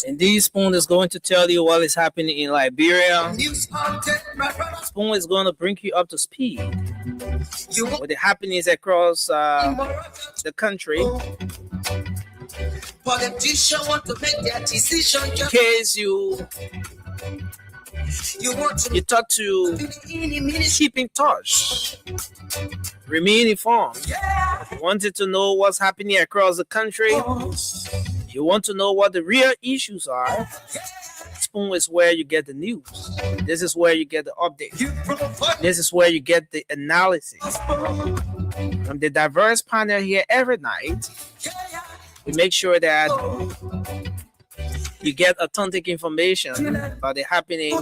And this Spoon is going to tell you what is happening in Liberia. Spoon is going to bring you up to speed with the happenings across the country. Politicians want to make their decision. In case you thought to keep in touch, remain informed. You wanted to know what's happening across the country. You want to know what the real issues are. Spoon is where you get the news. This is where you get the update. This is where you get the analysis. From the diverse panel here every night, we make sure that you get authentic information about the happening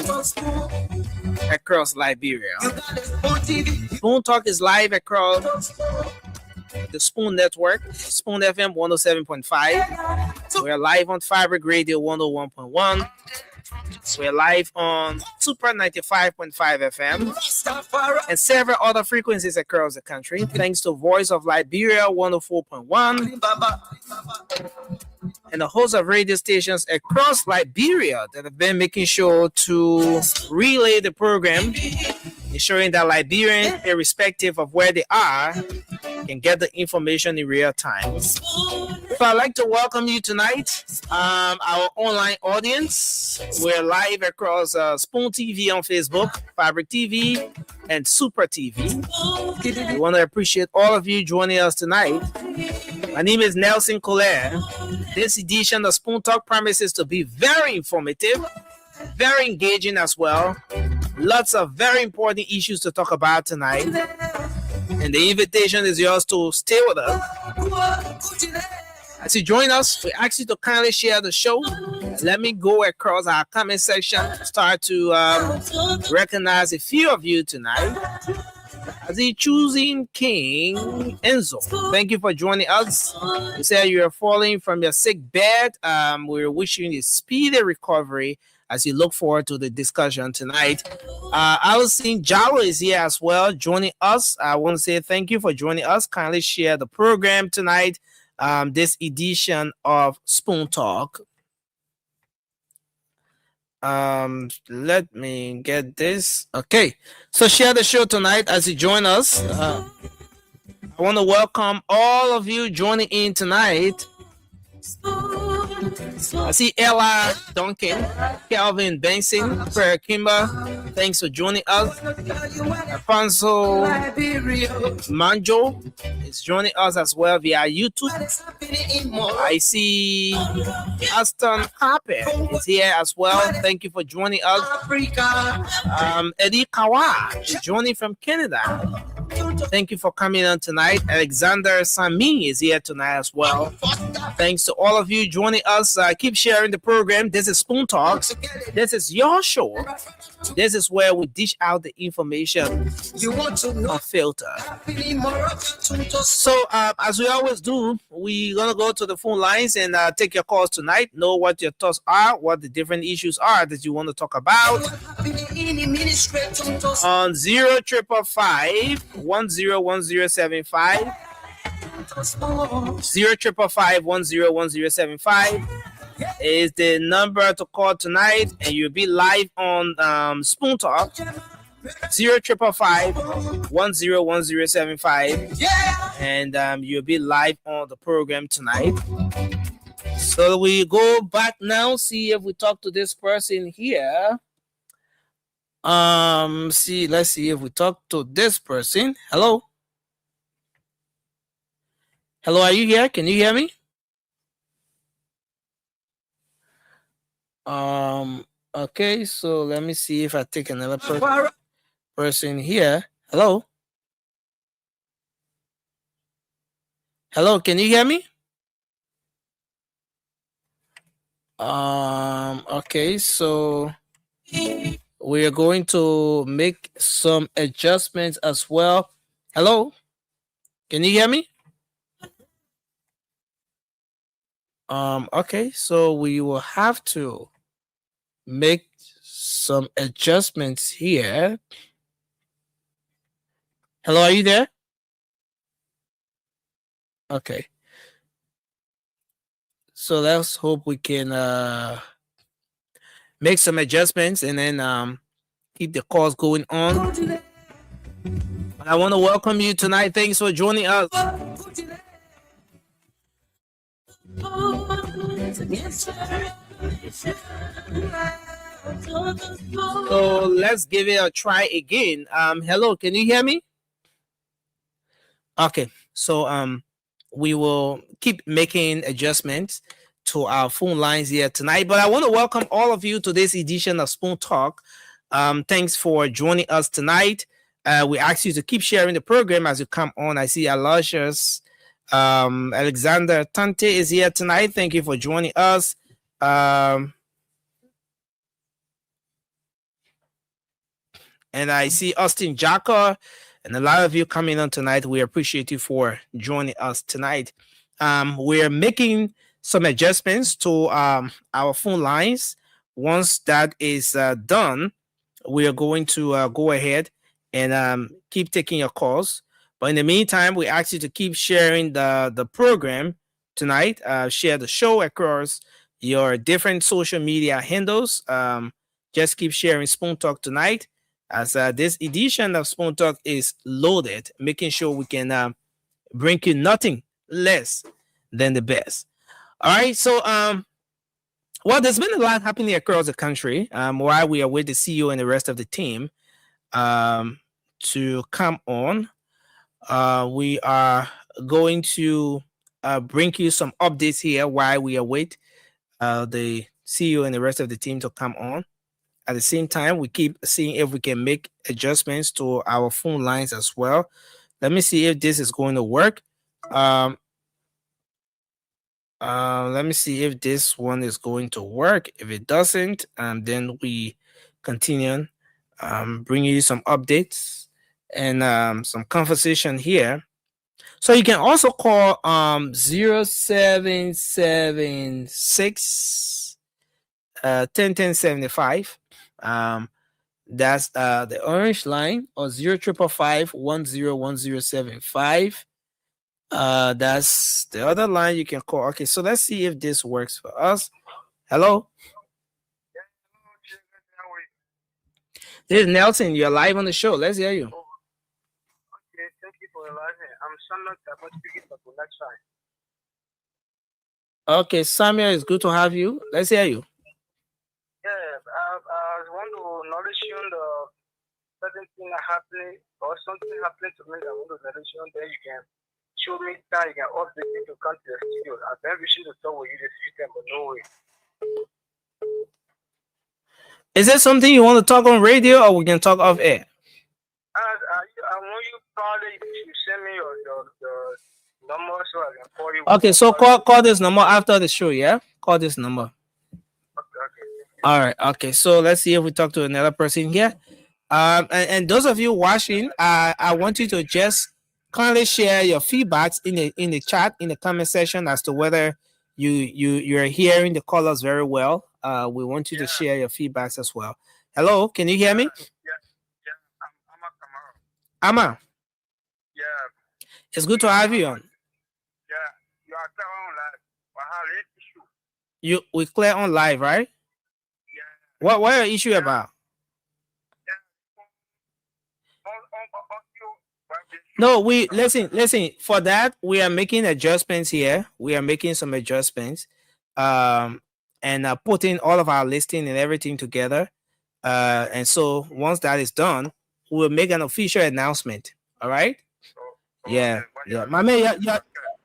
across Liberia. Spoon Talk is live across the Spoon Network, Spoon FM 107.5. We're live on Fabric Radio 101.1. We're live on Super 95.5 FM and several other frequencies across the country. Thanks to Voice of Liberia 104.1 and a host of radio stations across Liberia that have been making sure to relay the program, ensuring that Liberians, irrespective of where they are, can get the information in real time. So I'd like to welcome you tonight, our online audience. We're live across Spoon TV on Facebook, Fabric TV, and Super TV. We want to appreciate all of you joining us tonight. My name is Nelson Collier. This edition of Spoon Talk promises to be very informative, very engaging as well. Lots of very important issues to talk about tonight. And the invitation is yours to stay with us. As you join us, we ask you to kindly share the show. Let me go across our comment section, start to recognize a few of you tonight. As the choosing King Enzo, thank you for joining us. You say you are falling from your sick bed. We're wishing you speedy recovery as you look forward to the discussion tonight. I was seeing Jalo is here as well, joining us. I want to say thank you for joining us. Kindly share the program tonight, this edition of Spoon Talk. Let me get this. Okay, so share the show tonight as you join us. I want to welcome all of you joining in tonight. I see Ella Duncan, Calvin Benson, Prayer Kimber. Thanks for joining us. Alfonso Manjo is joining us as well via YouTube. I see Aston Harper is here as well. Thank you for joining us. Eddie Kawa is joining from Canada. Thank you for coming on tonight. Alexander Sami is here tonight as well. Thanks to all of you joining us. Keep sharing the program. This is Spoon Talks. This is your show. This is where we dish out the information unfiltered. So, as we always do, we're going to go to the phone lines and take your calls tonight. Know what your thoughts are, what the different issues are that you want to talk about. On 0555 101075. 0555 101075 is the number to call tonight, and you'll be live on Spoon Talk. 0555 101075, and you'll be live on the program tonight. So we go back now, see if we talk to this person here. Let's see if we talk to this person. Hello, are you here? Can you hear me? Okay, so let me see if I take another person here. Hello, can you hear me? Okay, so we are going to make some adjustments as well. Hello, can you hear me? Okay, so we will have to make some adjustments here. Hello, are you there? Okay. So let's hope we can make some adjustments and then keep the calls going on. But I want to welcome you tonight. Thanks for joining us. So let's give it a try again. Hello, can you hear me? Okay, so we will keep making adjustments to our phone lines here tonight. But I want to welcome all of you to this edition of Spoon Talk. Thanks for joining us tonight. We ask you to keep sharing the program as you come on. I see Aloysius, Alexander Tante is here tonight. Thank you for joining us. And I see Austin Jaka and a lot of you coming on tonight. We appreciate you for joining us tonight. We're making some adjustments to our phone lines. Once that is done, we are going to go ahead and keep taking your calls. But in the meantime, we ask you to keep sharing the program tonight. Share the show across your different social media handles. Just keep sharing Spoon Talk tonight, as this edition of Spoon Talk is loaded, making sure we can bring you nothing less than the best. All right, so well, there's been a lot happening across the country while we are with the CEO and the rest of the team to come on. We are going to bring you some updates here while we await the CEO and the rest of the team to come on. At the same time, we keep seeing if we can make adjustments to our phone lines as well. Let me see if this is going to work. Let me see if this one is going to work. If it doesn't, then we continue bringing you some updates and some conversation here. So you can also call 0776 101075. That's the orange line, or 0555 101075. That's the other line you can call. Okay, so let's see if this works for us. Hello. This is Nelson. You're live on the show. Let's hear you. Okay, thank you for allowing. I'm Samuel speaking for the next time. Okay, Samuel, it's good to have you. Let's hear you. Yeah, I want to nourish you the certain thing happening or something happening to me. I want to nourish you. Then you can show me that you can update me to come to the studio. I've been wishing to talk with you this weekend, but no way. Is it something you want to talk on radio, or we can talk off air? I want you probably to send me your number so I can call you. Okay, so call this number after the show, yeah? Call this number. Okay. All right, okay. So let's see if we talk to another person here. And those of you watching, I want you to just kindly share your feedbacks in the chat, in the comment section, as to whether you're hearing the callers very well. We want you to share your feedbacks as well. Hello, can you hear me? Yeah. Ama. Yeah. It's good to have you on. Yeah, you are clear on live. I have an issue. We clear on live, right? Yeah. What are your issue about? No, we listen. For that, we are making adjustments here. We are making some adjustments, and putting all of our listing and everything together. And so once that is done, we'll make an official announcement. All right? Yeah. My man,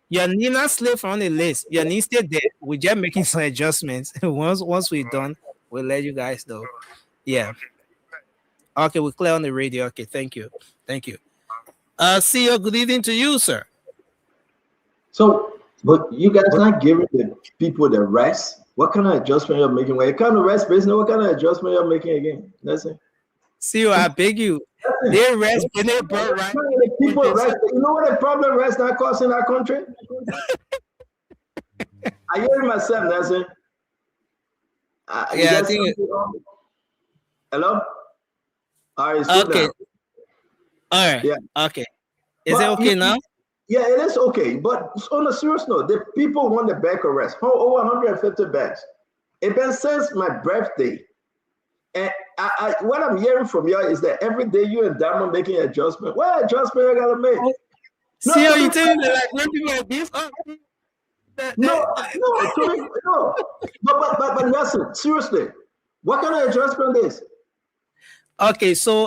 your Nina slip on the list. Your name still there. We're just making some adjustments. once we're done, we'll let you guys know. Yeah. Okay, we're clear on the radio. Okay, thank you. CEO, good evening to you, sir. So, but you guys not giving the people the rest. What kind of adjustment you're making? When it comes to rest business, what kind of adjustment you're making again? That's it. CEO, I beg you. They rest, right? People rest. You know what the problem rest that costs in our country? I hear myself, that's it. Yeah, I think hello? All right, okay. All right. Yeah. Okay. Is it okay now? Yeah, it is okay. But on a serious note, the people want the back arrest. Over 150 bags. It's been since my birthday. And what I'm hearing from you is that every day you and Diamond making adjustment. What adjustment you gotta make? See how you tell me like when people like this? No. But listen, seriously, what kind of adjustment is? Okay, so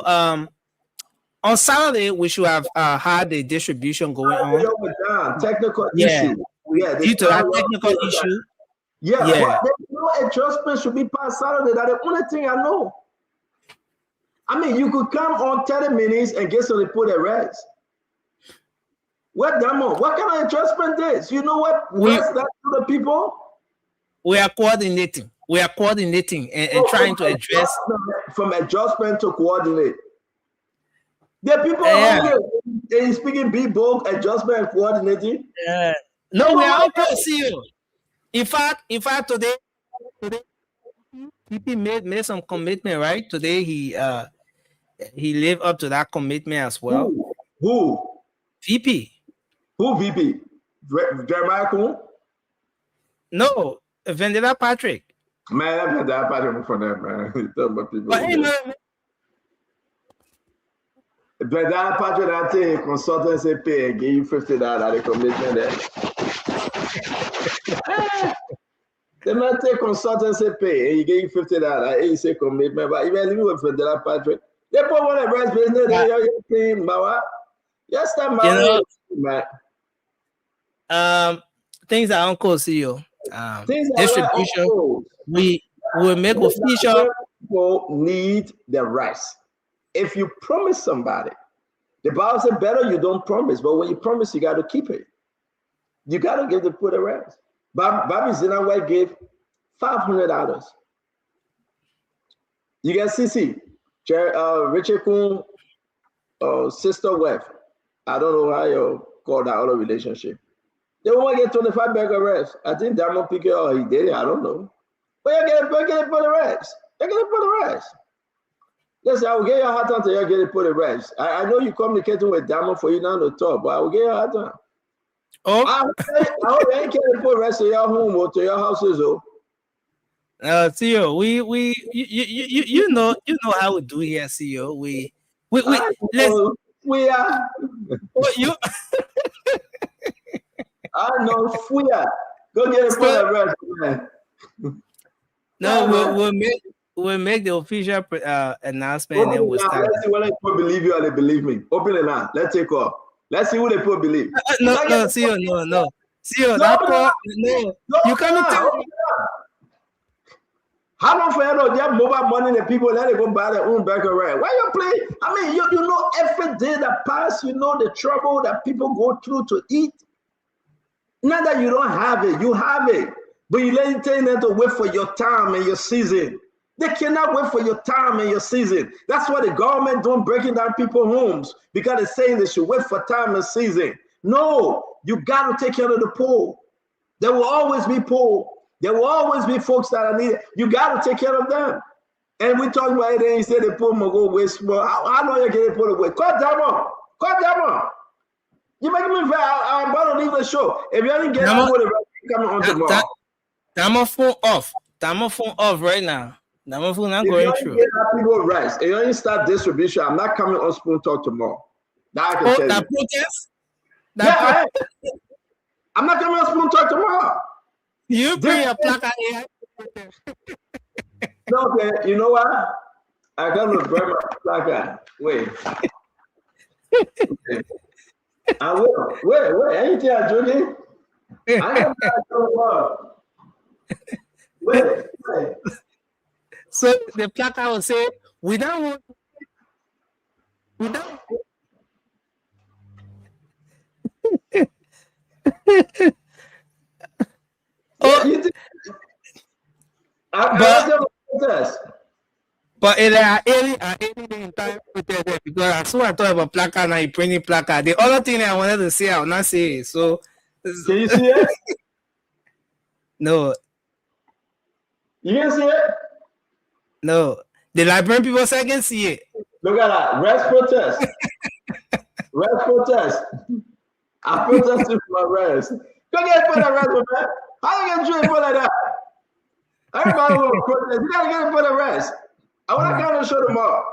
on Saturday we should have had the distribution going on. Technical issue. Yeah, due to that technical issue. Yeah. But no adjustment should be past Saturday. That's the only thing I know. I mean, you could come on 30 minutes and get some report arrest. What Diamond? What kind of adjustment is? You know what? What's that to the people? We are coordinating. And trying to address from adjustment to coordinate. The people are they speaking big book adjustment and coordinating. No, we are all CEO. In fact, today PP made some commitment, right? Today he lived up to that commitment as well. Who? VP. Who VP? Jeremiah Kuhn? No, Vendetta Patrick. Man, Vendetta Patrick for them, man. But hey, man. Vendetta Patrick, I think consultancy pay and give you $50 the commitment there. They might take consultancy pay and you give you $50 and you say commitment, but even living with Vendetta Patrick, they put one of the business there, you're saying, Mawa. Yes, that man. Things that Uncle CEO. Distribution. We will make official. People need the rights. If you promise somebody, the Bible says better you don't promise, but when you promise, you got to keep it. You got to give the poor the rights. Bobby Zinaway gave $500. You get CC, Richard Kuhn, sister wife. I don't know how you call that other relationship. They want to get 25 bag arrest. I think Diamond pick it or he did it. I don't know. But you get it for the rest. You get it for the rest. Listen, I will get your hard time till you get it for the rest. I know you communicating with Diamond for you now to talk, but I will get your hard time. Oh, I hope you ain't getting for the rest of your home or to your houses. CEO, you know how we do here, CEO. We are. You. I know we are. Go get it for the rest, man. No, we'll make the official announcement and then we'll start. Let's see whether people believe you or they believe me. Open it now. Let's take off. Let's see who they people believe. No, CEO, no. CEO, that part, no. You can't tell me. How long for you know they have mobile money and people let it go buy their own back around? Why you play? I mean, you know every day that pass, you know the trouble that people go through to eat. Not that you don't have it, you have it. But you let them to wait for your time and your season. They cannot wait for your time and your season. That's why the government don't breaking down people's homes because they're saying they should wait for time and season. No, you got to take care of the poor. There will always be poor. There will always be folks that are needed. You got to take care of them. And we talk about it and he said the poor will go waste more. I know you're getting put away. Cut them on. You make me very, I'm about to leave the show. If you didn't get on with it, coming on tomorrow. Diamond phone off. Diamond phone off right now. Diamond phone not going through. People rights. If you only start distribution, I'm not coming on Spoon Talk tomorrow. Now I can tell that you. Protest? I'm not coming on Spoon Talk tomorrow. You bring your placard here. Okay, you know what? I got to burn my placard. Wait. Okay. I will. Wait. Anything I do it? I am not Wait. So the placard will say, we don't want. But it any time because as soon as I thought about placard now, you printing placard. The other thing I wanted to say, I will not say it. So can you see it? No. You can see it? No. The Liberian people say I can see it. Look at that. Rest protest. I'm protesting for my rest. Go get put arrest, man. How you gonna do it like that? Everybody will protest. You gotta get it for arrest. I want to kind of show them all.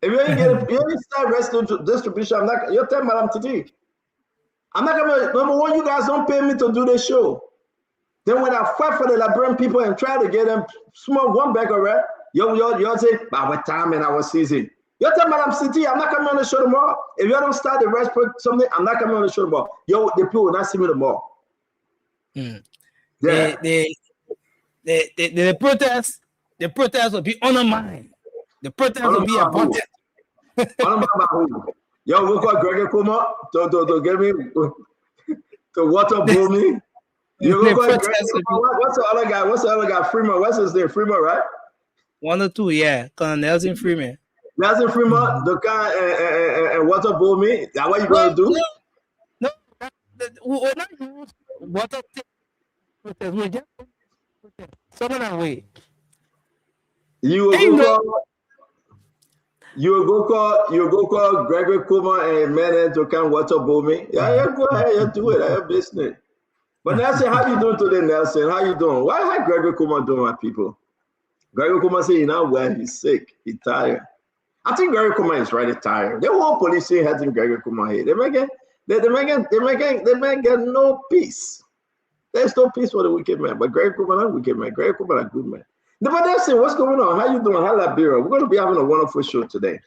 If you ain't get you ain't start arresting distribution, I'm not. You're telling Madam Titi. I'm not gonna. Number one, you guys don't pay me to do this show. Then when I fight for the Liberian people and try to get them small one back arrest, you say, by what time and our season. You're telling Madam City, I'm not coming on the show tomorrow. If you don't start the rest for something, I'm not coming on the show tomorrow. The people will not see me tomorrow. Mm. Yeah. The protest will be on the mind. The protest will be about it. Yo, we call Gregory Kuma to get me to water blow me. You go call Gregory Kuma. What's the other guy? What's the other guy? Freeman. What's his name? Freeman, right? One or two, yeah. Colonel Nelson Freeman. Nelson Freeman, the guy and water blow me. That's what you gonna do? No, we're not use water protest. We just protest. Some other way. You will go call Gregory Kuma and Menon to come water blow me. Yeah, go ahead, you do it. I have business. But Nelson, how you doing today, Nelson? How you doing? How Gregory Kuma doing, my people? Gregory Kuma say, you know where he's sick, he's tired. I think Gregory Kuma is really tired. The whole police has in Gregory Kuma here. They may get no peace. There's no peace for the wicked man. But Gregory Kuma not wicked man. Gregory Kuma a good man. But Nelson, what's going on? How you doing? How Liberia? We're going to be having a wonderful show today.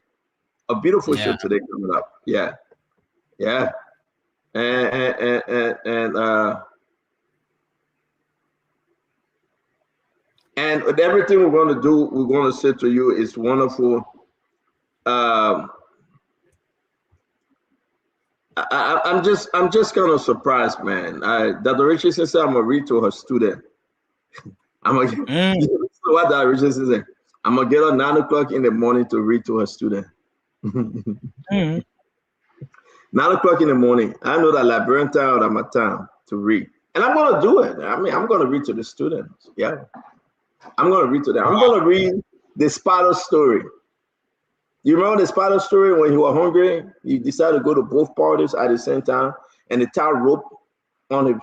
A beautiful show today coming up. Yeah. Yeah. And with everything we're going to do, we're going to say to you, it's wonderful. I'm just kind of surprised, man. Dr. Richardson said I'm gonna read to her student. What Dr. Richardson said? I'm gonna get her 9 o'clock in the morning to read to her student. 9 o'clock in the morning. I know that Liberian time at my time to read, and I'm gonna do it. I mean, I'm gonna read to the students. Yeah. I'm going to read to them. I'm going to read the spider story. You remember the spider story when you were hungry? You decided to go to both parties at the same time, and the tie rope on his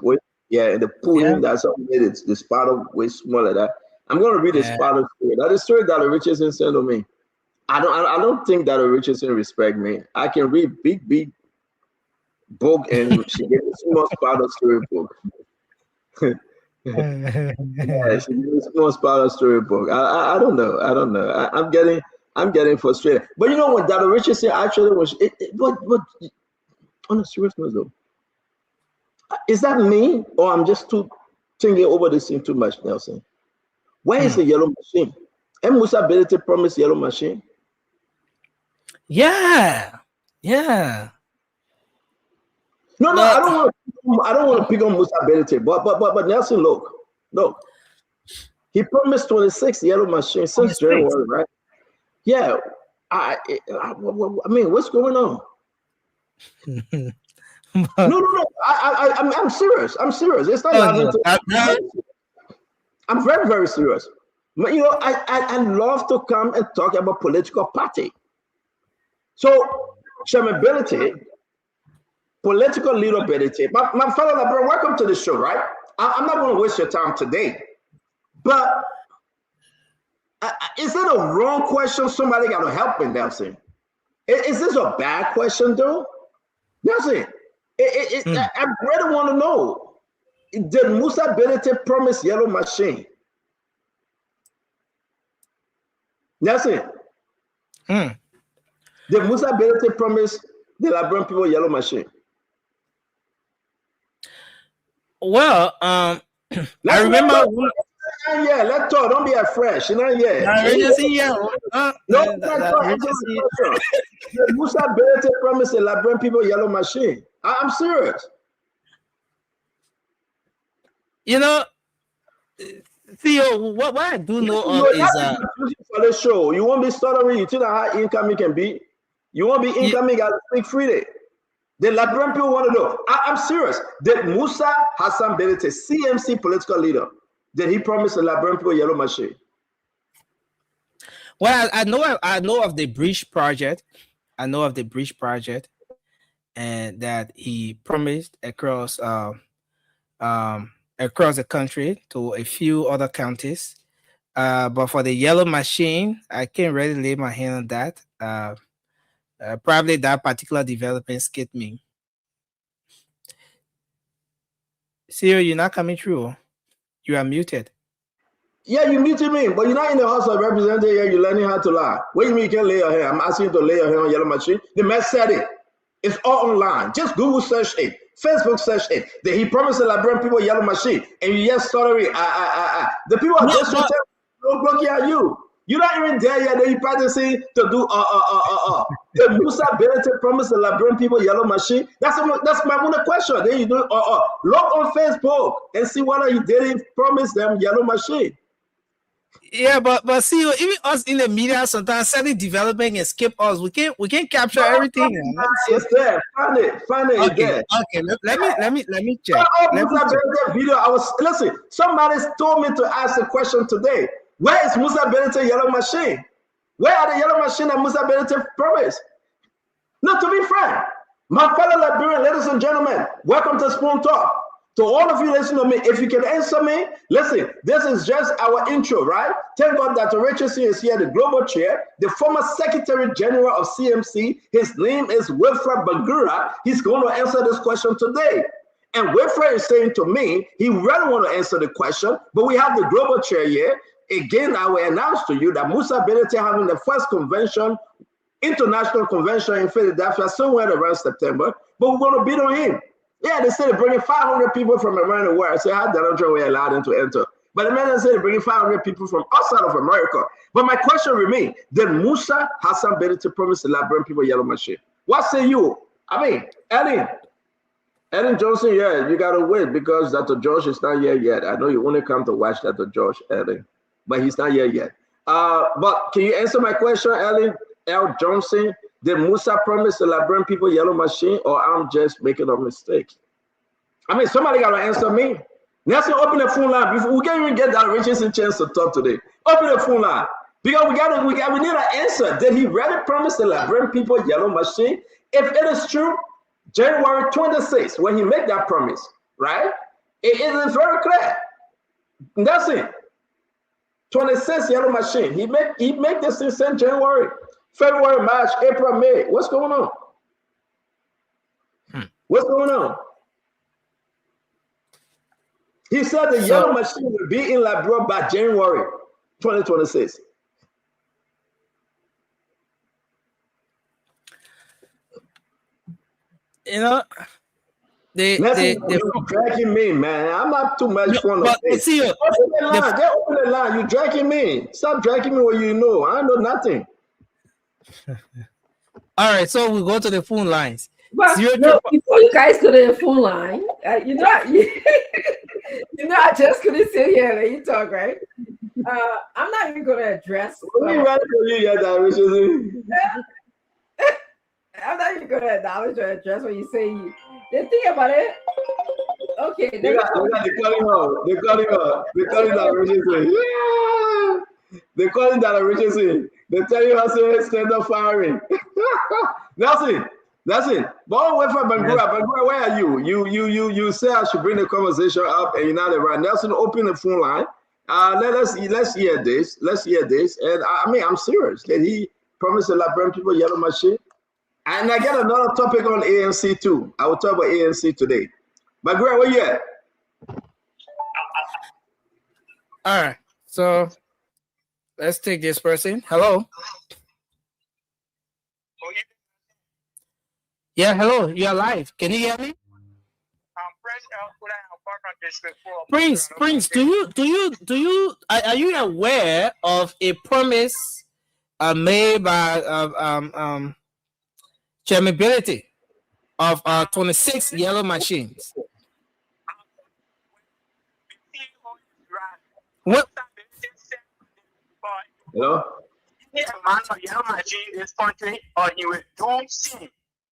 waist. Yeah, and the pudding that's what made it. The spider was small like that. I'm going to read the spider story. That's the story that Richardson sent to me. I don't think that Richardson respect me. I can read big book, and she gave me small spider story book. Yeah, she gave me small spider story book. I don't know. I'm getting frustrated. But you know what, Dr. Richardson actually was. But on a serious note, though, is that me, or I'm just thinking over this thing too much, Nelson? Where is the yellow machine? And Musa ability promised yellow machine. Yeah. No, I don't want to pick on Musa ability, but Nelson, look. He promised 26 yellow machine since January, right? Yeah. I mean, what's going on? No. I'm serious. It's not. I'm very, very serious. But, you know, I love to come and talk about political party. So, chairmanability, political leaderability. My fellow Liberian, welcome to the show, right? I'm not going to waste your time today. But is that a wrong question? Somebody got to help me, Nelson. Is this a bad question, though? Nelson, I really want to know. Did Musa ability promise yellow machine? Nelson, did Musa ability promise the Liberian people yellow machine? Well, I remember. Let's talk. Don't be afraid. Not yet. Did Musa ability promise the Liberian people yellow machine? I'm serious. You know, Theo, what I do know is for the show. You won't be stuttering. You think how incoming can be. You won't be incoming at speak freely. The Liberian people want to know. I'm serious. Did Musa Hassan Belete, CMC political leader, did he promise the Liberian people yellow machine? Well, I know of the bridge project. and that he promised across the country to a few other counties. But for the yellow machine, I can't really lay my hand on that. Probably that particular development skipped me. CEO, you're not coming through. You are muted. Yeah, you muted me, but you're not in the House of Representatives yet. You're learning how to lie. What do you mean you can't lay your hand? I'm asking you to lay your hand on yellow machine. The man said it. It's all online. Just Google search it. Facebook search it. That he promised the Liberian people yellow machine. And you just sorry. The people are just looking at you. You're not even there yet. Then you practicing to do The Musa Benete promised the Liberian people yellow machine. That's my only question. Then you do look on Facebook and see whether he didn't promise them yellow machine. Yeah, but see, even us in the media sometimes suddenly developing and skip us. We can't capture everything. It's there. Find it. Okay, There. Okay. Let me check. Video. Listen. Somebody told me to ask a question today. Where is Musa Benete yellow machine? Where are the yellow machine that Musa Benete promised? Now, to be frank, my fellow Liberian, ladies and gentlemen, welcome to Spoon Talk. To all of you listening to me, if you can answer me, listen, this is just our intro, right? Thank God that Richardson is here, the global chair, the former Secretary General of CMC. His name is Wilfred Bangura. He's going to answer this question today. And Wilfred is saying to me, he really want to answer the question, but we have the global chair here. Again, I will announce to you that Musa Benete having the first convention, international convention in Philadelphia, somewhere around September, but we're going to beat on him. Yeah, they said they're bringing 500 people from around the world. I said, how don't we allow them to enter? But the man said they're bringing 500 people from outside of America. But my question remains, did Musa Hassan Benete promise the Liberian people yellow machine? What say you? I mean, Ellen Johnson, yeah, you got to wait because Dr. George is not here yet. I know you only come to watch Dr. George, Ellen, but he's not here yet. But can you answer my question, Ellen L. Johnson? Did Musa promise the Liberian people yellow machine, or I'm just making a mistake? I mean, somebody got to answer me. Nelson, open the phone line. We can't even get that Richardson chance to talk today. Open the phone line. Because we need an answer. Did he really promise the Liberian people yellow machine? If it is true, January 26th, when he made that promise, right? It is very clear. Nelson, 26th yellow machine. He made this in January. February, March, April, May. What's going on? What's going on? He said the yellow machine will be in Liberia by January 2026. You know, they dragging me, man. I'm not too much fun. But see, open the line. You're dragging me. Stop dragging me where you know. I know nothing. All right, so we go to the phone lines. Well, no, before you guys go to the phone line, you know, I just couldn't sit here and let you talk, right? I'm not even going to address. I'm not even going to acknowledge or address what you say. The thing about it, okay. They're calling that Richardson. Yeah. They're calling that Richardson. They tell you how to stand up firing. That's it. But wait for Bangura. Bangura, where are you? You say I should bring the conversation up, and you're not around. Nelson, open the phone line. Let's hear this. And I mean, I'm serious. Did he promise the Liberian people yellow machine? And I get another topic on ANC too. I will talk about ANC today. Bangura, where you at? All right. So let's take this person. Hello. Yeah, hello. You're live. Can you hear me? Prince, do you are you aware of a promise made by Chairman Bility of 26 yellow machines? What? Hello? He's a man of yellow machine in this country, or he will do sin.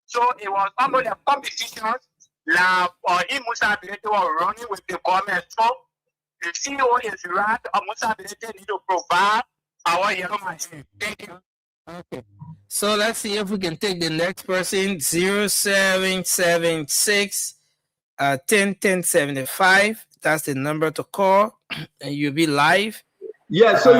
So it was almost a competition. Musa Benete was running with the government. So the CEO is right. Musa Benete need to provide our yellow machine. Thank you. Okay. So let's see if we can take the next person. 0776 101075. That's the number to call, and you'll be live. Yeah, so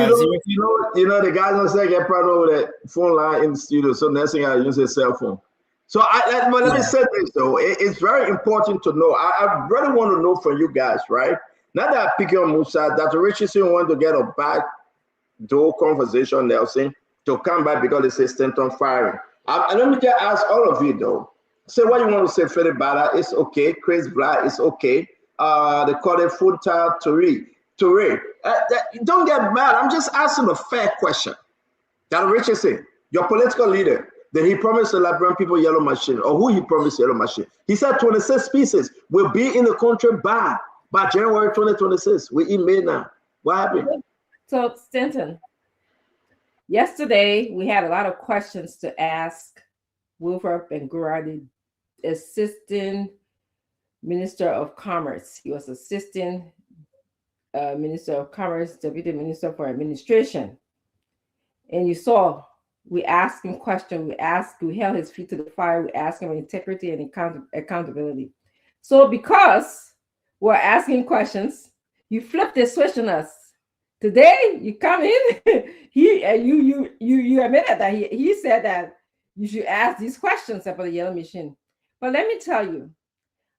you know the guys on set get problem with the phone line in the studio. So next thing I use a cell phone. So let me say this though. It's very important to know. I really want to know from you guys, right? Now that I pick on Musa, Dr. Richardson want to get a back door conversation, Nelson, to come back because they say Stanton firing. And let me just ask all of you though. Say what you want to say, Fede Bala, it's okay. Chris Black, it's okay. They call it Funta Toure. Don't get mad. I'm just asking a fair question. Dr. Richardson, your political leader, did he promise the Liberian people yellow machine, or who he promised yellow machine? He said 26 species will be in the country by January 2026. We're in May now. What happened? So, Stanton, yesterday we had a lot of questions to ask Wilford Bengura, the Assistant Minister of Commerce. He was Assistant Minister of Commerce, Deputy Minister for Administration. And you saw, we asked him questions, we held his feet to the fire, we asked him integrity and accountability. So because we're asking questions, you flipped the switch on us. Today, you come in, you admitted that he said that you should ask these questions about the yellow machine. But let me tell you,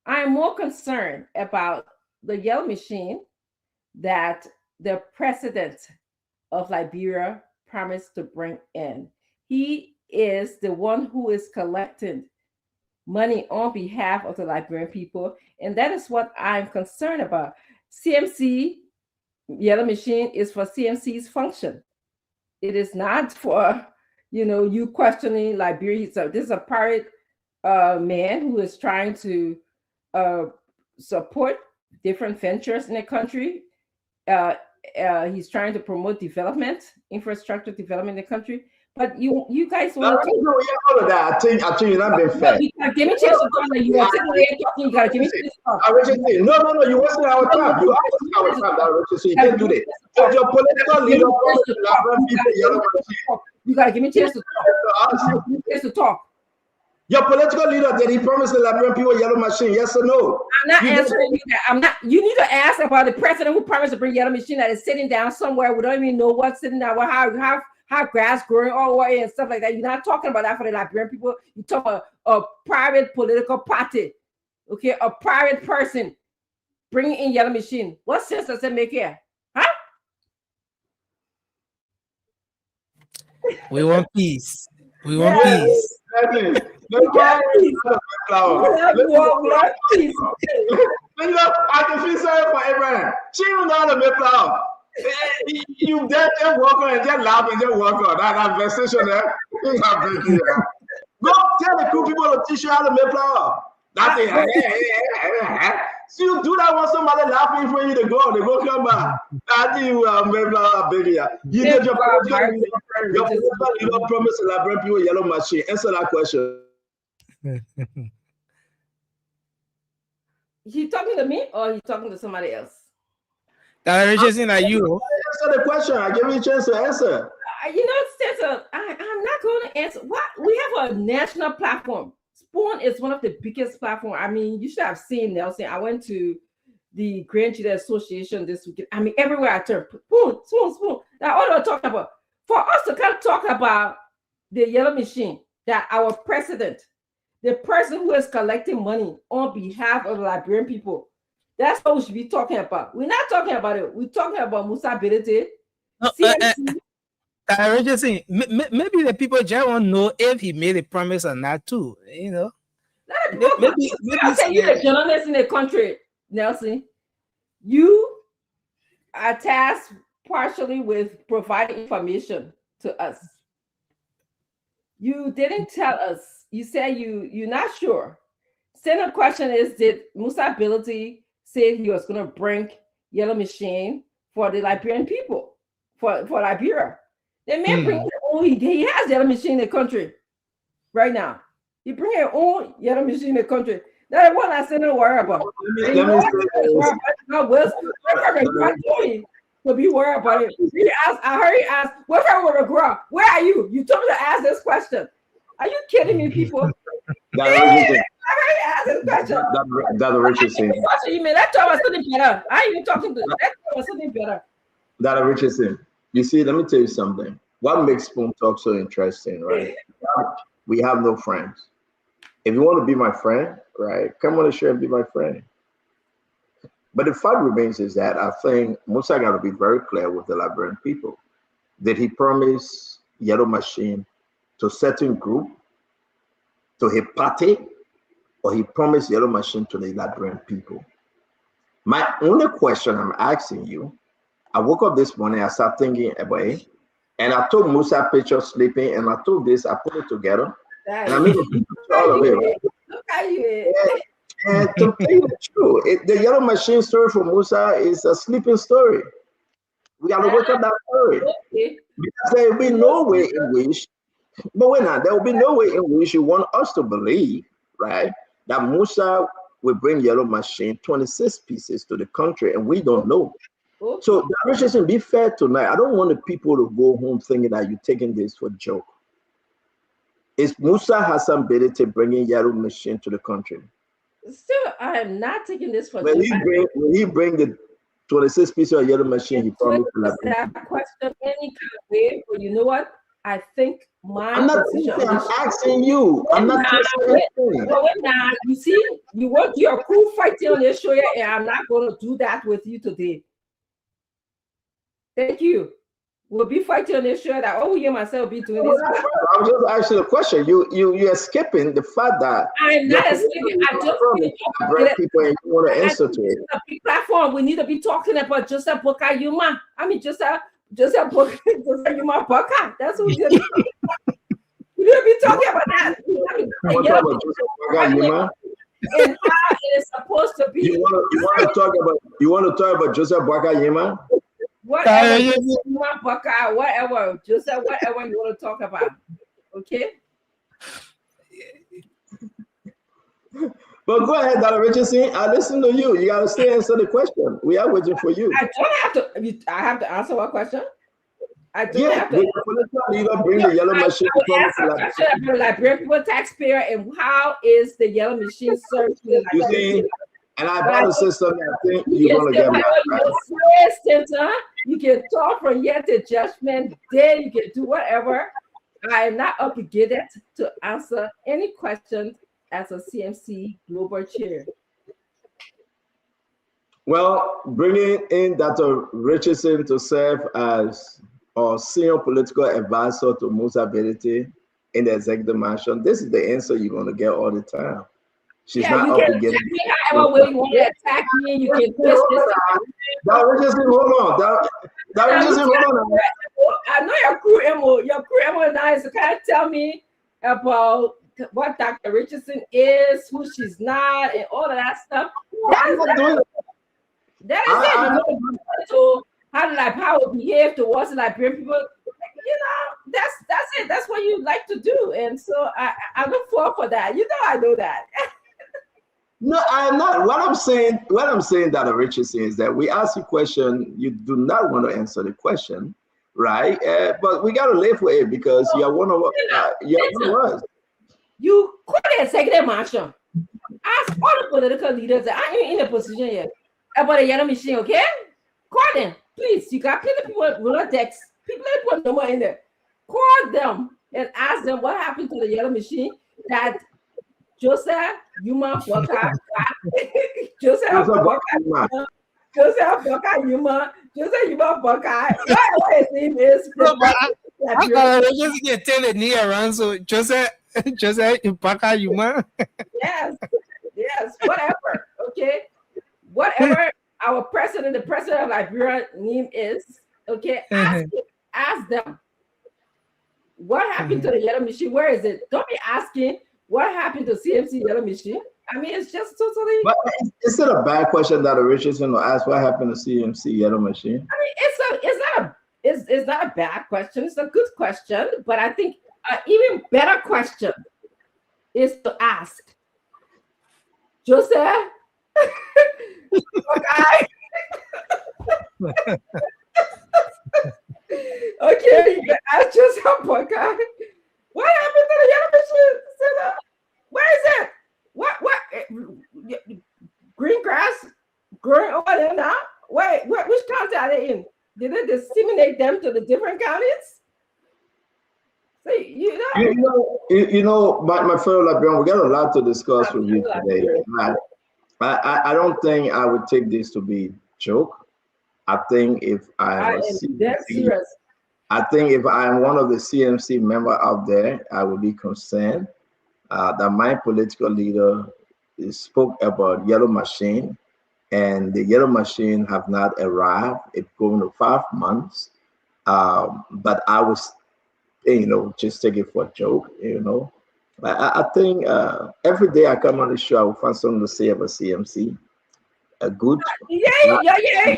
I'm more concerned about the yellow machine that the president of Liberia promised to bring in. He is the one who is collecting money on behalf of the Liberian people, and that is what I'm concerned about. CMC yellow machine is for CMC's function. It is not for you questioning Liberia. So this is a private man who is trying to support different ventures in the country. He's trying to promote infrastructure development in the country. But you guys want to all of that. I think you're not being fair. Give me a chance to talk. You are sitting there talking. You gotta give me a chance to talk. No. You wasting our time. You are wasting our time, Richard. So you can't do that. If your political leader, you gotta give me a chance to talk. Your political leader, did he promise the Liberian people yellow machine? Yes or no? I'm not answering you that. I'm not. You need to ask about the president who promised to bring yellow machine that is sitting down somewhere. We don't even know what's sitting down. How grass growing all the way and stuff like that. You're not talking about that for the Liberian people. You talk about a private political party, okay? A private person bringing in yellow machine. What sense does it make here? Huh? We want peace. We want peace. Exactly. I can feel sorry for Abraham. She don't know how to make flour. You just walk on and just laugh and just walk on. That conversation there. Go tell the cool people to teach you how to make flour. That's it. So you do that when somebody laughing for you to go. They go come back. I think you make flour, baby. You did your political leader promise to Liberian people yellow machine. Answer that question. He talking to me or he talking to somebody else? Richardson, are you? Answer the question. I give you a chance to answer. Stetson, I'm not going to answer. What? We have a national platform. Spoon is one of the biggest platforms. I mean, you should have seen, Nelson. I went to the Grand Chile Association this weekend. I mean, everywhere I turn, spoon. That's all they're talking about. For us to come talk about the yellow machine, that our president, the person who is collecting money on behalf of the Liberian people, that's what we should be talking about. We're not talking about it. We're talking about Musa Bility. Richardson, maybe the people just want to know if he made a promise or not too. Maybe I'll tell you, the journalists in the country, Nelson, you are tasked partially with providing information to us. You didn't tell us. You said you're not sure. Second question is, did Musa Bility say he was going to bring yellow machine for the Liberian people, for Liberia? The man bring his own. He has yellow machine in the country right now. He bring his own yellow machine in the country. That's what I said to worry about. So be worried about it. I heard you ask, what if I were to grow up? Where are you? You told me to ask this question. Are you kidding me, people? That Richardson. I heard you ask this question. That Richardson. You mean let's talk about something better. I ain't even talking to let's talk about something better. That Richardson. You see, let me tell you something. What makes Spoon Talk so interesting, right? We have no friends. If you want to be my friend, right, come on the show and be my friend. But the fact remains is that I think Musa got to be very clear with the Liberian people. Did he promise Yellow Machine to a certain group, to a party, or he promised Yellow Machine to the Liberian people? My only question I'm asking you, I woke up this morning, I started thinking about it, and I took Musa picture sleeping, and I took this, I put it together, and I made a picture all of it. Right? Look how you And to tell you the truth, the Yellow Machine story for Musa is a sleeping story. We got to wake up that story. Because there will be no way in which, but wait now, there will be no way in which you want us to believe, right, that Musa will bring Yellow Machine 26 pieces to the country, and we don't know. So, Richardson, be fair tonight. I don't want the people to go home thinking that you're taking this for a joke. Is Musa Hassan Bedete bringing Yellow Machine to the country? Still, I am not taking this for when he bring the 26 pieces of Yellow Machine, he promised to that question any kind of way, but you know what? I think I'm not asking you. I'm not asking. Now, you see, you want your crew fighting on this show, and I'm not going to do that with you today. Thank you. We'll be fighting on this show that you myself be doing this. I'm just asking a question. You're skipping the fact that I'm not skipping. I just people and you want to answer to it. A big platform. We need to be talking about Joseph Boka Yuma. I mean Joseph Yuma Boka. That's what we need to be. We need to be talking about that. And how it is supposed to be. You want to talk about Joseph Boka Yuma? Whatever, Joseph, whatever you want to talk about, okay? But go ahead, Dr. Richardson. I listen to you. You gotta stay answer the question. We are waiting for you. I don't have to. I have to answer what question? I don't have to. You gonna bring the Yellow Machine? The Liberian people taxpayer and how is the Yellow Machine served? You see. And I brought a system that I think you're going to get back. Right? You can talk from here to Judgment Day. You can do whatever. I am not obligated to answer any questions as a CMC Global Chair. Well, bringing in Dr. Richardson to serve as our senior political advisor to Musa Bedete in the executive mansion, this is the answer you're going to get all the time. She's not you can attack me however way you want to attack me. You can twist this. Hold on. I know your crew MO now is to kind of tell me about what Dr. Richardson is, who she's not, and all of that stuff. That is it. So how the power behave towards the Liberian people. You know, that's it. That's what you like to do. And so I look forward for that. You know I know that. No, I'm not. What I'm saying, Dr. Richardson, is that we ask you a question, you do not want to answer the question, right? But we got to live with it because you're one of us. You quit the executive mansion. Ask all the political leaders that aren't even in a position yet about the Yellow Machine, okay? Call them, please. You got plenty of people with Rolodex. People put number in there. Call them and ask them what happened to the Yellow Machine that Joseph Yuma Boka, Joseph Boka Yuma, whatever his name is. I gotta just get tell it near around so Joseph Boka Yuma. Yes, whatever. Okay, whatever our president, the president of Liberia name is. Okay, ask them what happened to the Yellow Machine. Where is it? Don't be asking. What happened to CMC Yellow Machine? I mean, it's just totally. But is it a bad question that Richardson will ask? What happened to CMC Yellow Machine? I mean, it's not a bad question. It's a good question, but I think an even better question is to ask Joseph. Okay, you can ask yourself, what happened to the yellow machine? Where is it? What? Green grass growing over there now? Wait, which county are they in? Did they disseminate them to the different counties? See, my fellow Liberian, we got a lot to discuss with you today. I don't think I would take this to be joke. I think if I was I think if I'm one of the CMC member out there, I would be concerned that my political leader spoke about yellow machine, and the yellow machine have not arrived. It's going to 5 months, but I was, just take it for a joke. I think every day I come on the show, I will find something to say about CMC. A good. Yeah.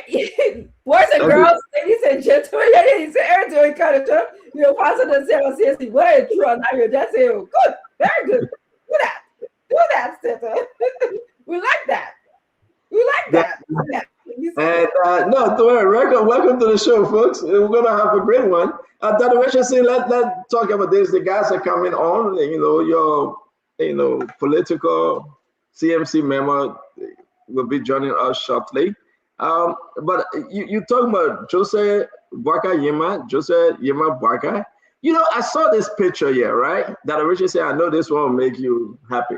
Boys and girls, ladies and gentlemen, he's every kind of pass on the CMC. What is true? Now you're just saying, good, very good. Do that, Sister. We like that. And welcome to the show, folks. We're gonna have a great one. Dr. Richardson, let's talk about this. The guys are coming on. Your political CMC member will be joining us shortly. But you talking about Joseph Yema Boakai. I saw this picture here, right? Dr. Richardson said, I know this one will make you happy.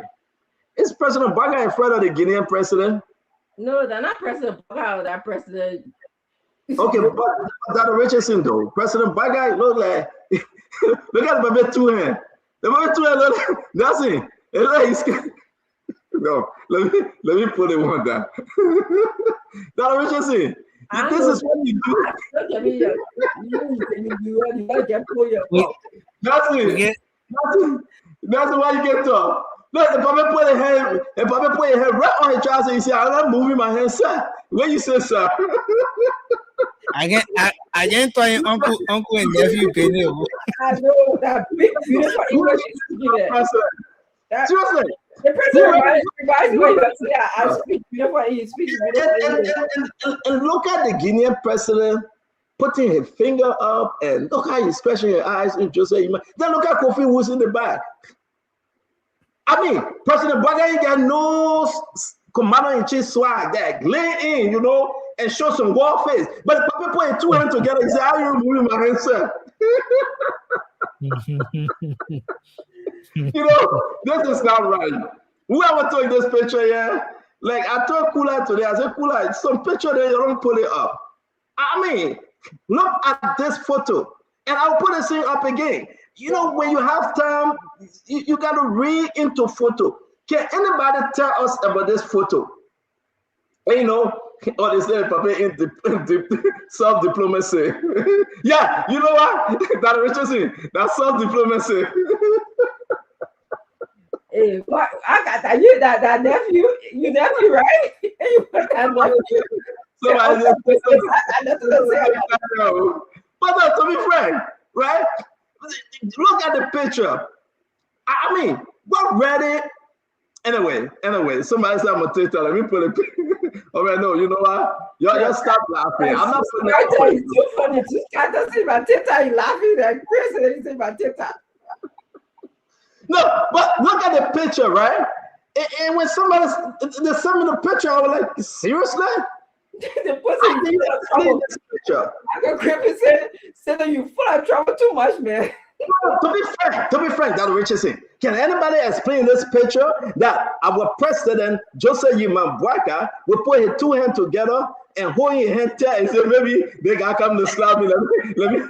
Is President Boakai in front of the Guinean president? No, they're not President Boakai. They're President. Okay, but Dr. Richardson though, President Boakai look like look at the baby two hand. The baby two hand look that's it. No, let me put it one down. Dr. Richardson, this is what you do. That's it. That's why you get tough. Look, if I put your hand right on your trousers, you say, I'm not moving my hand, sir. When you say, sir. I get to uncle and nephew. I know that big beautiful English is seriously. The president reminds me of I speak beautiful English. And look at the Guinean president putting his finger up, and look how he's scratching your eyes in Joseph. Then look at Kofi who's in the back. I mean, President Boakai ain't got no commander-in-chief swag that lay in, and show some war face. But if people put two hands together, he say, how you moving my hands, sir? This is not right. Whoever took this picture here, like I told Kula today, I said, Kula, some picture there, you don't pull it up. I mean, look at this photo, and I'll put this thing up again. When you have time, you got to read into photo. Can anybody tell us about this photo? Or is there in self-diplomacy? Yeah, you know what? That Richardson, that's self-diplomacy. Hey, what? I got that. You that nephew, right? You put that nephew. So but to be frank, right? Look at the picture. I mean, what ready? Anyway, somebody said I'm a Twitter. Let me put it. All right, no, you know what? Y'all stop laughing. I'm not putting it. It's too funny. Just can't see my Twitter. You laughing like crazy. You see my Twitter. No, but look at the picture, right? And when somebody sent me the picture, I was like, seriously? The person in trouble. Uncle Griffin said that you full of trouble too much, man. To be frank, Dr. Richardson, can anybody explain this picture that our president, Joseph Yema Boakai, will put his two hands together and hold his hand tight and say, maybe they got come to slap me. Let me.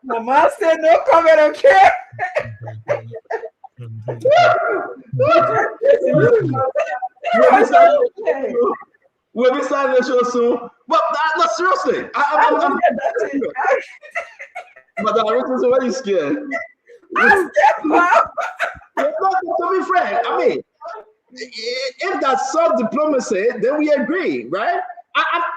Mama said no comment, okay? We'll be starting the show soon. But no, seriously, I'm but Richardson, what are you scared? I'm scared, Mom. To be frank, I mean, if that's self-diplomacy, then we agree, right?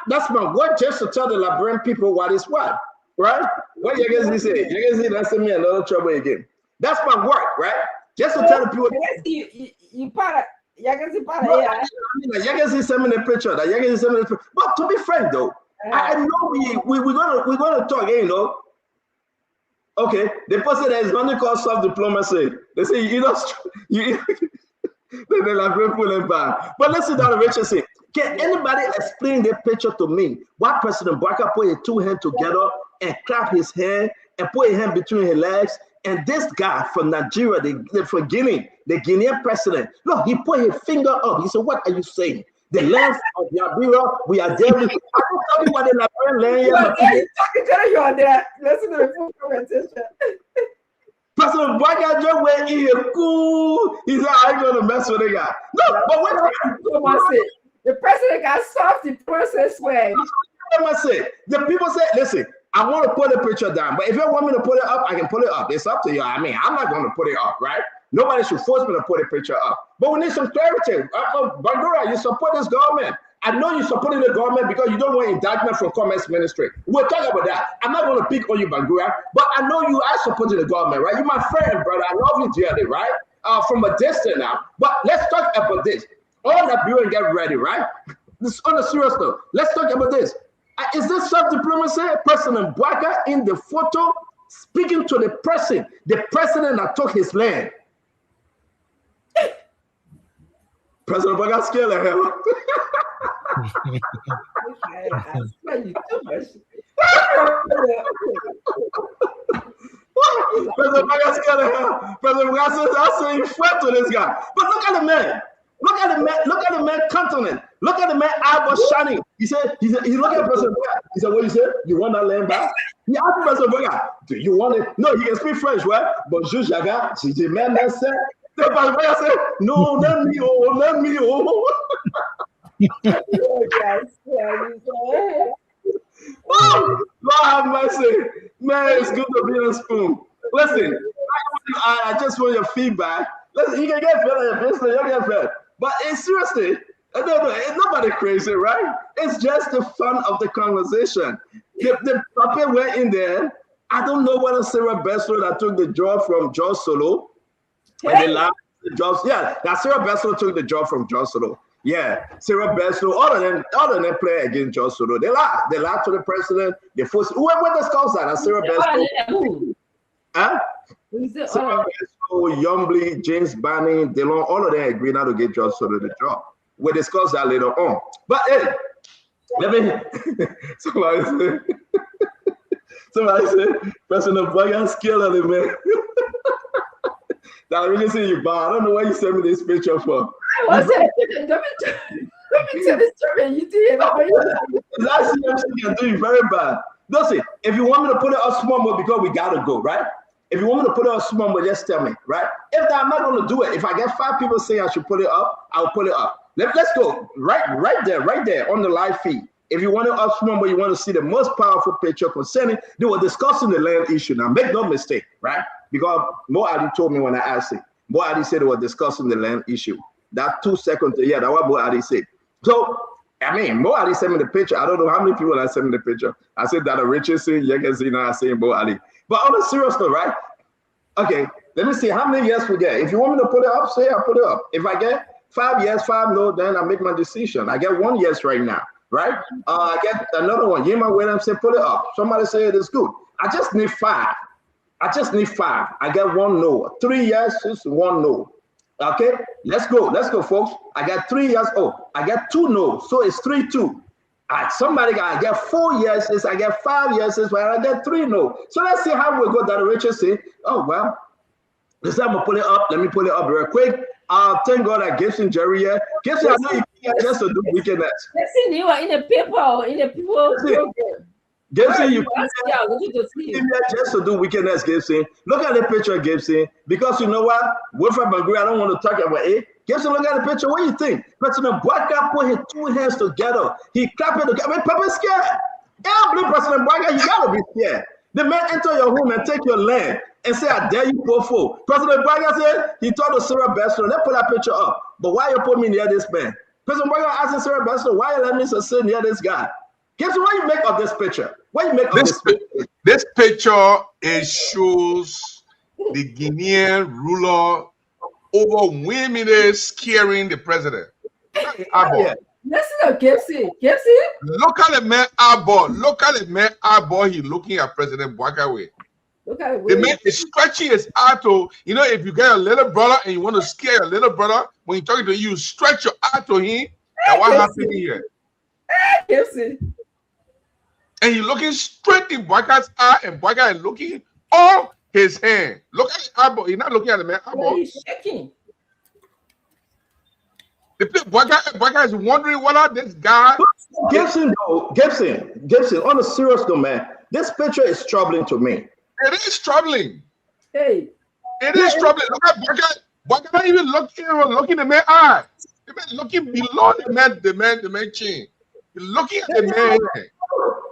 That's my word, just to tell the Liberian people what is what, right? What you guys say? You guys say that's me another trouble again. That's my work, right? Just to tell the people. You part of. But to be frank though, I know we're gonna talk, you know. Okay, the person that is going to call soft diplomacy. They say you know they're like pulling back. But let's sit down and Rachel say, can anybody explain the picture to me? Why President Bouaka put his two hands together and clap his hand and put his hand between his legs? And this guy from Nigeria, from Guinea, the Guinean president, look, he put his finger up. He said, what are you saying? The land of Liberia, we are there. I'm talking about the Liberian land. You're on there. Listen to the full conversation. President Bouaka just went in here cool. He said, I ain't going to mess with the guy. No, but wait. The president got soft diplomacy swag. The people say, listen, I want to put the picture down, but if you want me to put it up, I can put it up. It's up to you. I mean, I'm not going to put it up, right? Nobody should force me to put a picture up. But we need some clarity. Bangura, you support this government. I know you're supporting the government because you don't want indictment from Commerce Ministry. We'll talk about that. I'm not going to pick on you, Bangura, but I know you are supporting the government, right? You're my friend, brother. I love you dearly, right? From a distance now. But let's talk about this. All that bureau and get ready, right? This on a serious note. Let's talk about this. Is this soft diplomacy? President Bouaka in the photo speaking to the president that took his land. President Bouaka scared of him. President Bouaka scared of him. President Bouaka says, I say you fought to this guy. But look at the man. Look at the man. Look at the man countenance. Look at the man eyeball shining. He looked at President Bouaka. He said, what you said? You want that land back? He asked President Bouaka, do you want it? No, he can speak French, right? Bonjour, Jaga. The man that said, the President Bouaka said, no, not me, oh, not me, oh. Oh, Lord have mercy. Man, it's good to be in a spoon. Listen, I just want your feedback. Listen, you can get fed on your business, you get fed. But seriously, it's nobody crazy, right? It's just the fun of the conversation. The puppet went in there. I don't know whether Sarah Beslow that took the job from George Solo. That Sarah Beslow took the job from George Solo. Yeah, Sarah Beslow, all of them play against George Solo. They lied to the president. They forced whoever discussed that. Sarah Beslow. Huh? Sarah Beslow, Yombly, James Banning, Delon, all of them agreed not to get George Solo the job. We'll discuss that later on. But hey, somebody said, President Bouaka scared of him, man. That I really see you, but I don't know why you sent me this picture for. Let me tell this story. You did. Last year, I'm doing very bad. Listen, if you want me to put it up small more because we gotta go, right? If you want me to put it up small more, just tell me, right? If I'm not going to do it, if I get 5 people saying I should put it up, I'll put it up. Let's go right there on the live feed. If you want to up small more, you want to see the most powerful picture concerning, they were discussing the land issue. Now, make no mistake, right? Because Mo Adi told me when I asked him. Mo Adi said they were discussing the land issue. That 2 seconds, yeah, that's what Mo Adi said. So, I mean, Mo Adi sent me the picture. I don't know how many people I sent me the picture. I said that Richardson, you can see now I say Mo Adi. But on a serious note, right? Okay, let me see how many years we get. If you want me to put it up, say I put it up. If I get 5 years, 5 no, then I make my decision. I get 1 yes right now, right? I get another one. Yema Williams said put it up. Somebody say it is good. I just need 5. I get 1 no. 3 yeses, 1 no. Okay, let's go, folks. I got 3 years. Oh, I got 2 no. So it's 3-2. Somebody got I get 4 yeses, I get 5 yeses, but I get 3 no. So let's see how we go. That Rachel say, oh well, this time I'm gonna pull it up. Let me pull it up real quick. Thank God I Gibson Jerry here. Gibson, I know you can't just to do weekend nets. Listen, you are in the people program. Gibson, you just to do weekend nets, Gibson. Look at the picture, Gibson. Because you know what? Wilfred Bangura, I don't want to talk about it. Gibson, look at the picture. What do you think? President Bouaka put his 2 hands together. He clapped it together. I mean, Papa scared. Yeah, I believe President Bouaka, you gotta be scared. The man enter your home and take your land and say, I dare you, Pofo. President Bouaka said he told the Sarah Beslow, let's put that picture up. But why you put me near this man? President Bouaka asking Sarah Beslow, why you let me sit near this guy? Gibson, what you make of this picture? What you make of this picture? This picture shows the Guinean ruler overwhelmingly scaring the president. Yeah. Listen to Gibson. Gibson. Look at the man eyeball. Look at the man eyeball. He's looking at President Bwakawe. Look at it. The man is stretching his eye to, you know, if you get a little brother and you want to scare your little brother, when you're talking to you, stretch your eye to him. And what happened here? Gibson. And he's looking straight in Bwaka's eye, and Bwaka is looking on his hand. Look at the eyeball. He's not looking at the man eyeball. He's shaking. Bwaka is wondering whether this guy. Gibson, on a serious note, man, this picture is troubling to me. It is troubling. Hey. It is troubling. Look at Bwaka. Bwaka not even looking the man's eye. The man looking below the man chin. He's looking at the man.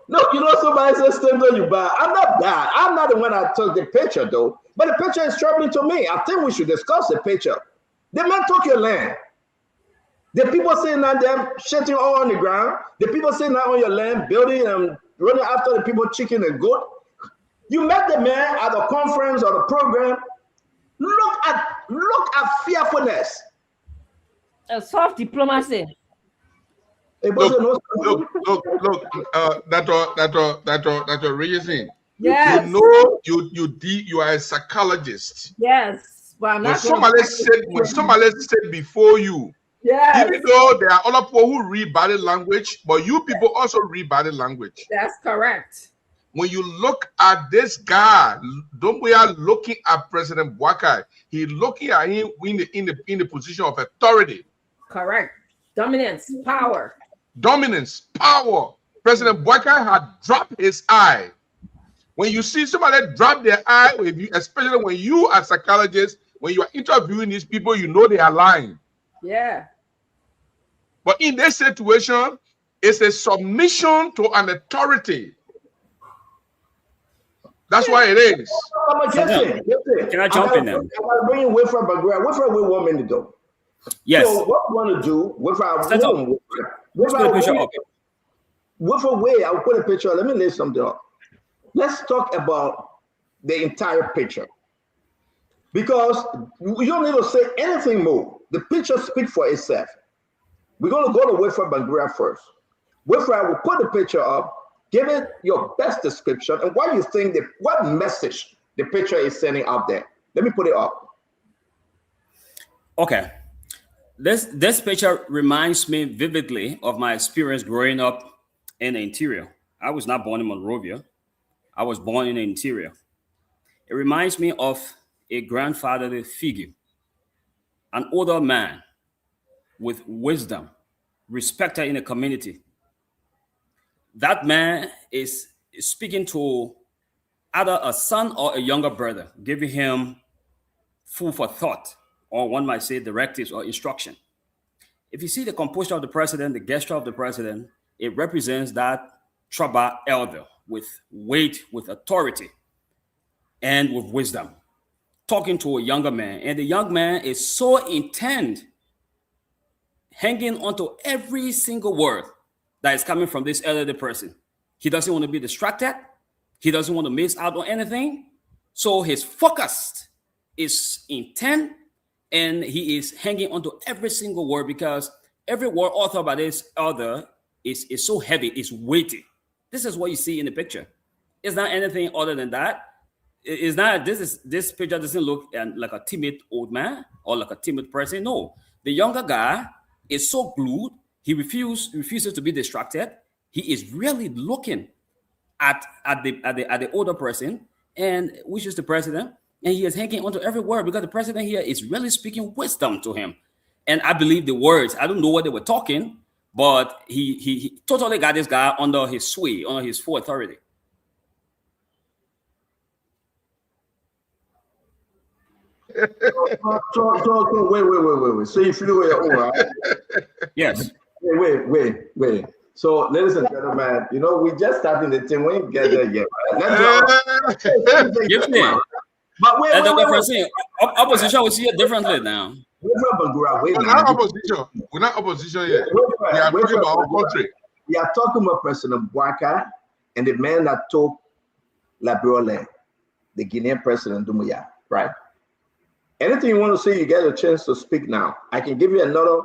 Look, you know, somebody says things on you bad. I'm not bad. I'm not the one that took the picture, though. But the picture is troubling to me. I think we should discuss the picture. The man took your land. The people sitting down there shitting all on the ground. The people sitting down on your land, building and running after the people, chicken and goat. You met the man at a conference or the program. Look at fearfulness. A soft diplomacy. Look, that's a reason. Yes. You know, you are a psychologist. Yes. But I'm when not somebody said before you, yes. Even though there are other people who read body language, but you people also read body language. That's correct. When you look at this guy, don't we are looking at President Bwaka. He's looking at him in the position of authority. Correct. Dominance, power. Dominance, power. President Bwaka had dropped his eye. When you see somebody drop their eye, especially when you are a psychologist, when you are interviewing these people, you know they are lying. Yeah. But in this situation, it's a submission to an authority. That's why it is. Can I jump in now? I'm going to bring in Wilfred Bagura. Wilfred, wait 1 minute though. Yes. So what we want to do, Wilfred, wait, I'll put a picture. Let me lay something up. Let's talk about the entire picture. Because you don't need to say anything more. The picture speaks for itself. We're going to go to Wilfred Bagura first. Wilfred, I will put the picture up. Give it your best description and what you think, what message the picture is sending out there. Let me put it up. Okay. This picture reminds me vividly of my experience growing up in the interior. I was not born in Monrovia. I was born in the interior. It reminds me of a grandfatherly figure, an older man with wisdom, respected in the community. That man is speaking to either a son or a younger brother, giving him food for thought, or one might say directives or instruction. If you see the composure of the president, the gesture of the president, it represents that tribal elder with weight, with authority, and with wisdom, talking to a younger man. And the young man is so intent, hanging onto every single word that is coming from this elderly person. He doesn't want to be distracted. He doesn't want to miss out on anything. So his focus is intent, and he is hanging onto every single word because every word authored by this elder is so heavy, it's weighty. This is what you see in the picture. It's not anything other than that. It's not. This picture doesn't look like a timid old man or like a timid person. No, the younger guy is so glued. He refuses to be distracted. He is really looking at the older person, and which is the president, and he is hanging onto every word because the president here is really speaking wisdom to him. And I believe the words. I don't know what they were talking, but he totally got this guy under his sway, under his full authority. So wait. So you feel your own, right? Yes. Wait. So, ladies and gentlemen, you know, we just starting the thing. We ain't get there yet. Yes, man. But wait. Opposition will see it differently now. We're not opposition yet. We are talking about our country. We are talking about President Bwaka and the man that took Labrole, the Guinean president, Doumbouya, right? Anything you want to say, you get a chance to speak now. I can give you another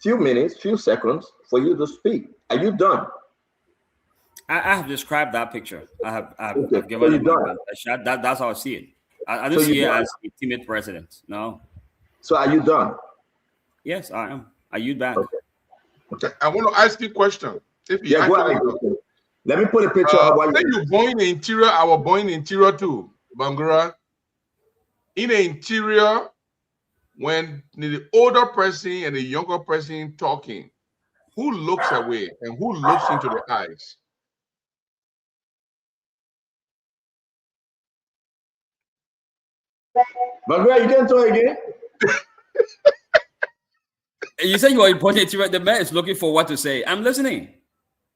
few minutes, few seconds for you to speak. Are you done? I have described that picture. I've Okay, given so it you're my done. best shot. That's how I see it. I don't So see it you're done. as a timid president. No. So are you done? Yes, I am. Are you back? Okay. I want to ask you a question. If you Yeah, go actually, ahead. Let me put a picture of what say you born in the interior, I was born in the interior too, Bangura. In the interior, when the older person and the younger person talking, who looks away and who looks into the eyes? Bangura, you can talk again? You said you are important. The man is looking for what to say. I'm listening.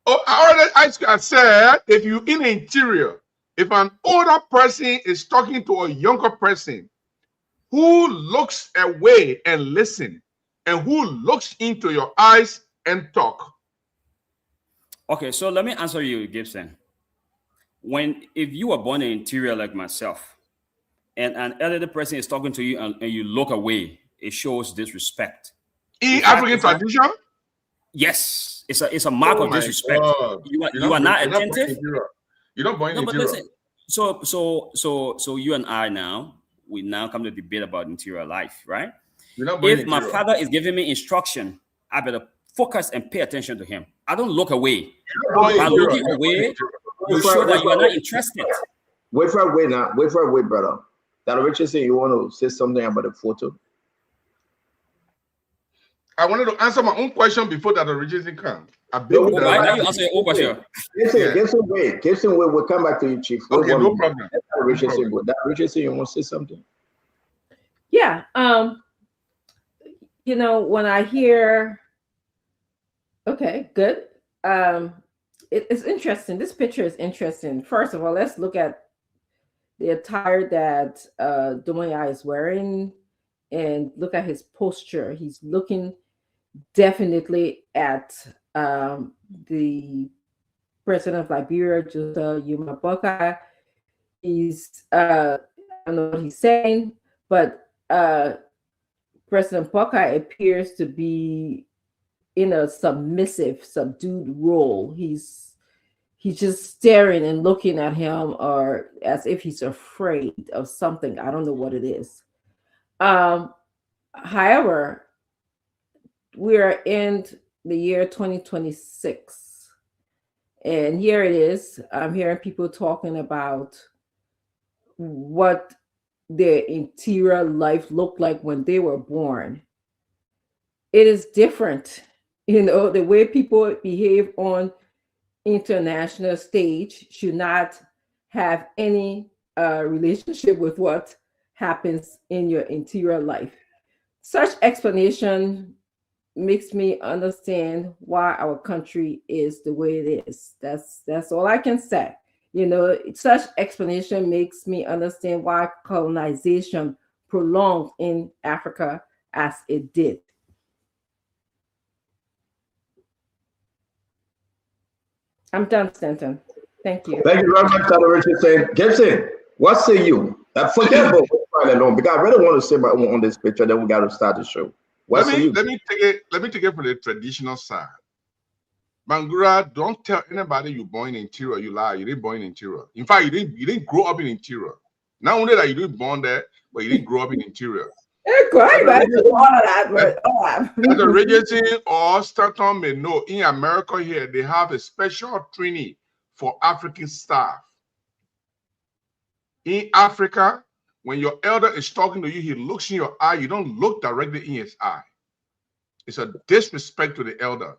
Oh, I already asked you. I said, if you in the interior, if an older person is talking to a younger person, who looks away and listen, and who looks into your eyes and talk? Okay, so let me answer you, Gibson. If you were born in the interior like myself, and an elderly person is talking to you and you look away, it shows disrespect. In African tradition? Yes, it's a mark of disrespect. God. You are not attentive. You're not born in But interior. listen, so you and I now, we now come to debate about interior life, right? If my father is giving me instruction, I better focus and pay attention to him. I don't look away. By looking away, you show that you are not interested. Wait for a wait, brother. That Richardson, you want to say something about the photo? I wanted to answer my own question before that Richardson comes. Now you answer your own question. Gibson, we'll come back to you, Chief. Okay, no problem. That Richardson, you want to say something? Yeah. When I hear, okay, good. It's interesting. This picture is interesting. First of all, let's look at the attire that Doumbouya is wearing and look at his posture. He's looking definitely at the president of Liberia, Joseph Yuma Boakai. He's I don't know what he's saying, but President Boakai appears to be in a submissive, subdued role. He's just staring and looking at him, or as if he's afraid of something. I don't know what it is. However, we are in the year 2026, and here it is. I'm hearing people talking about what their interior life looked like when they were born. It is different. The way people behave on international stage should not have any relationship with what happens in your interior life. Such explanation makes me understand why our country is the way it is. That's all I can say. Such explanation makes me understand why colonization prolonged in Africa as it did. I'm done, Stanton. Thank you. Thank you very much, Dr. Richardson. Gibson, what say you? Forget about what's alone, because I really want to say my own on this picture. Then we got to start the show. Let me take it from the traditional side. Bangura, don't tell anybody you're born in interior. You lie. You didn't born in interior. In fact, you didn't grow up in interior. Not only that you didn't born there, but you didn't grow up in interior. The Regency or Stanton may know in America here they have a special training for African staff. In Africa, when your elder is talking to you, he looks in your eye. You don't look directly in his eye. It's a disrespect to the elder.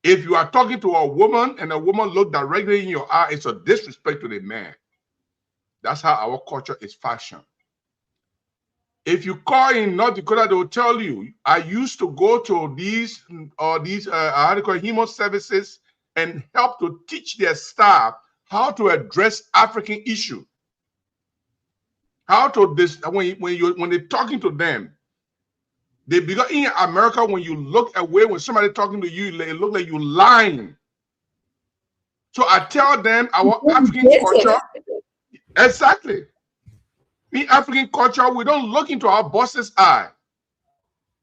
If you are talking to a woman and a woman look directly in your eye, it's a disrespect to the man. That's how our culture is fashioned. If you call in North Dakota, they will tell you, I used to go to these human services and help to teach their staff how to address African issues. How to when they're talking to them, because in America, when you look away when somebody talking to you, it looks like you lying. So I tell them our African culture, exactly. In African culture, we don't look into our boss's eye.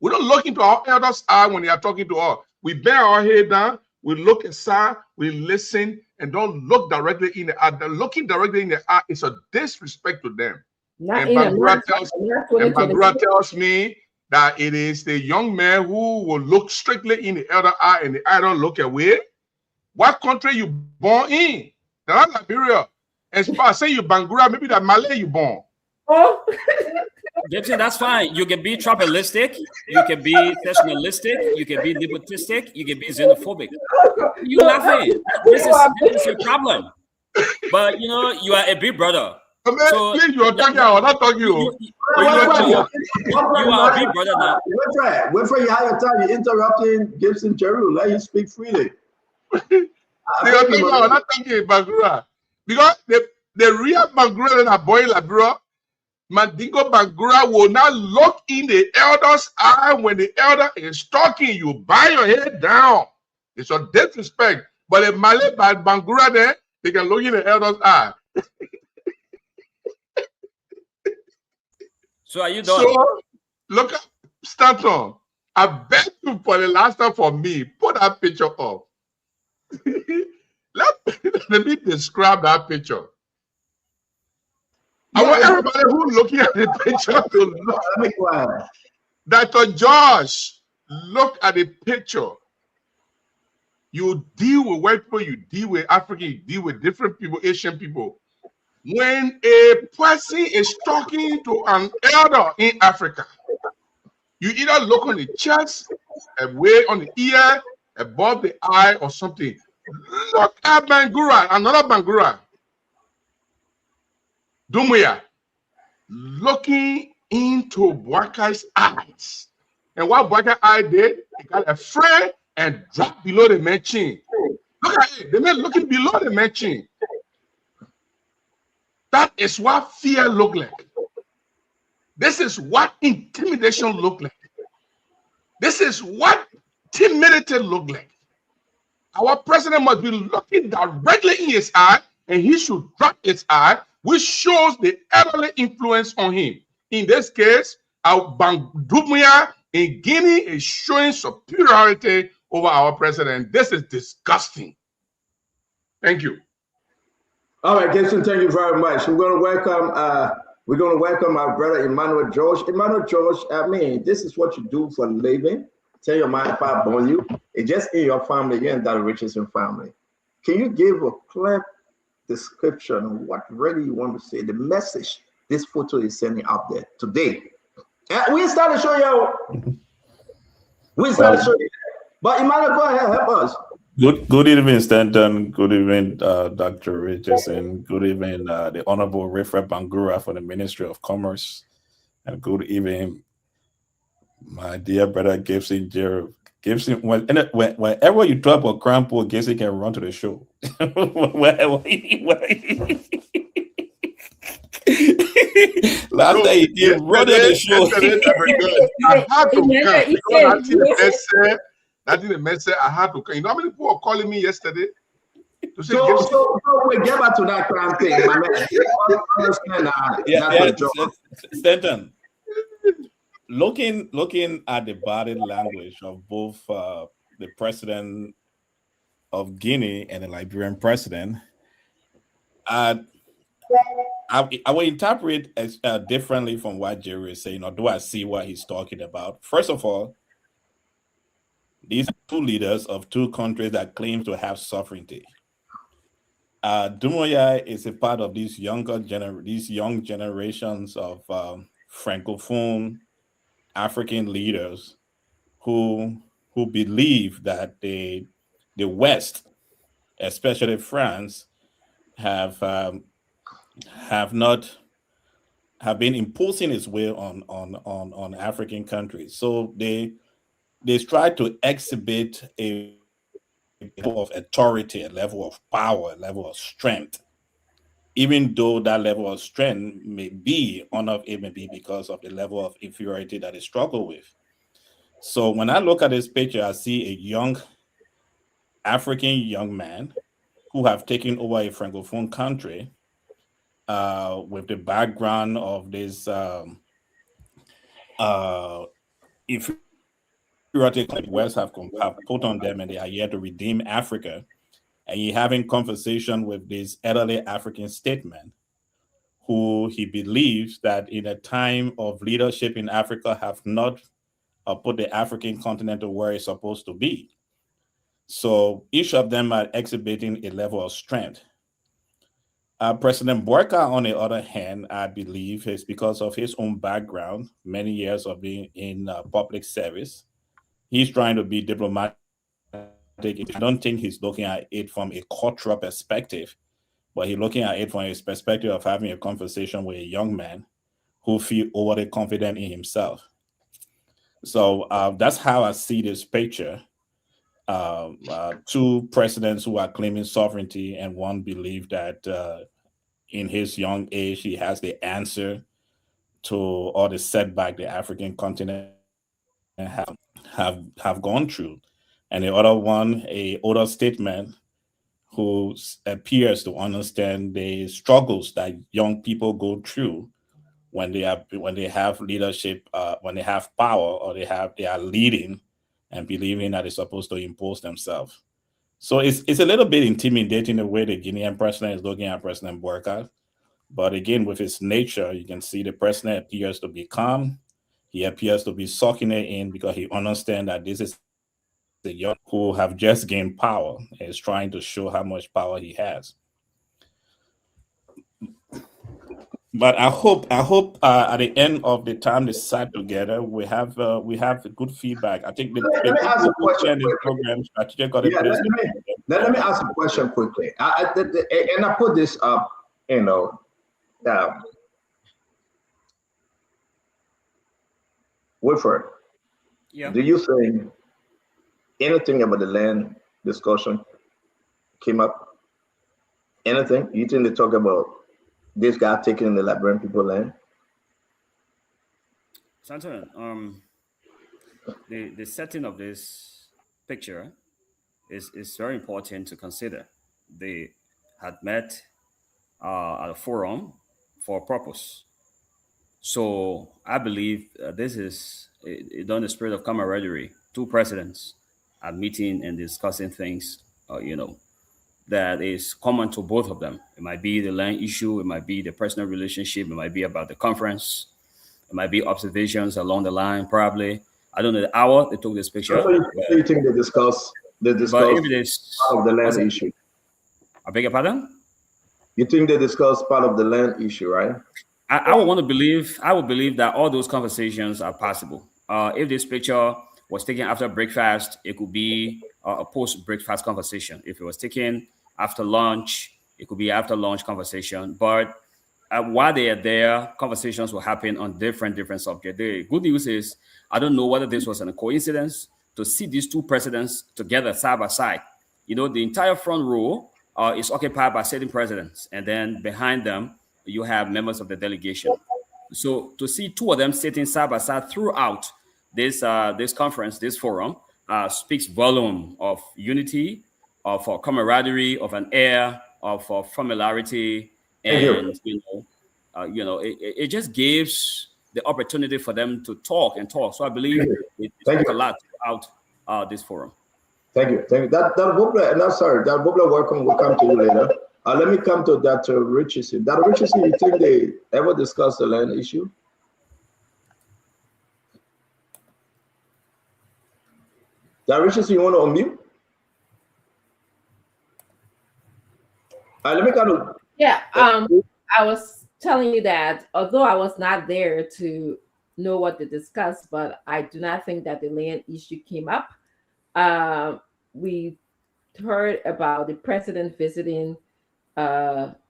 We don't look into our elders' eye when they are talking to us. We bear our head down, we look aside, we listen, and don't look directly in the eye. Looking directly in the eye is a disrespect to them. Not And in Bangura America. tells me that it is the young man who will look strictly in the elder eye and the eye don't look away. What country you born in? Not Liberia. As far as say you Bangura, maybe that Malay you born. Oh. Gibson, that's fine. You can be tribalistic, you can be nationalistic, you can be nepotistic, you can be xenophobic. You laughing? This is your problem. But you know, you are a big brother. So you are talking. I'm not talking. You are a big brother now. Wait for you have your time. You're interrupting Gibson Jeru. Let you speak freely. I'm not talking Bangura because the real Bangura that boy Labra. Mandingo Bangura will not look in the elder's eye when the elder is talking. You bow your head down. It's a disrespect. But if Malay Bangura there, they can look in the elder's eye. So are you done? So look at Stanton. I beg you for the last time for me. Put that picture up. Let me describe that picture. I want everybody who's looking at the picture to look. Dr. Josh, look at the picture. You deal with white people, you deal with African, you deal with different people, Asian people. When a person is talking to an elder in Africa, you either look on the chest, away on the ear, above the eye, or something. Look at Bangura, another Bangura. Doumbouya, looking into Boakai's eyes. And what Boakai eye did, he got afraid and dropped below the man's chin. Look at it, the man looking below the man's chin. That is what fear looked like. This is what intimidation looked like. This is what timidity looked like. Our president must be looking directly in his eye, and he should drop his eye, which shows the elderly influence on him. In this case, our Doumbouya in Guinea is showing superiority over our president. This is disgusting. Thank you. All right, Gibson, thank you very much. We're going to welcome our brother Emmanuel George. Emmanuel George, I mean, this is what you do for a living. Tell your mind if I born you. It's just in your family, you're in that Richardson family. Can you give a clear description of what really you want to say, the message this photo is sending out there today? We started to show you. But Emmanuel, go ahead, help us. Good evening, Stanton. Good evening, Dr. Richardson. Good evening, the Honorable Wilfred Bangura from the Ministry of Commerce. And good evening, my dear brother Gibson Jeru. Gibson, whenever you drop a crown pool, Gibson can run to the show. Last day he run to the show. I had to come. That's the message I had to come. You know how many people were calling me yesterday? To say, so we get back to that crown thing, man. Stanton. Looking at the body language of both the president of Guinea and the Liberian president, I will interpret as differently from what Jerry is saying, or do I see what he's talking about? First of all, these are two leaders of two countries that claim to have sovereignty. Doumbouya is a part of these young generations of Francophone African leaders who believe that the West, especially France, have been imposing its will on African countries. So they try to exhibit a level of authority, a level of power, a level of strength, even though that level of strength may be because of the level of inferiority that they struggle with. So when I look at this picture, I see a young African young man who have taken over a Francophone country with the background of this inferiority patriotic West have put on them, and they are here to redeem Africa. And he having conversation with this elderly African statesman, who he believes that in a time of leadership in Africa have not put the African continent to where it's supposed to be. So each of them are exhibiting a level of strength. President Boakai, on the other hand, I believe is because of his own background, many years of being in public service. He's trying to be diplomatic. I don't think he's looking at it from a cultural perspective, but he's looking at it from his perspective of having a conversation with a young man who feel overly confident in himself. So that's how I see this picture. Two presidents who are claiming sovereignty, and one believe that in his young age he has the answer to all the setback the African continent have gone through, and the other one, a older statesman who appears to understand the struggles that young people go through when they have leadership, when they have power, or they are leading and believing that they're supposed to impose themselves. So it's a little bit intimidating the way the Guinean president is looking at President Boakai. But again, with his nature, you can see the president appears to be calm. He appears to be sucking it in because he understands that this is the young who have just gained power and is trying to show how much power he has. But I hope at the end of the time they sat together, we have good feedback. I think let me ask a question. Let me ask a question quickly. And I put this up, Wilfred. Yeah. Do you think anything about the land discussion came up? Anything? You think they talk about this guy taking the Liberian people land? Santon, the setting of this picture is very important to consider. They had met at a forum for a purpose. So I believe this is done in the spirit of camaraderie. Two presidents are meeting and discussing things, that is common to both of them. It might be the land issue, it might be the personal relationship, it might be about the conference, it might be observations along the line, probably. I don't know the hour they took this picture. So you think they discuss part of the land issue? I beg your pardon? You think they discuss part of the land issue, right? I would believe that all those conversations are possible. If this picture was taken after breakfast, it could be a post-breakfast conversation. If it was taken after lunch, it could be after lunch conversation. But while they are there, conversations will happen on different subjects. The good news is, I don't know whether this was a coincidence to see these two presidents together side by side. The entire front row is occupied by sitting presidents, and then behind them, you have members of the delegation. So to see two of them sitting side by side throughout this conference, this forum, speaks volume of unity, of camaraderie, of an air of familiarity, and it just gives the opportunity for them to talk. So I believe it spoke a lot throughout this forum. Thank you. That Bobla welcome will come to you later. Let me come to Dr. Richardson. Dr. Richardson, you think they ever discussed the land issue? Dr. Richardson, you want to unmute? Let me kind of. Yeah, I was telling you that although I was not there to know what they discussed, but I do not think that the land issue came up. We heard about the president visiting, Dumoya,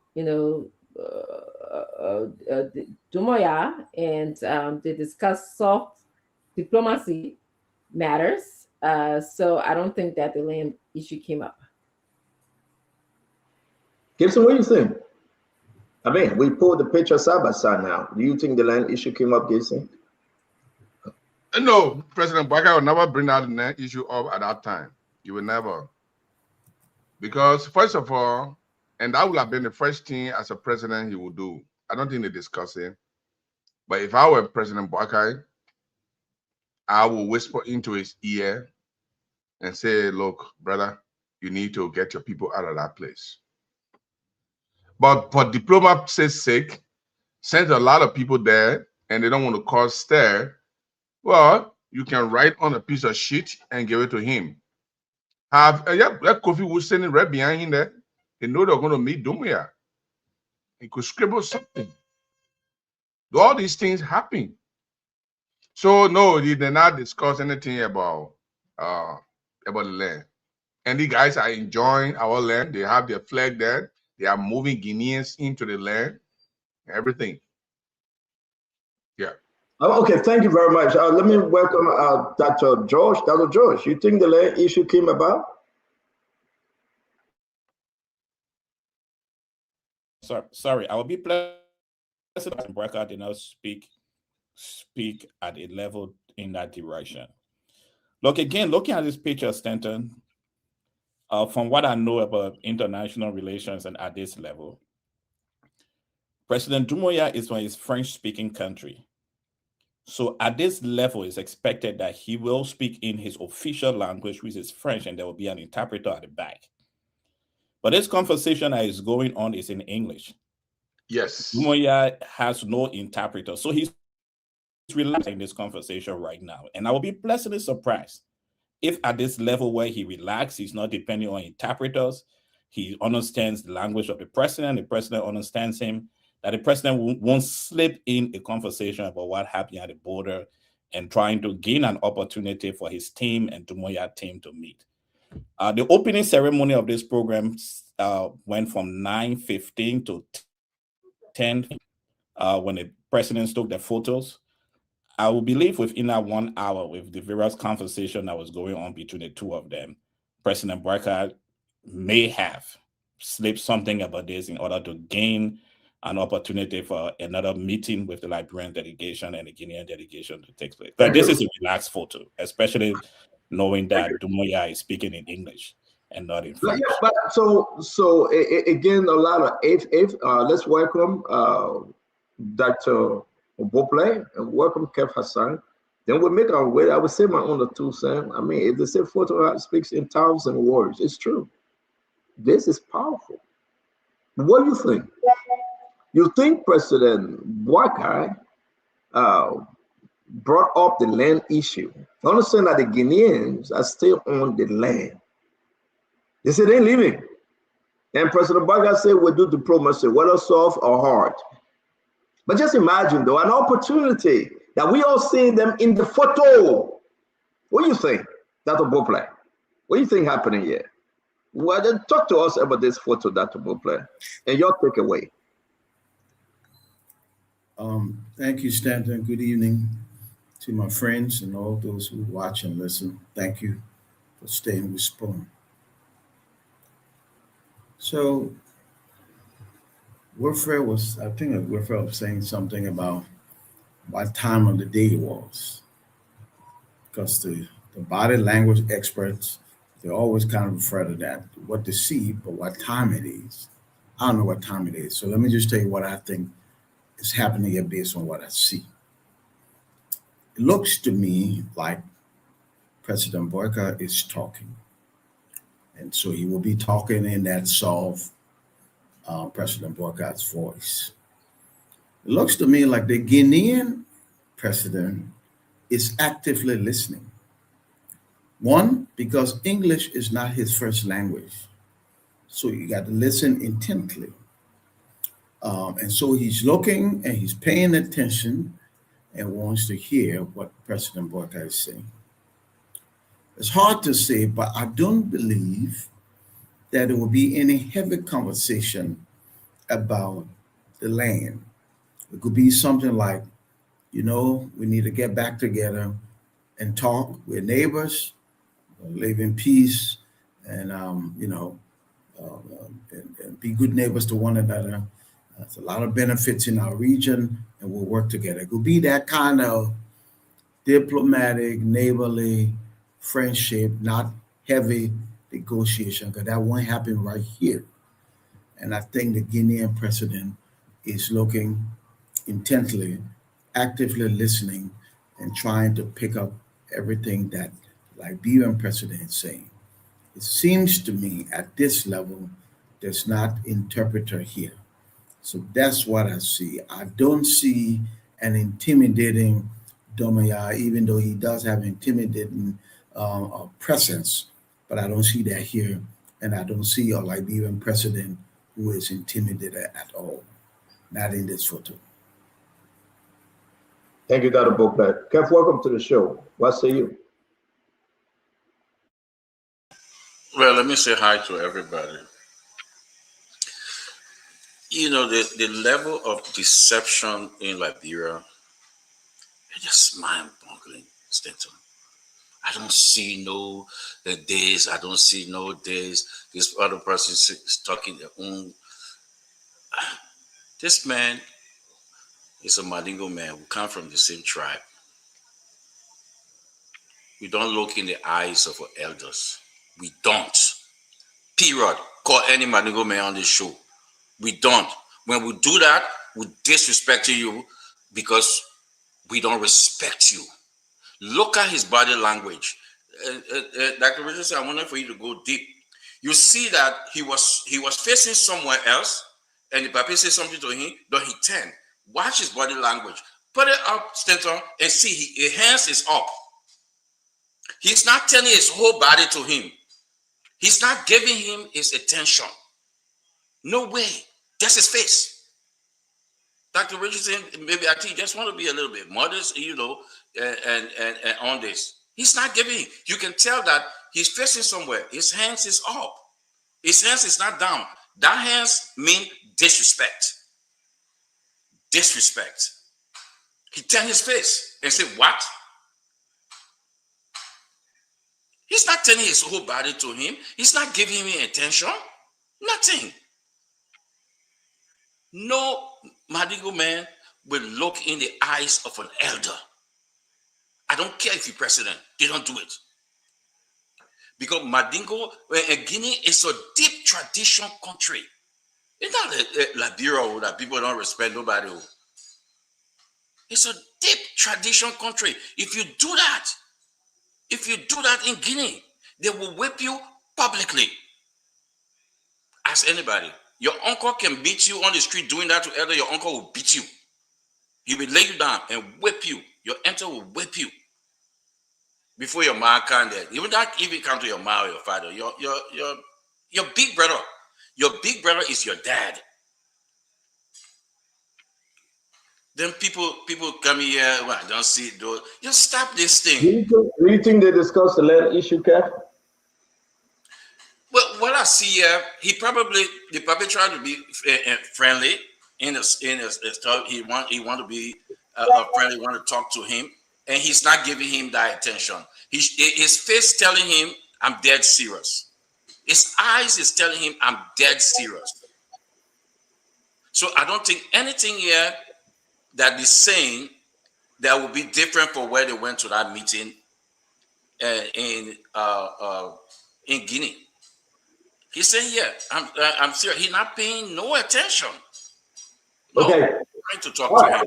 and they discussed soft diplomacy matters. So I don't think that the land issue came up. Gibson, what do you think? I mean, we pulled the picture side by side now. Do you think the land issue came up, Gibson? No, President Boakai will never bring that land issue up at that time. He will never. Because first of all, and that would have been the first thing as a president he would do. I don't think they discuss it. But if I were President Boakai, I will whisper into his ear and say, look, brother, you need to get your people out of that place. But for diplomacy's sake, since a lot of people there and they don't want to cause stir, well, you can write on a piece of sheet and give it to him. Have that Kofi was sitting right behind him there. They know they're going to meet Doumbouya. He could scribble something. All these things happen. So no, they did not discuss anything about the land. And the guys are enjoying our land. They have their flag there. They are moving Guineans into the land. Everything. Yeah. Okay, thank you very much. Let me welcome Dr. George. Dr. George, you think the land issue came about? Sorry, I will be pleased if Mbaka did not speak at a level in that direction. Look, again, looking at this picture, Stanton, from what I know about international relations and at this level, President Doumbouya is from his French-speaking country. So at this level, it's expected that he will speak in his official language, which is French, and there will be an interpreter at the back. But this conversation that is going on is in English. Yes. Doumbouya has no interpreter. So he's relaxing this conversation right now. And I will be pleasantly surprised if at this level where he relaxes, he's not depending on interpreters, he understands the language of the president understands him, that the president won't slip in a conversation about what happened at the border and trying to gain an opportunity for his team and Doumbouya team to meet. The opening ceremony of this program went from 9:15 to 10 when the presidents took their photos. I will believe within that 1 hour, with the various conversation that was going on between the two of them, President Mbaka may have slipped something about this in order to gain an opportunity for another meeting with the Liberian delegation and the Guinean delegation to take place. But this is a relaxed photo, especially knowing that Doumbouya is speaking in English and not in French. Yeah, but so again, a lot of let's welcome Dr. Beauplay and welcome Kev Hassan. Then we'll make our way. I would say my own 2 cents. I mean, if they say photo speaks in 1,000 words, it's true. This is powerful. What do you think? You think President Mbaka brought up the land issue? Understand that the Guineans are still on the land. They said they're leaving. And President Mbaka said, we'll do diplomacy, whether soft or hard. But just imagine, though, an opportunity that we all see them in the photo. What do you think, Dr. Beauplay? What do you think happening here? Well, then talk to us about this photo, Dr. Beauplay, and your takeaway. Thank you, Stanton. Good evening to my friends and all those who watch and listen. Thank you for staying with Spoon. So, Wilfred was saying something about what time of the day it was. Because the body language experts, they always kind of refer to that, what they see, but what time it is. I don't know what time it is. So let me just tell you what I think is happening here based on what I see. It looks to me like President Mbaka is talking. And so he will be talking in that soft President Mbaka's voice. It looks to me like the Guinean president is actively listening. One, because English is not his first language. So you got to listen intently. And so he's looking and he's paying attention and wants to hear what President Mbaka is saying. It's hard to say, but I don't believe that there will be any heavy conversation about the land. It could be something like, we need to get back together and talk. We're neighbors, live in peace, and and be good neighbors to one another. There's a lot of benefits in our region, and we'll work together. It could be that kind of diplomatic, neighborly friendship, not heavy negotiation, because that won't happen right here. And I think the Guinean president is looking intently, actively listening, and trying to pick up everything that Liberian president is saying. It seems to me at this level, there's not interpreter here. So that's what I see. I don't see an intimidating Domaya, even though he does have intimidating presence, but I don't see that here. And I don't see a Liberian president who is intimidated at all. Not in this photo. Thank you, Dr. Boklet. Kev, welcome to the show. What say you? Well, let me say hi to everybody. You know, the level of deception in Liberia is just mind-boggling, Stanton. I don't see no days. I don't see no days. This other person is talking their own. This man is a Mandingo man. We come from the same tribe. We don't look in the eyes of our elders. We don't. Period. Call any Mandingo man on this show. We don't. When we do that, we disrespect you because we don't respect you. Look at his body language. Dr. Richardson, I wonder for you to go deep. You see that he was facing somewhere else, and the Papa said something to him, then he turned. Watch his body language. Put it up, Stanton, and see his hands is up. He's not turning his whole body to him. He's not giving him his attention. No way. That's his face. Dr. Richardson, maybe I think you just want to be a little bit modest, you know, and on this. He's not giving. You can tell that he's facing somewhere. His hands is up. His hands is not down. That hands mean disrespect. Disrespect. He turned his face and said, what? He's not turning his whole body to him. He's not giving him attention. Nothing. No Mandingo man will look in the eyes of an elder. I don't care if you're president. They don't do it. Because Mandingo and Guinea is a deep tradition country. It's not Liberia that people don't respect nobody. It's a deep tradition country. If you do that in Guinea, they will whip you publicly. Ask anybody. Your uncle can beat you on the street doing that to elder. Your uncle will beat you. He will lay you down and whip you. Your auntie will whip you. Before your mom can there. You will not even come to your mom or your father. Your big brother. Your big brother is your dad. Then people come here, well, I don't see it. Just stop this thing. Do you think they discussed the letter issue, Kev? Well, what I see here, they probably tried to be friendly in his stuff. He want to be friendly, want to talk to him, and he's not giving him that attention. His face telling him, I'm dead serious. His eyes is telling him, I'm dead serious. So I don't think anything here that he's saying that will be different from where they went to that meeting in Guinea. He's saying, yeah, I'm serious. He's not paying no attention. No, okay. Trying to talk to him.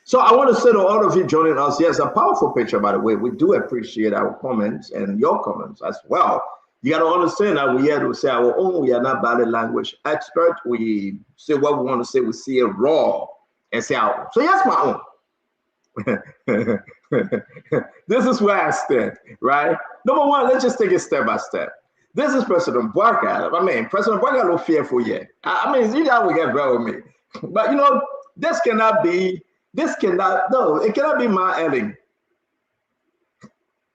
So I want to say to all of you joining us, yes, a powerful picture, by the way. We do appreciate our comments and your comments as well. You got to understand that we're here to say our own. We are not body language experts. We say what we want to say. We see it raw and say our own. So yes, my own. This is where I stand, right? Number one, let's just take it step by step. This is President Bouakai. I mean, President Bouakai no fearful yet. I mean, you guys will get better with me. But you know, it cannot be my Ellen.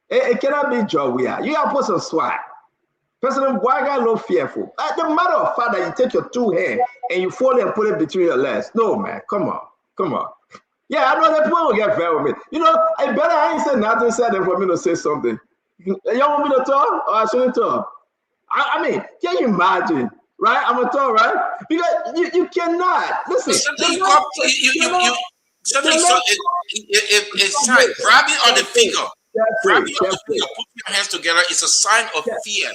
It cannot be Joe Weah. You gotta put some swag. President Bouakai no fearful. The matter of fact that you take your two hands and you fold it and put it between your legs. No, man, come on. Yeah, I know that people will get better with me. You know, I ain't said nothing said for me to say something. You want me to talk or I shouldn't talk? I mean, can you imagine, right? I'm a talk, right? Because you cannot. Listen. It's sign. Grab it on the finger. Grab it on the finger. Put your hands together. It's a sign of fear.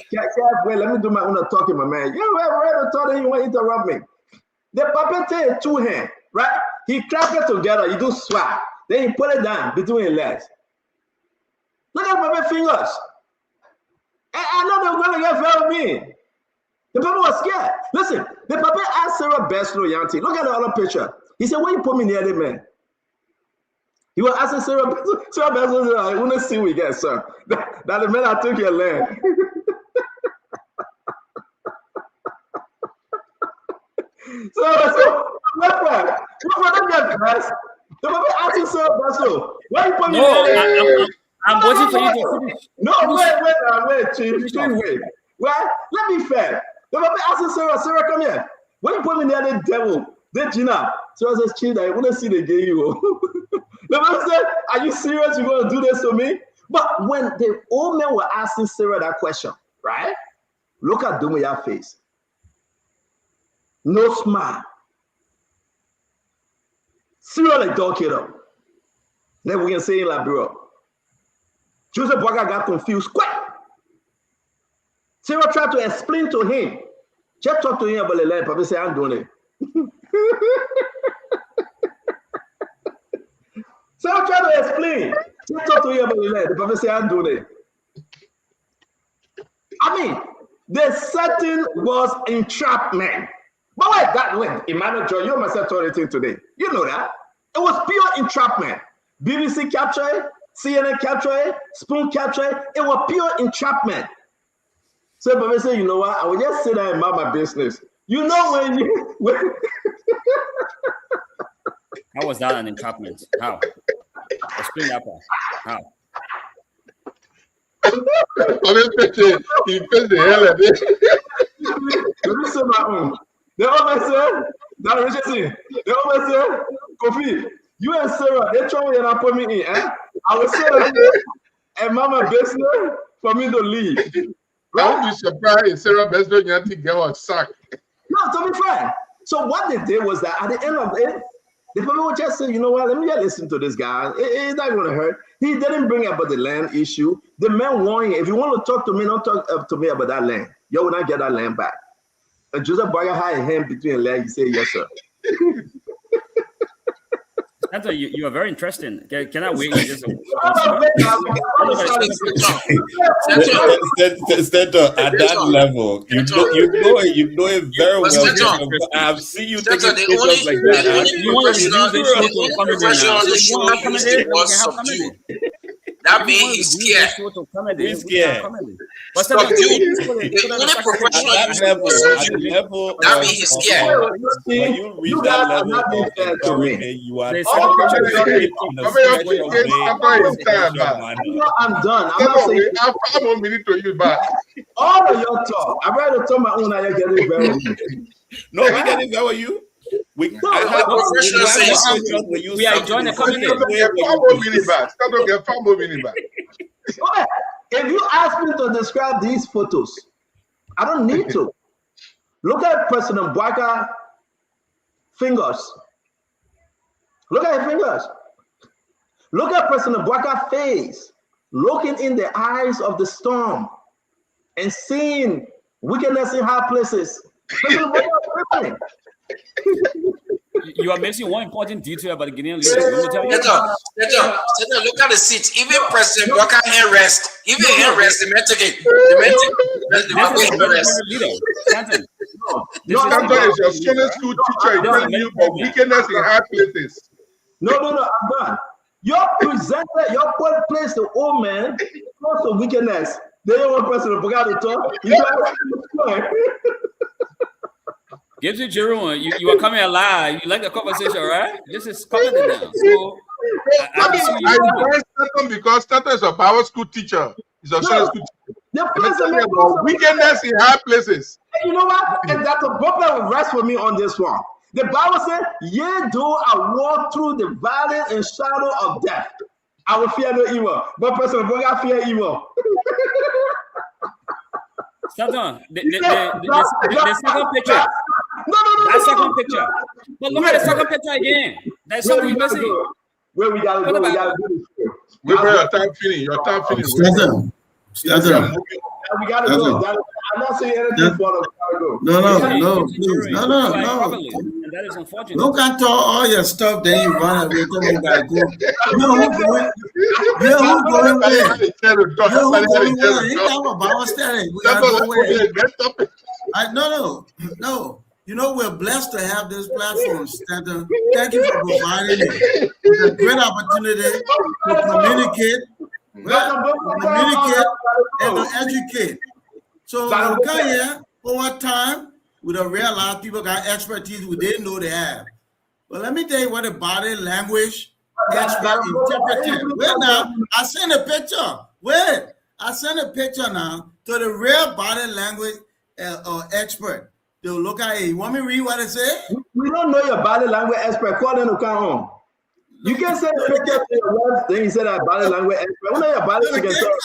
Wait, let me do my own talking, my man. You ever thought that you want to interrupt me? The puppet take two hands, right? He clap it together. You do swap. Then he put it down between his legs. Look at my fingers. I know they were going to get very mean. The people were scared. Listen, the papa asked Sarah Beslow Yanti. Look at the other picture. He said, "Why you put me near the man?" He was asking Sarah Beslow, "I want to see we get, sir. That the man I took your land." So what that guys? The papa asking Sarah Beslow, "Why you put me near the man?" I'm waiting for you to finish. No, wait, Chief, wait. Well, let me fair. The papa asking Sarah, come here. When you put me near the devil, the Gina. Sarah says, "Chief, I want to see the gay you." The papa said, "Are you serious? You're going to do this to me?" But when the old men were asking Sarah that question, right? Look at Dumuya's face. No smile. Sarah like dog kid up. Then we can say in Laburo. Joseph Boakai got confused quick. Sarah tried to explain to him. Just talk to him about the land. Papa said, "I'm doing it." Sarah tried to explain. Just talk to him about the land. Papa said, "I'm doing it." I mean, the setting was entrapment. But wait, Emmanuel Joy, you must have told anything today. You know that. It was pure entrapment. BBC captured it, CNN captured it, Spoon captured it. It was pure entrapment. So Papa said, "You know what? I will just sit there and mind my business." You know when How was that an entrapment? How? Explain that part. How? He faced the hell of it. Let me say my own. The other said, that Richardson, the other said, "Kofi, you and Sarah, they try to put me in. I will say that and mama business for me to leave." I would be surprised if Sarah Beslow Yanti get was sacked. No, to be fair. So what they did was that at the end of it, the people would just say, "You know what, let me just listen to this guy. It's not going to hurt." He didn't bring up the land issue. The man warned him, "If you want to talk to me, don't talk to me about that land. You will not get that land back." And Joseph Boakai had a hand between the legs. He said, "Yes, sir." Santa, you are very interesting. Can I wait? Senator, at that level, you know it very well. I've seen you taking pictures like that. You want to that means he's scared. He's scared. But the only professional that means he's scared. When you reach that level of authority, you are I'm done. I'm not saying I'm 1 minute to you back. All of your talk. I'd rather talk my own. I get it very. No, we get it very you. We are enjoying the conversation. If you ask me to describe these photos, I don't need to. Look at President Boakai fingers. Look at his fingers. Look at President Boakai face, looking in the eyes of the storm and seeing wickedness in high places. President Boakai You are missing one important detail about the Guinean leaders. Look at the seats. Even President Boakai hand rest. Even hand rest, the man took it. Santa is your Sunday school teacher. He's telling you about wickedness in high places. No, I'm done. Your presenter, your place the old man, close to wickedness. They don't want President Boakai to talk. Gives you Jerome, you are coming alive. You like the conversation, right? This is coming now. So I embrace Staton because Staton is a power school teacher. He's a Sunday school teacher. About wickedness in high places. And you know what? And that's a book that will rest for me on this one. The Bible said, "Yea, though I walk through the valley and shadow of death, I will fear no evil." But President Boakai fear evil. Staton, the second picture. That second picture. But look at the second picture again. There's something missing. Where we gotta go? We gotta do this. Where your time feeling? Your time feeling. We gotta go. I'm not saying anything for the cargo. No, please. No. And that is unfortunate. Don't talk all your stuff, then you run away. Come on, guys. Go. Who's going where? You talk about Bible study. We gotta go where? No. You know, we're blessed to have this platform, Stanton. Thank you for providing it. It's a great opportunity to communicate, and to educate. So when we come here, over time, we don't realize people got expertise we didn't know they have. But let me tell you what the body language expert interpreted. Wait now, I sent a picture. Wait, I sent a picture now to the real body language expert. They'll look at it. You want me to read what it says? We don't know your body language expert. Call them to come home. You can send a picture to your wife, then you say that body language expert. We know your body language expert.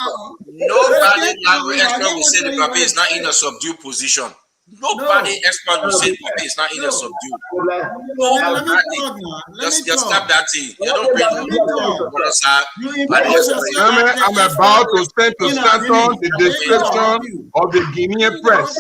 No body language expert will say the puppy is not in a subdued position. Nobody expert will say the puppy is not in a subdued. Just stop that thing. You don't bring I'm about to send to Stanton the description of the Guinean press.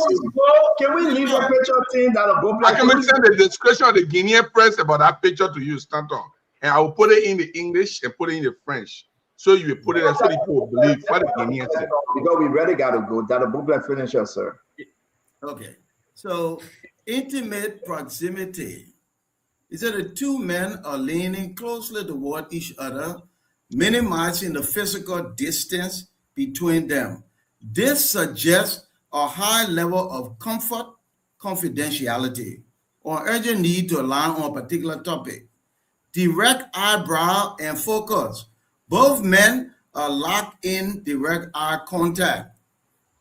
Can we leave a picture thing that I can send the description of the Guinean press about that picture to you, Stanton. And I will put it in the English and put it in the French. So you will put it so people will believe what the Guineans say. Because we really got to go. That book finish us, sir. Okay. So intimate proximity. Is that the two men are leaning closely toward each other, minimizing the physical distance between them. This suggests a high level of comfort, confidentiality, or urgent need to align on a particular topic. Direct eyebrow and focus. Both men are locked in direct eye contact.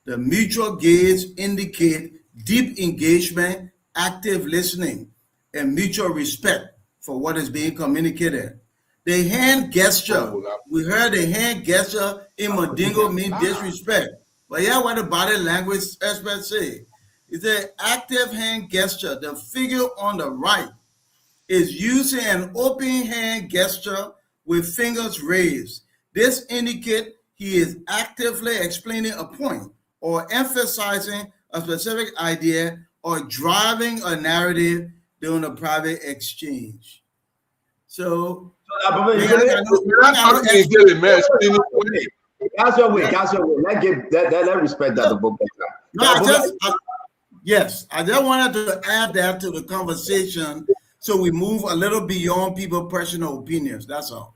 The mutual gaze indicate deep engagement, active listening, and mutual respect for what is being communicated. The hand gesture, we heard the hand gesture in Mandingo mean disrespect. But yeah, what the body language experts say is an active hand gesture. The figure on the right is using an open hand gesture with fingers raised. This indicates he is actively explaining a point or emphasizing a specific idea or driving a narrative during a private exchange. So, That's your way. Let's respect that. I just wanted to add that to the conversation so we move a little beyond people's personal opinions. That's all.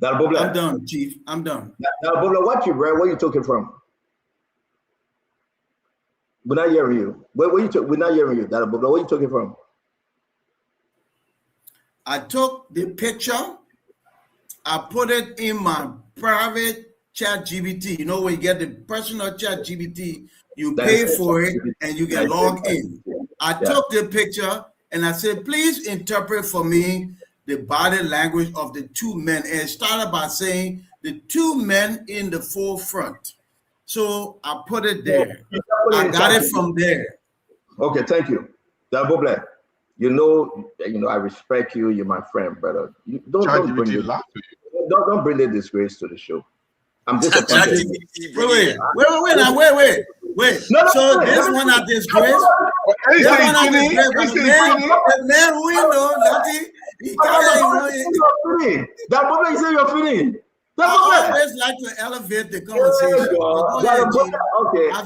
I'm done, Chief. I'm done. What you read? Where you took it from? We're not hearing you. We're not hearing you. Where you took it from? I took the picture. I put it in my private ChatGPT. You know, when you get the personal ChatGPT, you pay for it and you can log in. I took the picture and I said, please interpret for me the body language of the two men. And it started by saying the two men in the forefront. So I put it there. I got it from there. Okay, thank you. Double black. You know, I respect you. You're my friend, brother. Don't bring the disgrace to the show. I'm disappointed. Wait. No, so this one not disgrace. The man who know nothing. He can't. That moment you say you're feeling. I always like to elevate the conversation. Okay. I'm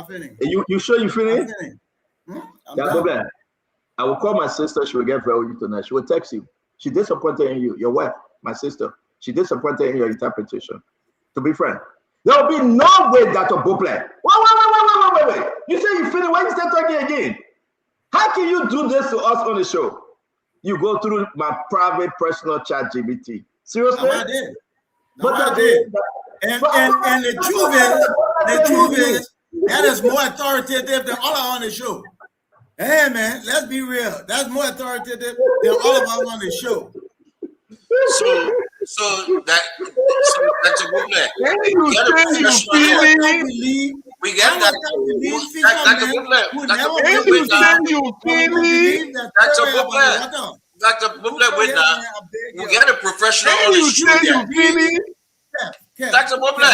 finished. You sure you finished? I will call my sister. She will get very you tonight. She will text you. She disappointed in you. Your wife, my sister. She disappointed in your interpretation. To be frank, there will be no way that a book play. Wait. You say you finished. Why you start talking again? How can you do this to us on the show? You go through my private personal ChatGPT. Seriously? I did. And the truth is, that is more authoritative than all on the show. Hey man, let's be real. That's more authoritative than all of us on the show. So that's a good plan. We get that. That's a good plan. That's a good plan. Dr. Bubla Whitner, we get a professional on the show. Dr. Bubla,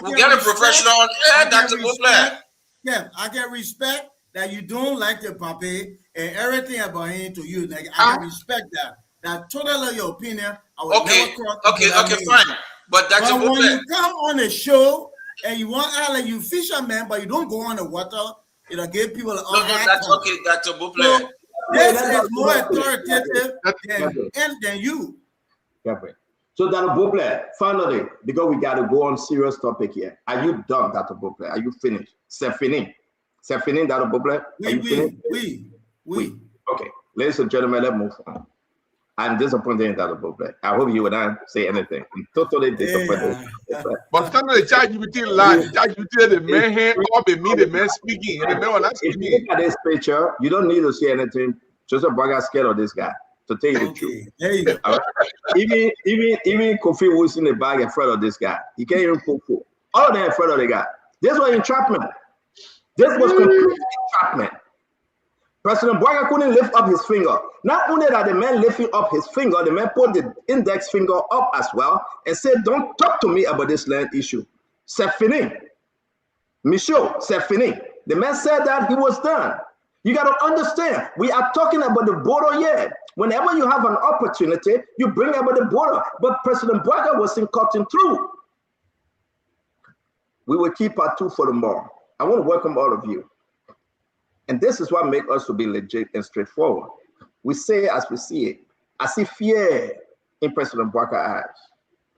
we get a professional on air, Dr. Bubla. Yeah, I can respect that you don't like the puppy and everything about him to you. Like I can respect that. That totally your opinion. I would never cross. Okay, fine. But Dr. But when Buple, you come on a show and you want to act like you fisherman, but you don't go on the water, it'll give people an that's okay, Dr. Buple. So this is more authoritative than you. So Dr. Buple, finally, because we got to go on serious topic here. Are you done, Dr. Buple? Are you finished? C'est fini. C'est fini, Dr. Buple? Oui. Okay, ladies and gentlemen, let's move on. I'm disappointed in Dr. Buple. I hope you would not say anything. I'm totally disappointed. But sometimes the ChatGPT lie. ChatGPT the man hand up and me the man speaking. And the man not If speaking. you look at this picture, you don't need to say anything. Joseph Boakai scared of this guy. To tell you the truth. There you go. All right? Even Kofi was in the bag in front of this guy. He can't even pull. All of them in front of the guy. This was entrapment. This was complete entrapment. President Boakai couldn't lift up his finger. Not only that the man lifting up his finger, the man put the index finger up as well and said, don't talk to me about this land issue. C'est fini. Michaud, c'est fini. The man said that he was done. You got to understand, we are talking about the border here. Whenever you have an opportunity, you bring about the border. But President Boakai wasn't cutting through. We will keep our two for tomorrow. I want to welcome all of you. And this is what makes us to be legit and straightforward. We say as we see it. I see fear in President Boakai's eyes.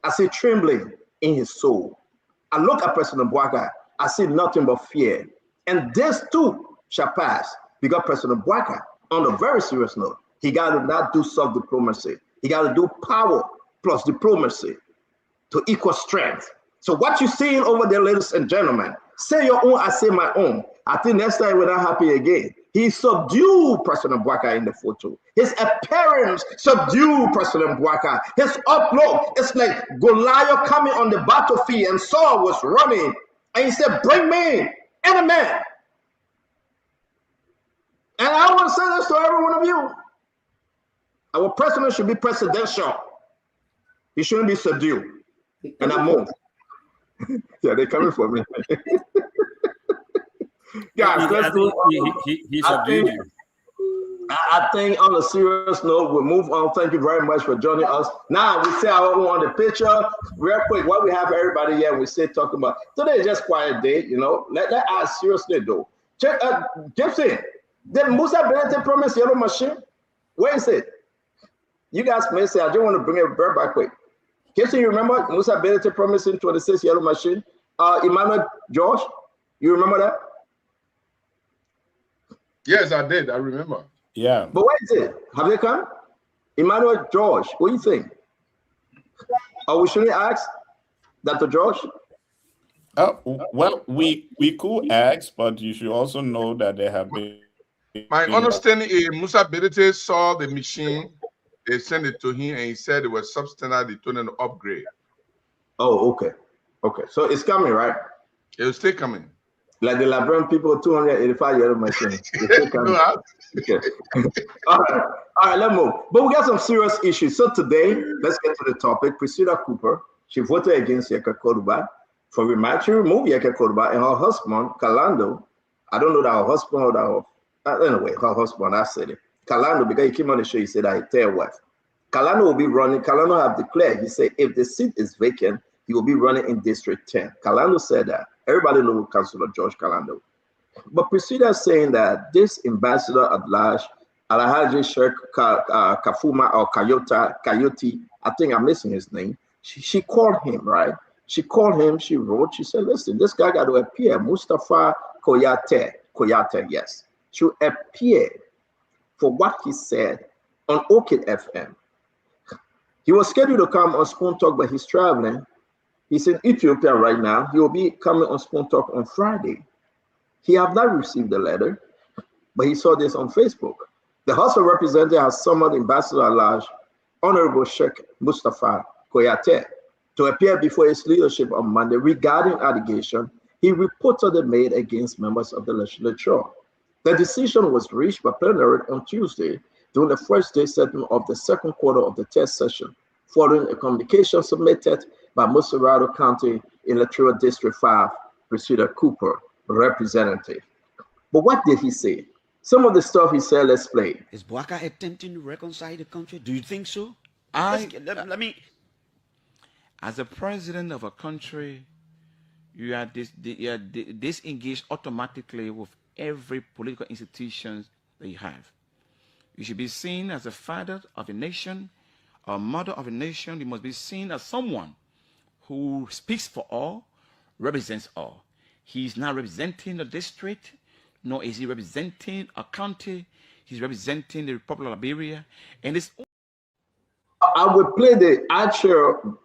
I see trembling in his soul. I look at President Boakai, I see nothing but fear. And this too shall pass because President Boakai, on a very serious note, he got to not do soft diplomacy. He got to do power plus diplomacy to equal strength. So what you're seeing over there, ladies and gentlemen, say your own, I say my own. I think next time we're not happy again. He subdued President Boakai in the photo. His appearance subdued President Boakai. His upload, it's like Goliath coming on the battlefield and Saul was running. And he said, bring me any man. And I want to say this to every one of you. Our president should be presidential. He shouldn't be subdued. And I move. Yeah, they're coming for me. Guys, let's go. I think on a serious note, we'll move on. Thank you very much for joining us. Now we say our own on the picture. Real quick, what we have everybody here, we say talking about today is just quiet day, you know. Let us seriously though. Check Gibson, did Musa Benete promise yellow machine? Where is it? You guys may say, I just want to bring it back quick. Gibson, you remember Musa Benete promising 26 yellow machine? Emmanuel George, you remember that? Yes, I did. I remember. Yeah. But where is it? Have they come? Emmanuel George, what do you think? Or we shouldn't ask Dr. George? Well, we could ask, but you should also know that they have been. My understanding is Musa Benete saw the machine, they sent it to him, and he said it was substandard, they told him to upgrade. Oh, okay. Okay, so it's coming, right? It will stay coming. Like the Liberian people, 285 yellow machine. Okay. All right, let's move. But we got some serious issues. So today, let's get to the topic. Priscilla Cooper, she voted against Yeka Koduba for rematch. She removed Yeka Koduba and her husband, Kalando. I don't know that her husband or that anyway, her husband, I said it. Kalando, because he came on the show, he said that he tell wife. Kalando will be running. Kalando have declared, he said, if the seat is vacant, he will be running in District 10. Kalando said that. Everybody knows Councilor George Kalando. But Priscilla is saying that this ambassador at large, Alhaji Sheikh Kafuma or Coyote, I think I'm missing his name. She called him, right? She called him, she wrote, she said, listen, this guy got to appear. Mustafa Koyate, yes. Should appear for what he said on Orchid FM. He was scheduled to come on Spoon Talk, but he's traveling. He's in Ethiopia right now. He will be coming on Spoon Talk on Friday. He have not received the letter, but he saw this on Facebook. The House of Representatives has summoned Ambassador at Large, Honorable Sheikh Mustafa Koyate, to appear before his leadership on Monday regarding allegation he reportedly made against members of the legislature. The decision was reached by plenary on Tuesday during the first day session of the second quarter of the test session, following a communication submitted by Musarato County Electoral District 5, Priscilla Cooper. representative. But what did he say? Some of the stuff he said, let's play. Is Bouaka attempting to reconcile the country? Do you think so? Let me. As a president of a country, you are disengaged automatically with every political institution that you have. You should be seen as a father of a nation, a mother of a nation. You must be seen as someone who speaks for all, represents all. He's not representing a district, nor is he representing a county. He's representing the Republic of Liberia. And it's. I will play the actual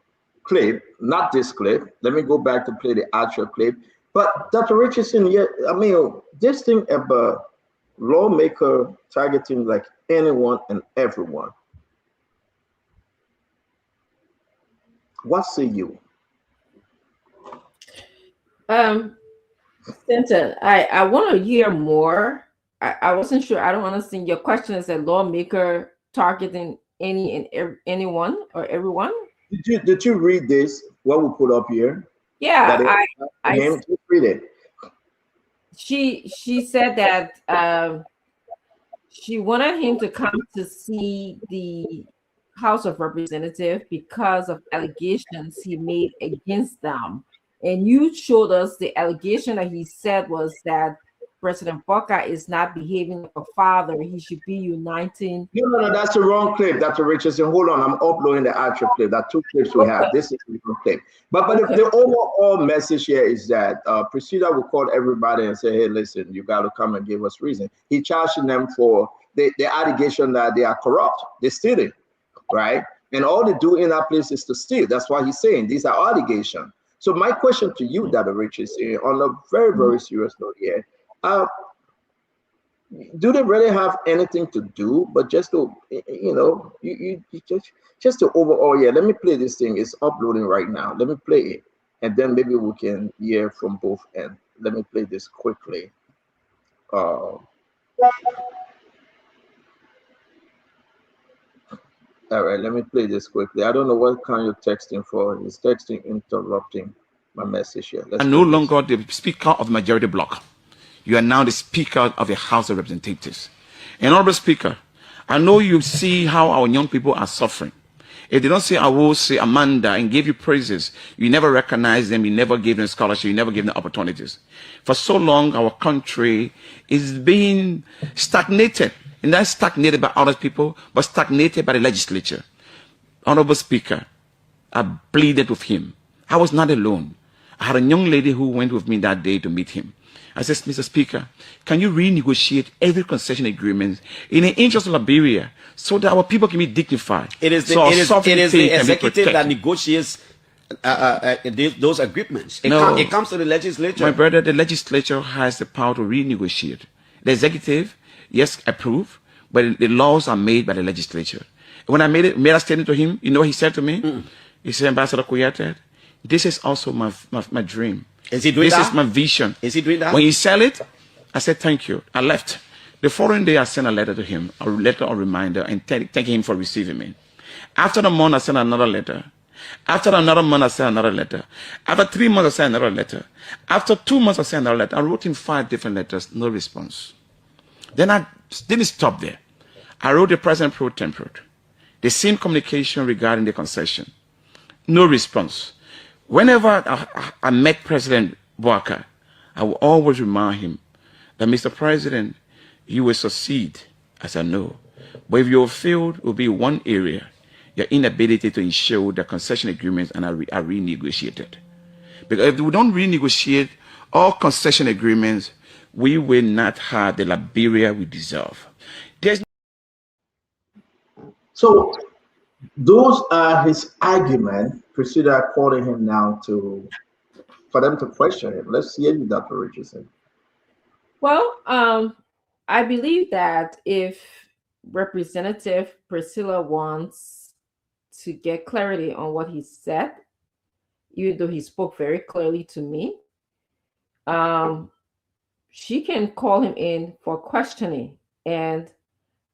clip, not this clip. Let me go back to play the actual clip. But Dr. Richardson, yeah, I mean, this thing about lawmaker targeting like anyone and everyone. What say you? Stanton, I want to hear more. I wasn't sure. I don't understand. Your question is a lawmaker targeting anyone or everyone? Did you read this? What we put up here? Yeah, I just read it. She said that she wanted him to come to see the House of Representatives because of allegations he made against them. And you showed us the allegation that he said was that President Bouaka is not behaving like a father. He should be uniting. No, that's the wrong clip, Dr. Richardson. Hold on, I'm uploading the actual clip. There are two clips we have. This is the clip. But the overall message here is that Priscilla will call everybody and say, hey, listen, you got to come and give us reason. He charging them for the allegation that they are corrupt. They're stealing, right? And all they do in that place is to steal. That's why he's saying these are allegations. So my question to you, Dr. Richardson, on a very, very serious note here, do they really have anything to do but just to, you just to overall, yeah, let me play this thing. It's uploading right now. Let me play it. And then maybe we can hear from both ends. Let me play this quickly. All right, let me play this quickly. I don't know what kind you're texting for. It's texting interrupting my message here. Let's no longer the Speaker of the Majority Bloc. You are now the Speaker of the House of Representatives. And Honorable Speaker, I know you see how our young people are suffering. If they don't say I will say Amanda and give you praises, you never recognize them, you never give them scholarship, you never give them opportunities. For so long, our country is being stagnated. And not stagnated by other people, but stagnated by the legislature. Honorable Speaker, I pleaded with him. I was not alone. I had a young lady who went with me that day to meet him. I said, Mr. Speaker, can you renegotiate every concession agreement in the interest of Liberia so that our people can be dignified? It is the executive that negotiates those agreements. It comes to the legislature. My brother, the legislature has the power to renegotiate. The executive, yes, approve, but the laws are made by the legislature. When I made a statement to him, you know what he said to me? He said, Ambassador Kuyate, this is also my dream. Is he doing this that? Is my vision. Is he doing that? When he sell it, I said, thank you. I left. The following day, I sent a letter to him, a letter of reminder, and thanking him for receiving me. After a month, I sent another letter. After another month, I sent another letter. After 3 months, I sent another letter. After 2 months, I sent another letter. I wrote him 5 different letters, no response. Then I didn't stop there. I wrote the President pro tempore, the same communication regarding the concession. No response. Whenever I met President Bouaka, I will always remind him that, Mr. President, you will succeed, as I know. But if you failed, it will be one area, your inability to ensure that concession agreements are renegotiated. Because if we don't renegotiate all concession agreements, we will not have the Liberia we deserve. So those are his arguments. Priscilla calling him now for them to question him. Let's hear you, Dr. Richardson. Well, I believe that if Representative Priscilla wants to get clarity on what he said, even though he spoke very clearly to me, she can call him in for questioning. And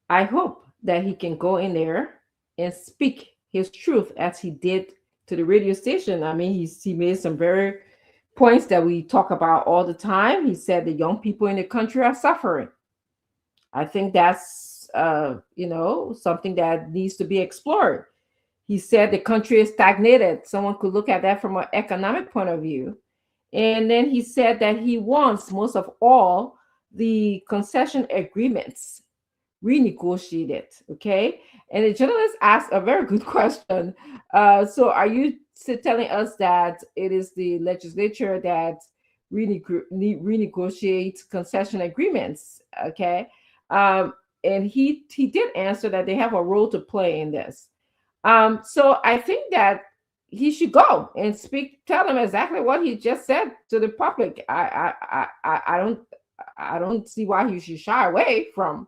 I hope that he can go in there and speak his truth as he did to the radio station. I mean, he made some very points that we talk about all the time. He said the young people in the country are suffering. I think that's something that needs to be explored. He said the country is stagnated. Someone could look at that from an economic point of view. And then he said that he wants most of all the concession agreements renegotiated. Okay. And the journalist asked a very good question. So are you telling us that it is the legislature that renegotiates concession agreements? Okay. And he did answer that they have a role to play in this. So I think that he should go and tell them exactly what he just said to the public. I don't see why he should shy away from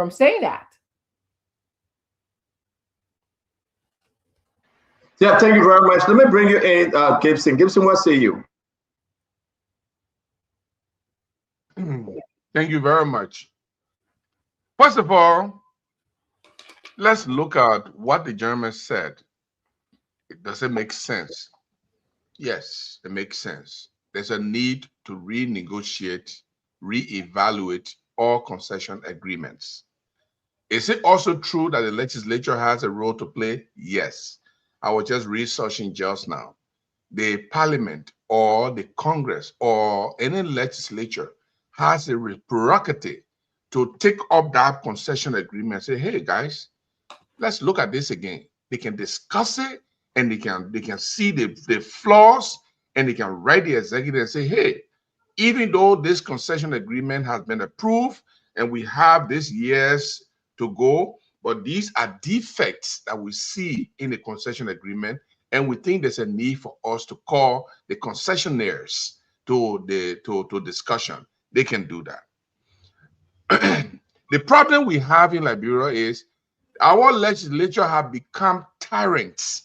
saying that. Yeah, thank you very much. Let me bring you in, Gibson. Gibson, what say you? Thank you very much. First of all, let's look at what the gentleman said. Does it make sense? Yes, it makes sense. There's a need to renegotiate, reevaluate all concession agreements. Is it also true that the legislature has a role to play? Yes. I was just researching just now. The parliament or the Congress or any legislature has a prerogative to take up that concession agreement and say, hey guys, let's look at this again. They can discuss it and they can see the flaws, and they can write the executive and say, hey, even though this concession agreement has been approved and we have this years to go, but these are defects that we see in the concession agreement, and we think there's a need for us to call the concessionaires to discussion. They can do that. The problem we have in Liberia is our legislature have become tyrants.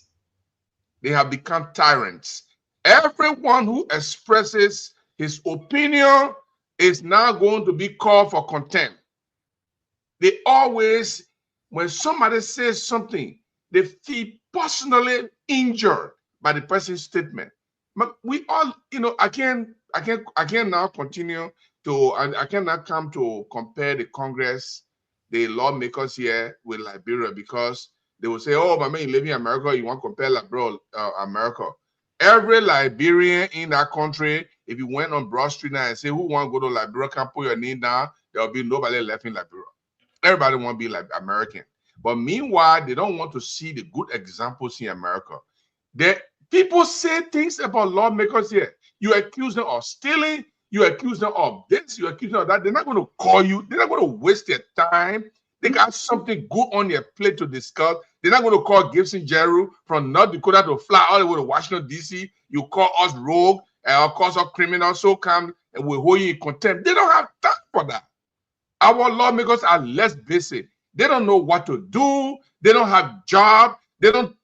They have become tyrants. Everyone who expresses his opinion is now going to be called for contempt. They always, when somebody says something, they feel personally injured by the person's statement. But we all, I can now continue to, I cannot come to compare the Congress, the lawmakers here with Liberia, because they will say, oh, my man, you live in America, you want to compare Liberia, America. Every Liberian in that country, if you went on Broad Street now and say, who want to go to Liberia, can put your name down, there will be nobody left in Liberia. Everybody want to be like American. But meanwhile, they don't want to see the good examples in America. People say things about lawmakers here. You accuse them of stealing, you accuse them of this, you accuse them of that. They're not going to call you. They're not going to waste their time. They got something good on their plate to discuss. They're not going to call Gibson Jeru from North Dakota to fly all the way to Washington, D.C. You call us rogue and call us criminals, so come and we'll hold you in contempt. They don't have time for that. Our lawmakers are less basic. They don't know what to do. They don't have job. They don't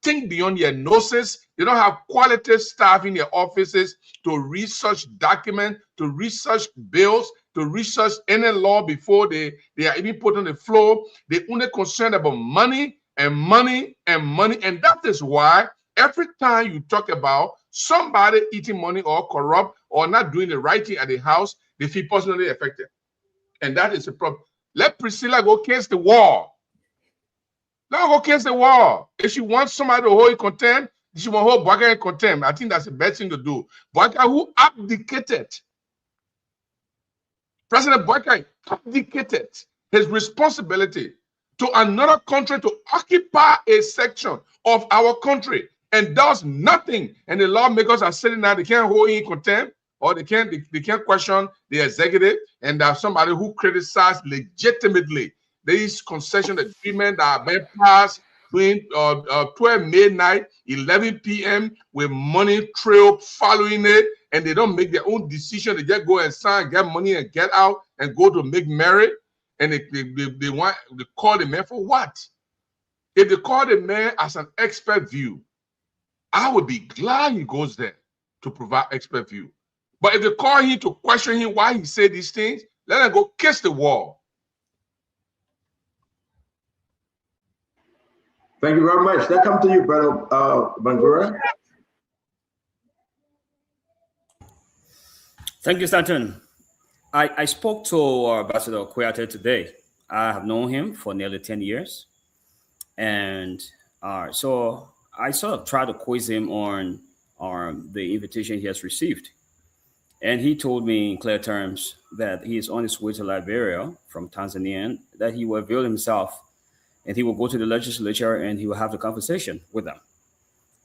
think beyond their noses. They don't have quality staff in their offices to research documents, to research bills, to research any law before they are even put on the floor. They're only concerned about money and money and money. And that is why every time you talk about somebody eating money or corrupt or not doing the right thing at the house, they feel personally affected. And that is the problem. Let Priscilla go against the wall. Let her go against the wall. If she wants somebody to hold in contempt, she will hold Boakai in contempt. I think that's the best thing to do. Boakai, who abdicated, President Boakai abdicated his responsibility to another country to occupy a section of our country and does nothing. And the lawmakers are sitting there, they can't hold in contempt, or they can't question the executive, and there's somebody who criticized legitimately these concession agreements that are being passed between 12 midnight, 11 p.m. with money trail following it, and they don't make their own decision. They just go and sign, get money, and get out and go to make merry. And they call the man for what? If they call the man as an expert view, I would be glad he goes there to provide expert view. But if they call him to question him why he said these things, let him go kiss the wall. Thank you very much. That come to you, Brother Bangura. Thank you, Stanton. I spoke to Ambassador Kouyaté today. I have known him for nearly 10 years. And so I sort of tried to quiz him on the invitation he has received. And he told me in clear terms that he is on his way to Liberia from Tanzania, and that he will avail himself and he will go to the legislature and he will have the conversation with them.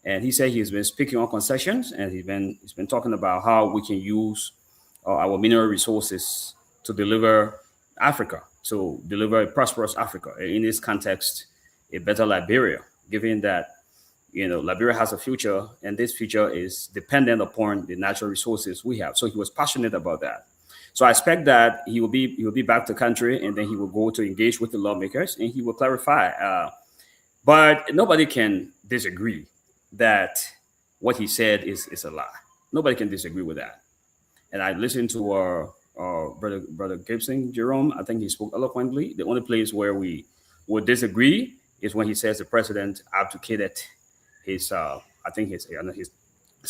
And he said he's been speaking on concessions, and he's been talking about how we can use our mineral resources to deliver Africa, to deliver a prosperous Africa. In this context, a better Liberia, given that Liberia has a future, and this future is dependent upon the natural resources we have. So he was passionate about that. So I expect that he will be back to country, and then he will go to engage with the lawmakers, and he will clarify. But nobody can disagree that what he said is a lie. Nobody can disagree with that. And I listened to our brother Gibson Jerome. I think he spoke eloquently. The only place where we would disagree is when he says the president abdicated his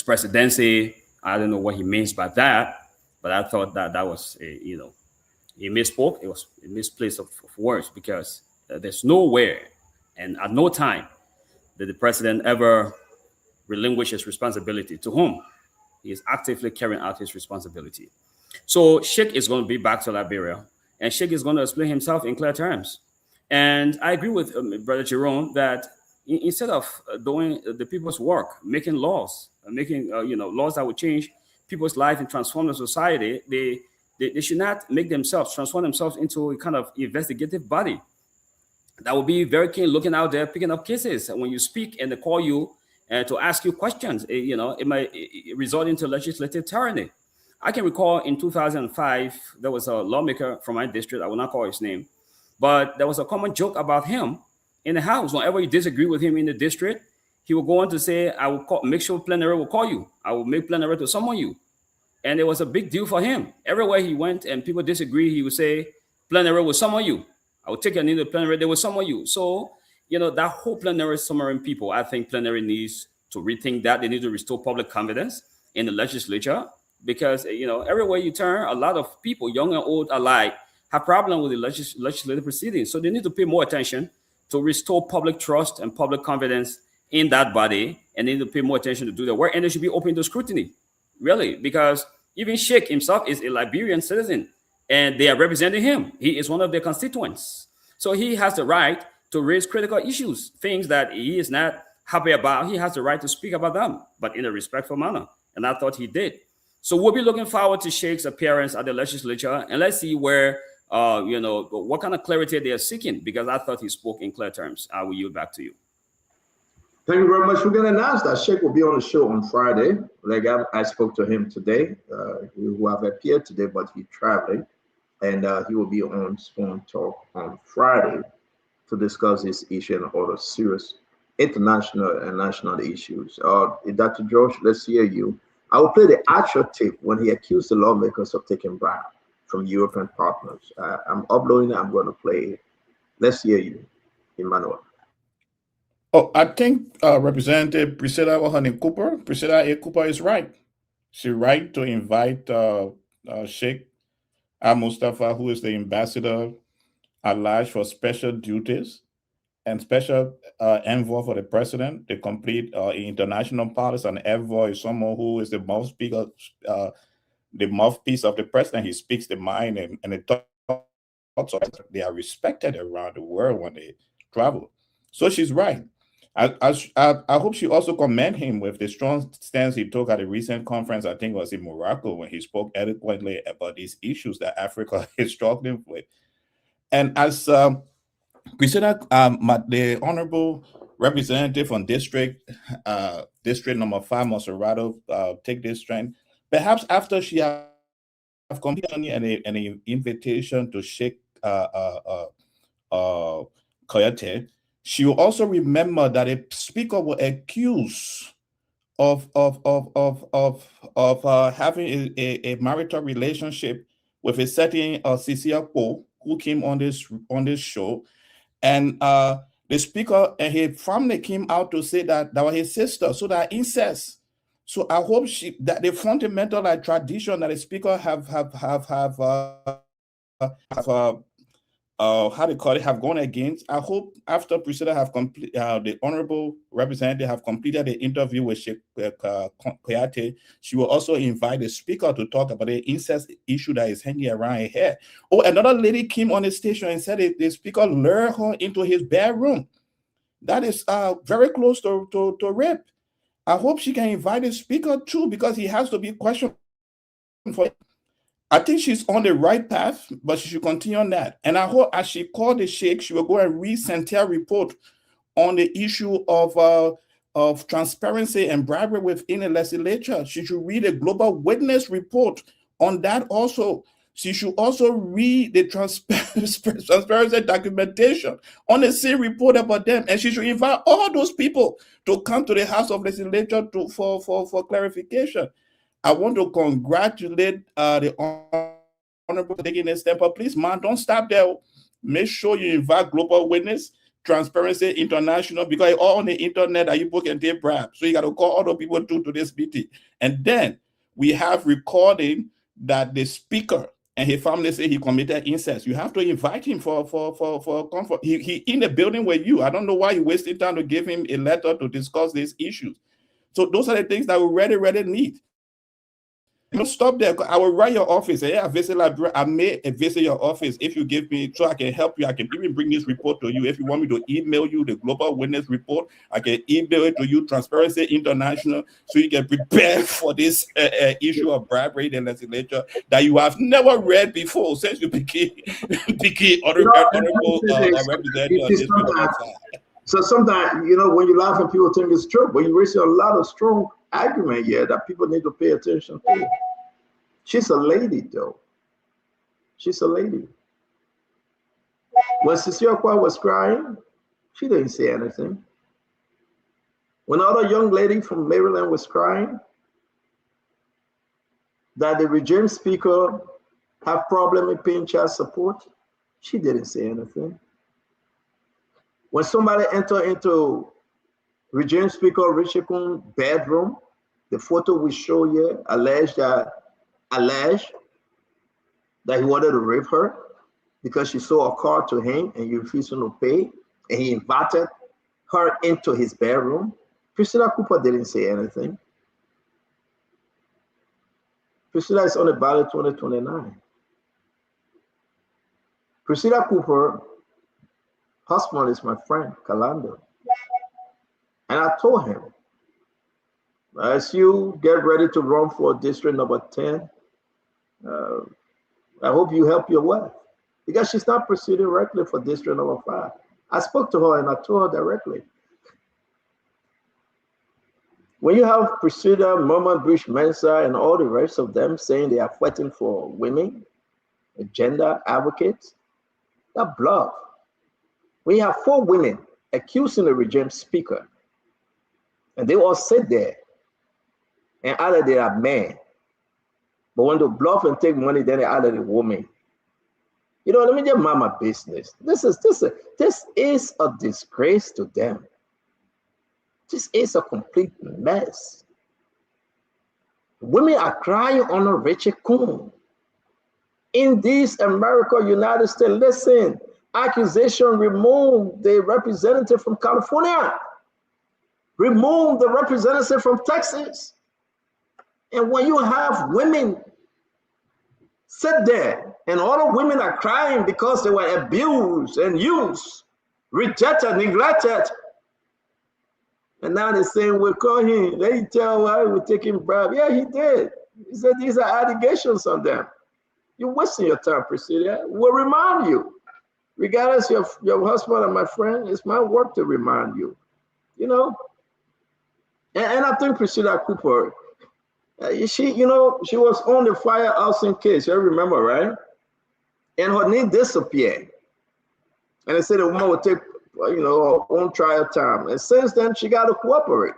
presidency. I don't know what he means by that, but I thought that was he misspoke. It was a misplace of words, because there's nowhere and at no time did the president ever relinquish his responsibility. To whom? He is actively carrying out his responsibility. So Sheikh is going to be back to Liberia, and Sheikh is going to explain himself in clear terms. And I agree with Brother Jerome that instead of doing the people's work, making laws, laws that would change people's life and transform the society, they should not transform themselves into a kind of investigative body that will be very keen looking out there, picking up cases. And when you speak and they call you to ask you questions, it might result into legislative tyranny. I can recall in 2005, there was a lawmaker from my district. I will not call his name, but there was a common joke about him in the House. Whenever you disagree with him in the district, he will go on to say, I will make sure plenary will call you. I will make plenary to summon you. And it was a big deal for him. Everywhere he went and people disagree, he would say, plenary will summon you. I will take you into plenary, they will summon you. So, that whole plenary summoning people, I think plenary needs to rethink that. They need to restore public confidence in the legislature, because, everywhere you turn, a lot of people, young and old alike, have problems with the legislative proceedings. So they need to pay more attention to restore public trust and public confidence in that body, and they need to pay more attention to do their work. And they should be open to scrutiny, really, because even Sheikh himself is a Liberian citizen, and they are representing him. He is one of their constituents. So he has the right to raise critical issues, things that he is not happy about. He has the right to speak about them, but in a respectful manner. And I thought he did. So we'll be looking forward to Sheikh's appearance at the legislature, and let's see where, what kind of clarity they are seeking, because I thought he spoke in clear terms. I will yield back to you. Thank you very much. We're going to announce that Sheikh will be on the show on Friday. Like I spoke to him today. He will have appeared today, but he's traveling, and he will be on Spoon Talk on Friday to discuss this issue and other serious international and national issues. Dr. Josh, let's hear you. I will play the actual tape when he accused the lawmakers of taking bribe from European partners. I'm uploading it. I'm going to play it. Let's hear you, Emmanuel. Oh, I think Representative Priscilla A. Cooper is right. She's right to invite Sheikh Al-Mustafa, who is the ambassador at large for special duties and special envoy for the president, the complete international policy. An envoy is someone who is the mouthpiece of the president. He speaks the mind and the thoughts of it. They are respected around the world when they travel. So she's right. I hope she also commend him with the strong stance he took at a recent conference, I think it was in Morocco, when he spoke eloquently about these issues that Africa is struggling with. And as Priscilla, the honorable representative on district number 5, Monserrato, take this strength. Perhaps after she have completed an invitation to Sheikh Kouyaté, she will also remember that a speaker will accuse of having a marital relationship with a certain Cecilia Poe, who came on this show, and the speaker and his family came out to say that was his sister, so that incest. So I hope that the fundamental tradition that the speaker have how they call it, have gone against. I hope after Priscilla have complete the honorable representative have completed the interview with Sheikh Koyate, she will also invite the speaker to talk about the incest issue that is hanging around her head. Oh, another lady came on the station and said the speaker lured her into his bedroom. That is very close to rape. I hope she can invite the speaker too, because he has to be questioned for it. I think she's on the right path, but she should continue on that. And I hope as she called the Sheikh, she will go and read Santiago's report on the issue of transparency and bribery within the legislature. She should read a Global Witness report on that also. She should also read the transparency documentation on the same report about them. And she should invite all those people to come to the House of Legislature for clarification. I want to congratulate the honorable taking this step. But please, man, don't stop there. Make sure you invite Global Witness, Transparency International, because it's all on the internet that you can take bribe. So you got to call all the people to this meeting. And then we have recording that the speaker and his family say he committed incest. You have to invite him for comfort. He in the building with you. I don't know why you're wasting time to give him a letter to discuss these issues. So those are the things that we really need. Don't stop there. I will write your office. I may visit your office if you give me, so I can help you. I can even bring this report to you. If you want me to email you the Global Witness report, I can email it to you, Transparency International, so you can prepare for this issue of bribery in the legislature that you have never read before since you became honorable representative. So sometimes, when you laugh and people think it's true, but you raise a lot of strong argument here that people need to pay attention to. She's a lady, though. She's a lady. When Cecilia was crying, she didn't say anything. When other young lady from Maryland was crying, that the regime speaker have problem in paying child support, she didn't say anything. When somebody entered into Regime Speaker Richard Kuhn's bedroom, the photo we show here alleged that he wanted to rape her because she sold a car to him and he refused to pay, and he invited her into his bedroom. Priscilla Cooper didn't say anything. Priscilla is on the ballot 2029. Priscilla Cooper husband is my friend, Kalando. And I told him, as you get ready to run for district number 10, I hope you help your wife, because she's not proceeding directly for district number 5. I spoke to her and I told her directly. When you have Priscilla, Mama Bush Mensa, and all the rest of them saying they are fighting for women, gender advocates, that bluff. We have 4 women accusing the regime speaker, and they all sit there, and either they are men, but when they bluff and take money, then they either the woman. Let me just mind my business. This is a disgrace to them. This is a complete mess. Women are crying on a Richard Kuhn. In this America, United States, listen, accusation, remove the representative from California. Remove the representative from Texas. And when you have women sit there and all the women are crying because they were abused and used, rejected, neglected, and now they're saying, we'll call him. They tell why we're taking bribe. Yeah, he did. He said these are allegations on them. You're wasting your time, Priscilla. We'll remind you. Regardless of your husband and my friend, it's my work to remind you. And I think Priscilla Cooper, she was on the firehousing case. You remember, right? And her name disappeared. And they said the woman would take, her own trial time. And since then, she got to cooperate.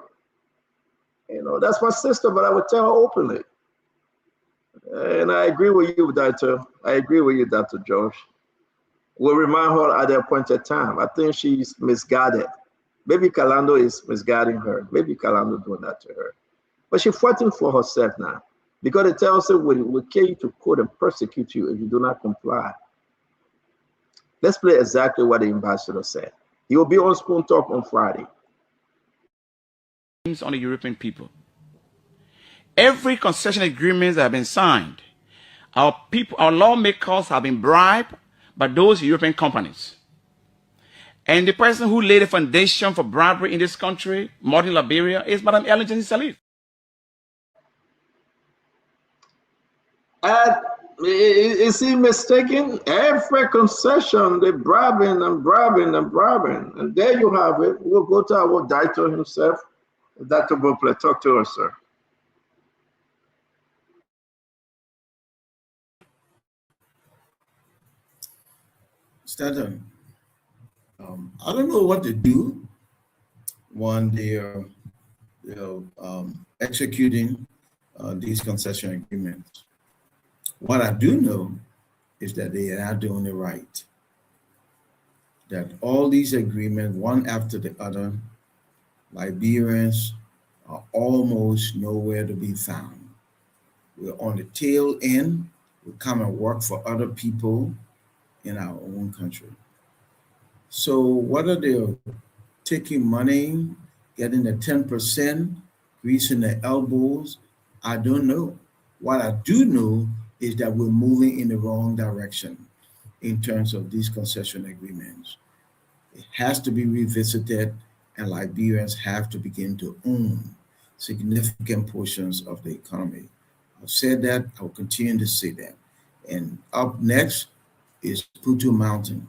That's my sister, but I would tell her openly. And I agree with you, Dr. Josh. We'll remind her at the appointed time. I think she's misguided. Maybe Kalando is misguiding her. Maybe Kalando doing that to her. But she's fighting for herself now. Because it tells her we'll carry you to court and persecute you if you do not comply. Let's play exactly what the ambassador said. He will be on Spoon Talk on Friday. On the European people. Every concession agreement that have been signed, our lawmakers have been bribed by those European companies. And the person who laid the foundation for bribery in this country, modern Liberia, is Madam Ellen Johnson Sirleaf. Is he mistaken? Every concession, they're bribing and bribing and bribing. And there you have it. We'll go to our director himself. Dr. Bopler, talk to us, sir. Stanton, I don't know what to do when they're executing these concession agreements. What I do know is that they are not doing it right. That all these agreements, one after the other, Liberians are almost nowhere to be found. We're on the tail end. We come and work for other people in our own country. So whether they're taking money, getting the 10%, greasing their elbows, I don't know. What I do know is that we're moving in the wrong direction in terms of these concession agreements. It has to be revisited, and Liberians have to begin to own significant portions of the economy. I've said that, I will continue to say that. And up next is Putu Mountain.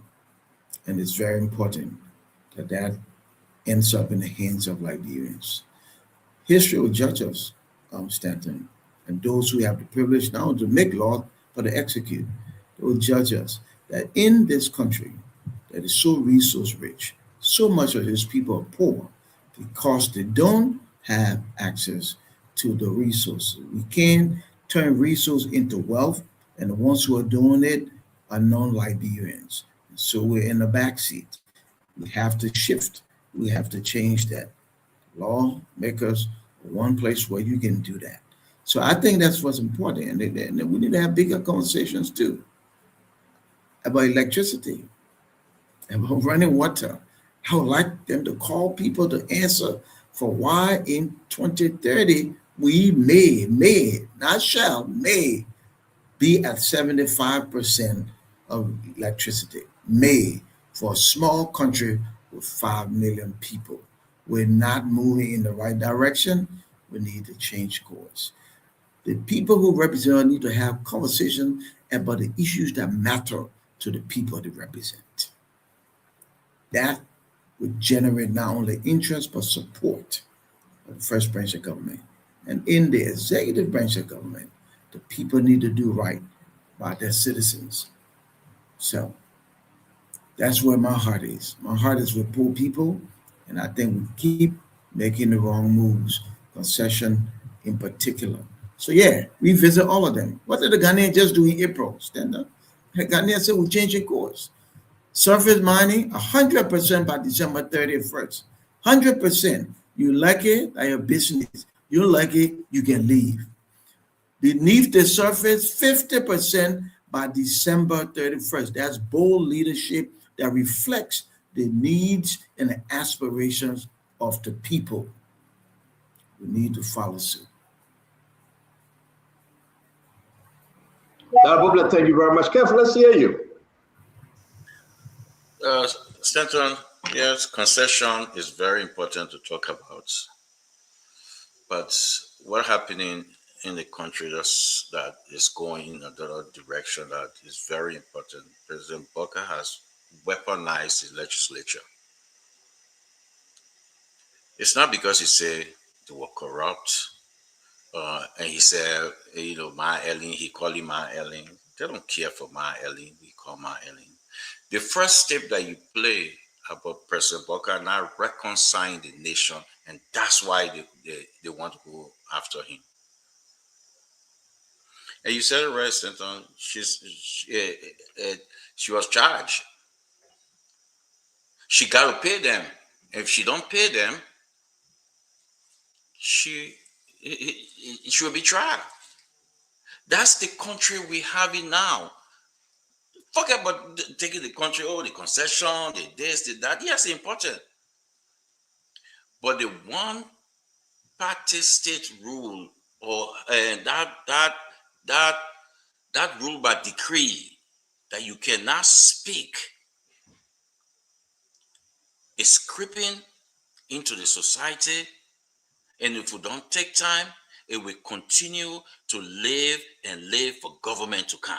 And it's very important that that ends up in the hands of Liberians. History will judge us, Stanton, and those who have the privilege now to make law but to execute. They will judge us that in this country that is so resource rich, so much of its people are poor because they don't have access to the resources. We can't turn resources into wealth, and the ones who are doing it are non-Liberians. So we're in the backseat. We have to shift. We have to change that. Lawmakers, one place where you can do that. So I think that's what's important. And we need to have bigger conversations too about electricity, about running water. I would like them to call people to answer for why in 2030 we may, not shall, may be at 75% of electricity. May, for a small country with 5 million people. We're not moving in the right direction. We need to change course. The people who represent need to have conversations about the issues that matter to the people they represent. That would generate not only interest but support of the first branch of government. And in the executive branch of government, the people need to do right by their citizens. So that's where my heart is. My heart is with poor people, and I think we keep making the wrong moves, concession in particular. So yeah, revisit all of them. What did the Ghanaians just do in April? Stand up. The Ghanaians said we're changing course. Surface mining, 100% by December 31st. 100%. You like it, that's your business. You don't like it, you can leave. Beneath the surface, 50% by December 31st. That's bold leadership that reflects the needs and the aspirations of the people. We need to follow suit. Thank you very much. Kev, let's hear you. Stanton, yes, concession is very important to talk about. But what's happening in the country that is going in another direction that is very important. President Bokar has weaponized his legislature. It's not because he said they were corrupt, and he said, Ma Ellen, he called him Ma Ellen. They don't care for Ma Ellen, we call Ma Ellen. The first step that you play about President Bokar now reconciling the nation, and that's why they want to go after him. And you said it right, Stanton. She was charged. She got to pay them. If she don't pay them, she It should be tried. That's the country we have it now. Forget about taking the country, the concession, the this, the that. Yes, important. But the one party state rule, or that rule by decree that you cannot speak, is creeping into the society, and if we don't take time, it will continue to live and live for government to come.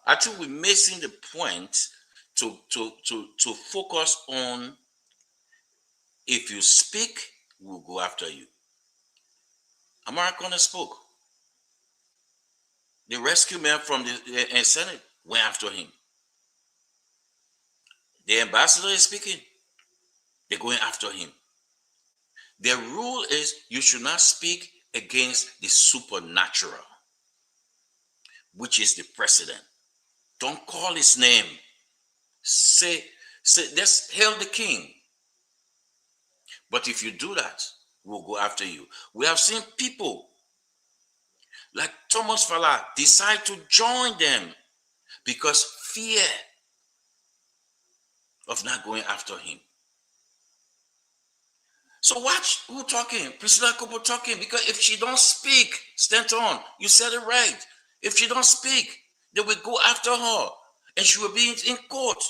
I think we're missing the point to focus on, if you speak, we'll go after you. Americana spoke. The rescue men from the Senate went after him. The ambassador is speaking. They're going after him. The rule is you should not speak against the supernatural, which is the president. Don't call his name. Say, let's hail the king. But if you do that, we'll go after you. We have seen people like Thomas Fala decide to join them because fear of not going after him. So watch who talking. Priscilla Cooper talking, because if she don't speak, Stanton, you said it right. If she don't speak, they will go after her and she will be in court.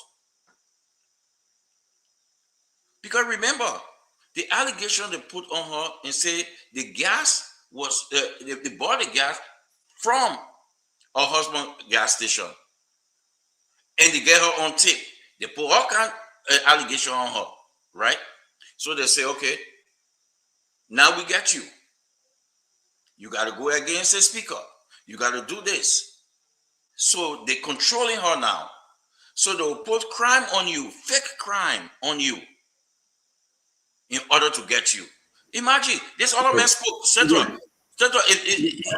Because remember, the allegation they put on her and say the gas was, they bought the gas from her husband's gas station. And they get her on tape. They put all kind of allegation on her, right? So they say, okay, now we got you. You got to go against the speaker. You got to do this. So they're controlling her now. So they'll put crime on you, fake crime on you, in order to get you. Imagine, this other man spoke, Central,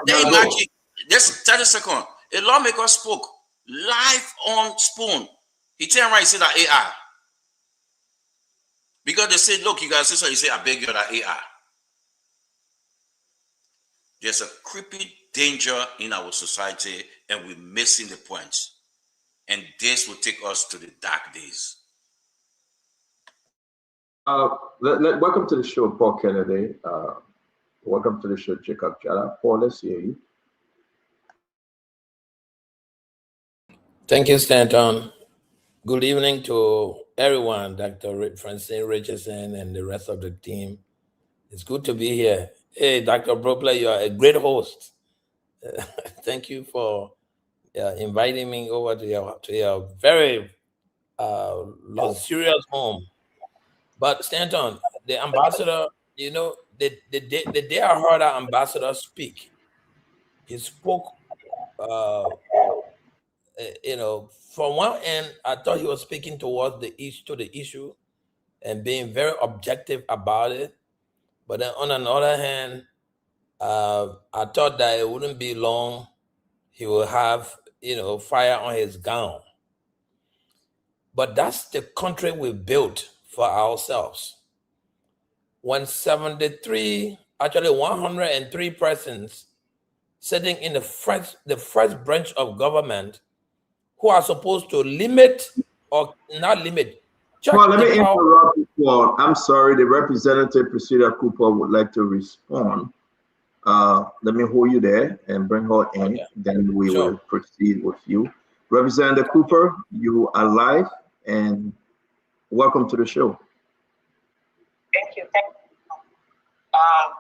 imagine, just 30 seconds, a lawmaker spoke live on Spoon. He turned around and said that AI. Because they said, look, you guys say so, you say, I beg you, that AI. There's a creepy danger in our society, and we're missing the point. And this will take us to the dark days. Welcome to the show, Paul Kennedy. Welcome to the show, Jacob Jala. Paul, let's hear you. Thank you, Stanton. Good evening to everyone, Dr. Francine Richardson and the rest of the team. It's good to be here. Hey, Dr. Brookler, you are a great host. Thank you for inviting me over to your very luxurious home. But Stanton, the ambassador, you know, the day I heard our ambassador speak, he spoke, you know, from one end, I thought he was speaking towards the issue and being very objective about it. But then on another hand, I thought that it wouldn't be long, he will have, you know, fire on his gown. But that's the country we built for ourselves. When 103 persons sitting in the first branch of government who are supposed to limit or not limit. Well, let me interrupt you, Paul. I'm sorry, the representative Priscilla Cooper would like to respond. Let me hold you there and bring her in. Okay. Then we will proceed with you. Representative Cooper, you are live and welcome to the show. Thank you. A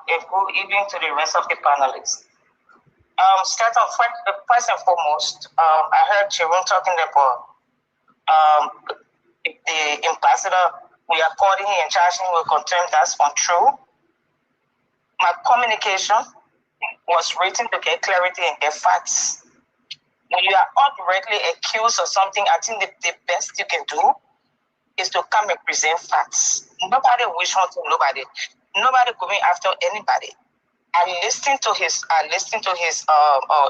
good evening to the rest of the panelists. First and foremost, I heard Jerome talking about the ambassador. We are calling him and charging him with contempt. That's untrue. My communication was written to get clarity and get facts. When you are directly accused of something, I think the best you can do is to come and present facts. Nobody wish harm to nobody. Nobody going after anybody. I listened to his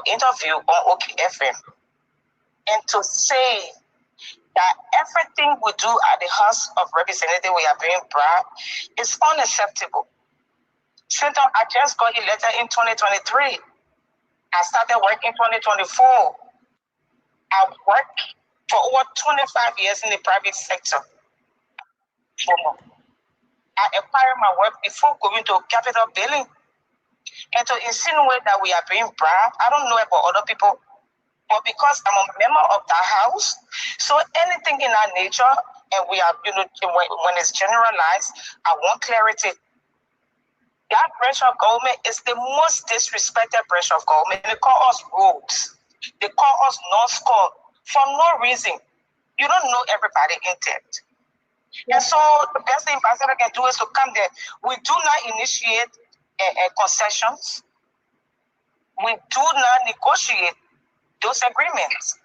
interview on OKFM, and to say that everything we do at the House of Representatives we are being bribed is unacceptable. Senator, I just got elected in 2023. I started working in 2024. I worked for over 25 years in the private sector. I acquired my work before going to capital billing. And to insinuate that we are being bribed, I don't know about other people, but because I'm a member of that house, so anything in that nature, and we are, when it's generalized, I want clarity. That branch of government is the most disrespected branch of government. They call us rogues. They call us non-score for no reason. You don't know everybody in depth. And so the best thing Ambassador can do is to come there. We do not initiate concessions. We do not negotiate those agreements.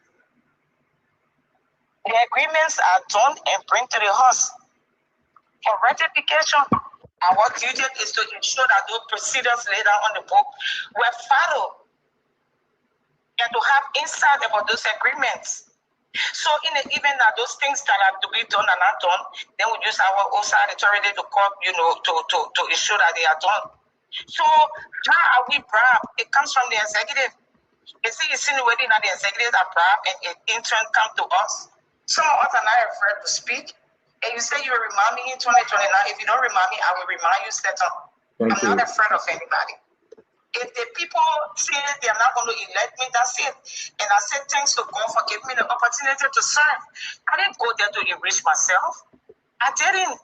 The agreements are done and bring to the house. For ratification, our duty is to ensure that those procedures laid out on the book were followed and to have insight about those agreements. So in the event that those things that are to be done are not done, then we use our outside authority to court, to ensure that they are done. So how are we bribed? It comes from the executive. You see, insinuating that the executive are bribed and in turn come to us. Some of us are not afraid to speak. And you say you will remind me in 2029. If you don't remind me, I will remind you, Senator. I'm not afraid of anybody. If the people say they are not going to elect me, that's it. And I said, thanks to God for giving me the opportunity to serve. I didn't go there to enrich myself. I didn't.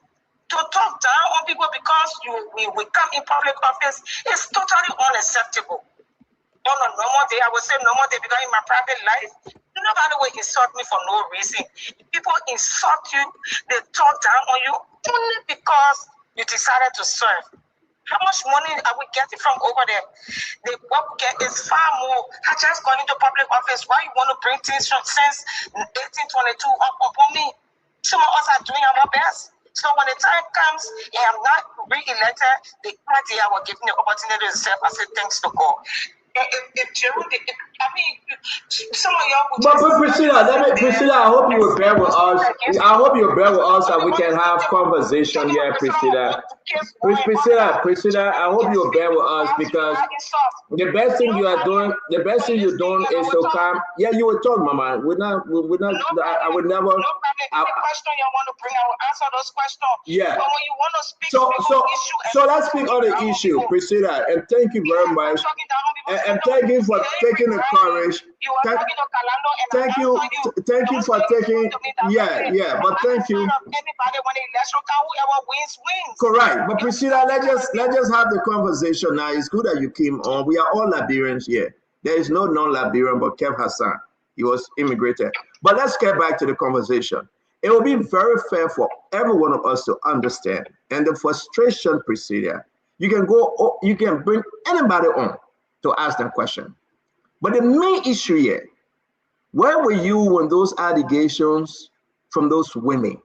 To talk down on people because we come in public office is totally unacceptable. On a normal day, I would say normal day because in my private life, nobody will insult me for no reason. People insult you, they talk down on you only because you decided to serve. How much money are we getting from over there? What we get is far more. I just gone into public office. Why you want to bring things from since 1822 up upon me? Some of us are doing our best. So when the time comes and I'm not re-elected, the idea I was given the opportunity to serve, I said thanks to God. Some of y'all. But Priscilla, I hope you will bear with us. I hope you bear with us and we can have conversation here, Priscilla. Priscilla, I hope you will bear with us because the best thing you are doing, the best thing you're doing is to come. Yeah, you will talk, Mama. We're not. I would never. Any question you want to bring, I will answer those questions. Yeah. But when you want to speak, so let's speak on the issue, Priscilla, and thank you very much. And thank you for taking the courage. Thank you for taking. Yeah. But thank you. Correct. But Priscilla, let's just have the conversation now. It's good that you came on. We are all Liberians here. There is no non-Liberian but Kev Hassan. He was immigrated. But let's get back to the conversation. It will be very fair for every one of us to understand. And the frustration, Priscilla, you can bring anybody on to ask them question. But the main issue here, where were you when those allegations from those women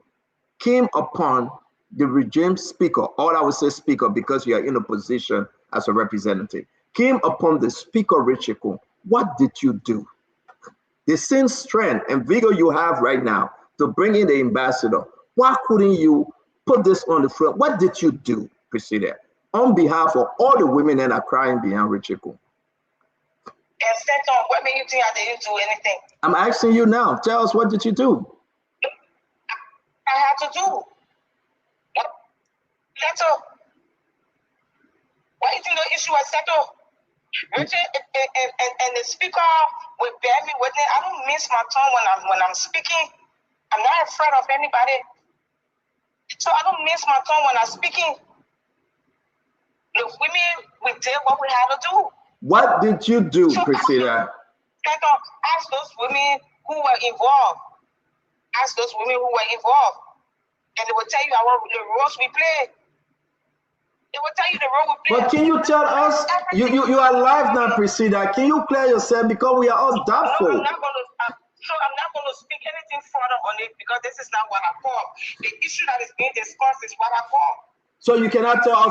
came upon the regime speaker, or I would say speaker because you are in a position as a representative, came upon the speaker, Richiko? What did you do? The same strength and vigor you have right now to bring in the ambassador, why couldn't you put this on the front? What did you do, Priscilla, on behalf of all the women that are crying behind Richiko? What made you think I didn't do anything? I'm asking you now. Tell us, what did you do? I had to do. Settle. Why do you think the issue was settled? Richard and the speaker will bear me with it. I don't miss my tongue when I'm speaking. I'm not afraid of anybody. So I don't miss my tongue when I'm speaking. The women, we did what we had to do. What did you do, Priscilla? Ask those women who were involved. Ask those women who were involved. And they will tell you the roles we played. They will tell you the role we played. But can you tell us, you are live now, Priscilla. Can you clear yourself because we are all doubtful? I'm not going to speak anything further on it because this is not what I call. The issue that is being discussed is what I call. So you cannot tell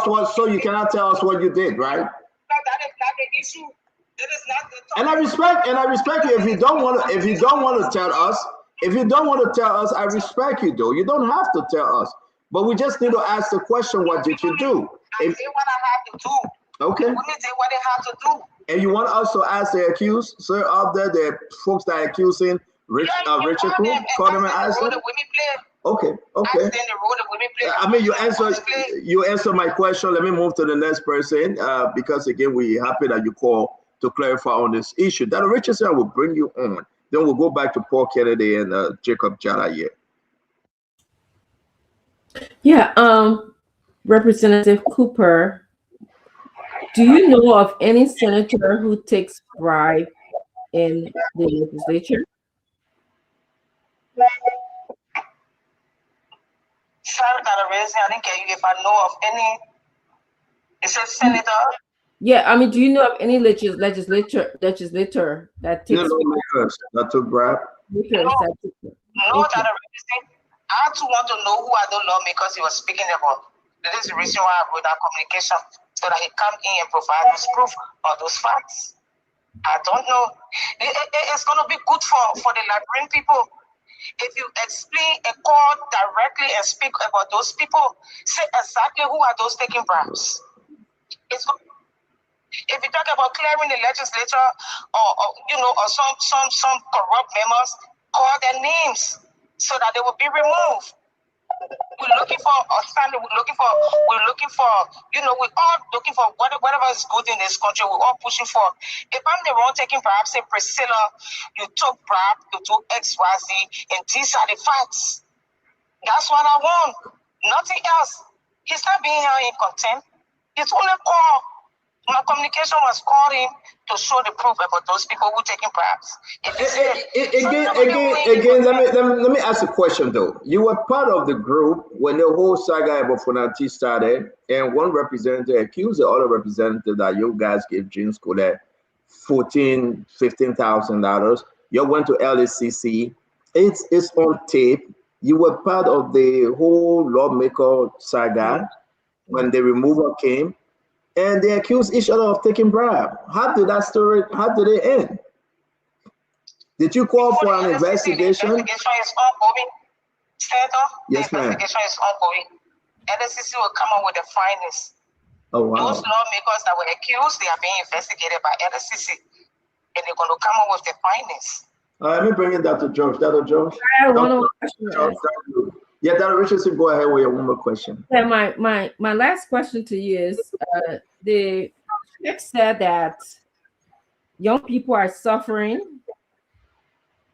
us what you did, right? That is not the issue. It is not the topic. And I respect you. If you don't want to tell us, I respect you though. You don't have to tell us. But we just need to ask the question, what did you do? I did what I had to do. Okay. Women did what they had to do. And you want to also ask the accused, sir, out there, the folks that are accusing Richard Cook, call them and ask them? Okay, okay. I mean, you answer my question. Let me move to the next person because again, we're happy that you call to clarify on this issue. Dr. Richardson will bring you on. Then we'll go back to Paul Kennedy and Jacob Jalaye. Yeah, Representative Cooper, do you know of any senator who takes bribe in the legislature? Sorry, Dr. Rezi, I didn't get you. If I know of any, is it senator? Yeah, I mean, do you know of any legislator that takes lawmakers that took bribe? No, Dr. Rezi, I too want to know who are those lawmakers he was speaking about. That is the reason why I wrote that communication, so that he come in and provide those proof or those facts. I don't know. It's going to be good for the Liberian people. If you explain and call directly and speak about those people, say exactly who are those taking bribes. If you talk about clearing the legislature or some corrupt members, call their names so that they will be removed. We're looking for we're looking for, we're all looking for whatever is good in this country. We're all pushing for. If I'm the one taking bribe, say Priscilla, you took bribe, you took XYZ, and these are the facts. That's what I want. Nothing else. He's not being held in contempt. It's only call. My communication was called in to show the proof about those people who taking bribes. Again, let me ask a question though. You were part of the group when the whole saga about Fonati started, and one representative accused the other representative that you guys gave Jean Scollett $15,000. You went to LACC. It's on tape. You were part of the whole lawmaker saga when the removal came. And they accused each other of taking bribe. How did it end? Did you call for an investigation? The investigation is ongoing. Senator, yes, the investigation is ongoing. LACC will come up with the findings. Oh, wow. Those lawmakers that were accused, they are being investigated by LACC. And they're going to come up with the findings. Let me bring it down to George. Dr. George? I have one more question. Yeah, Dr. Richardson, go ahead with your one more question. Yeah, my last question to you is, the Sheikh said that young people are suffering,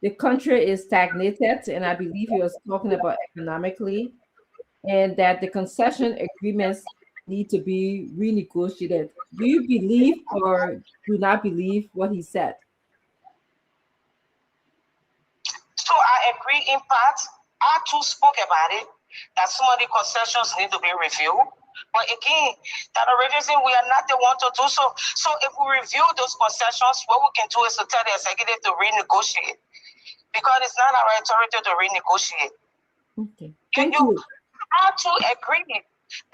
the country is stagnated, and I believe he was talking about economically, and that the concession agreements need to be renegotiated. Do you believe or do not believe what he said? So I agree in part. I too spoke about it, that some of the concessions need to be reviewed. But again, Dr. Richardson, we are not the one to do so. So if we review those concessions, what we can do is to tell the executive to renegotiate, because it's not our authority to renegotiate. Okay. Thank you. I too agree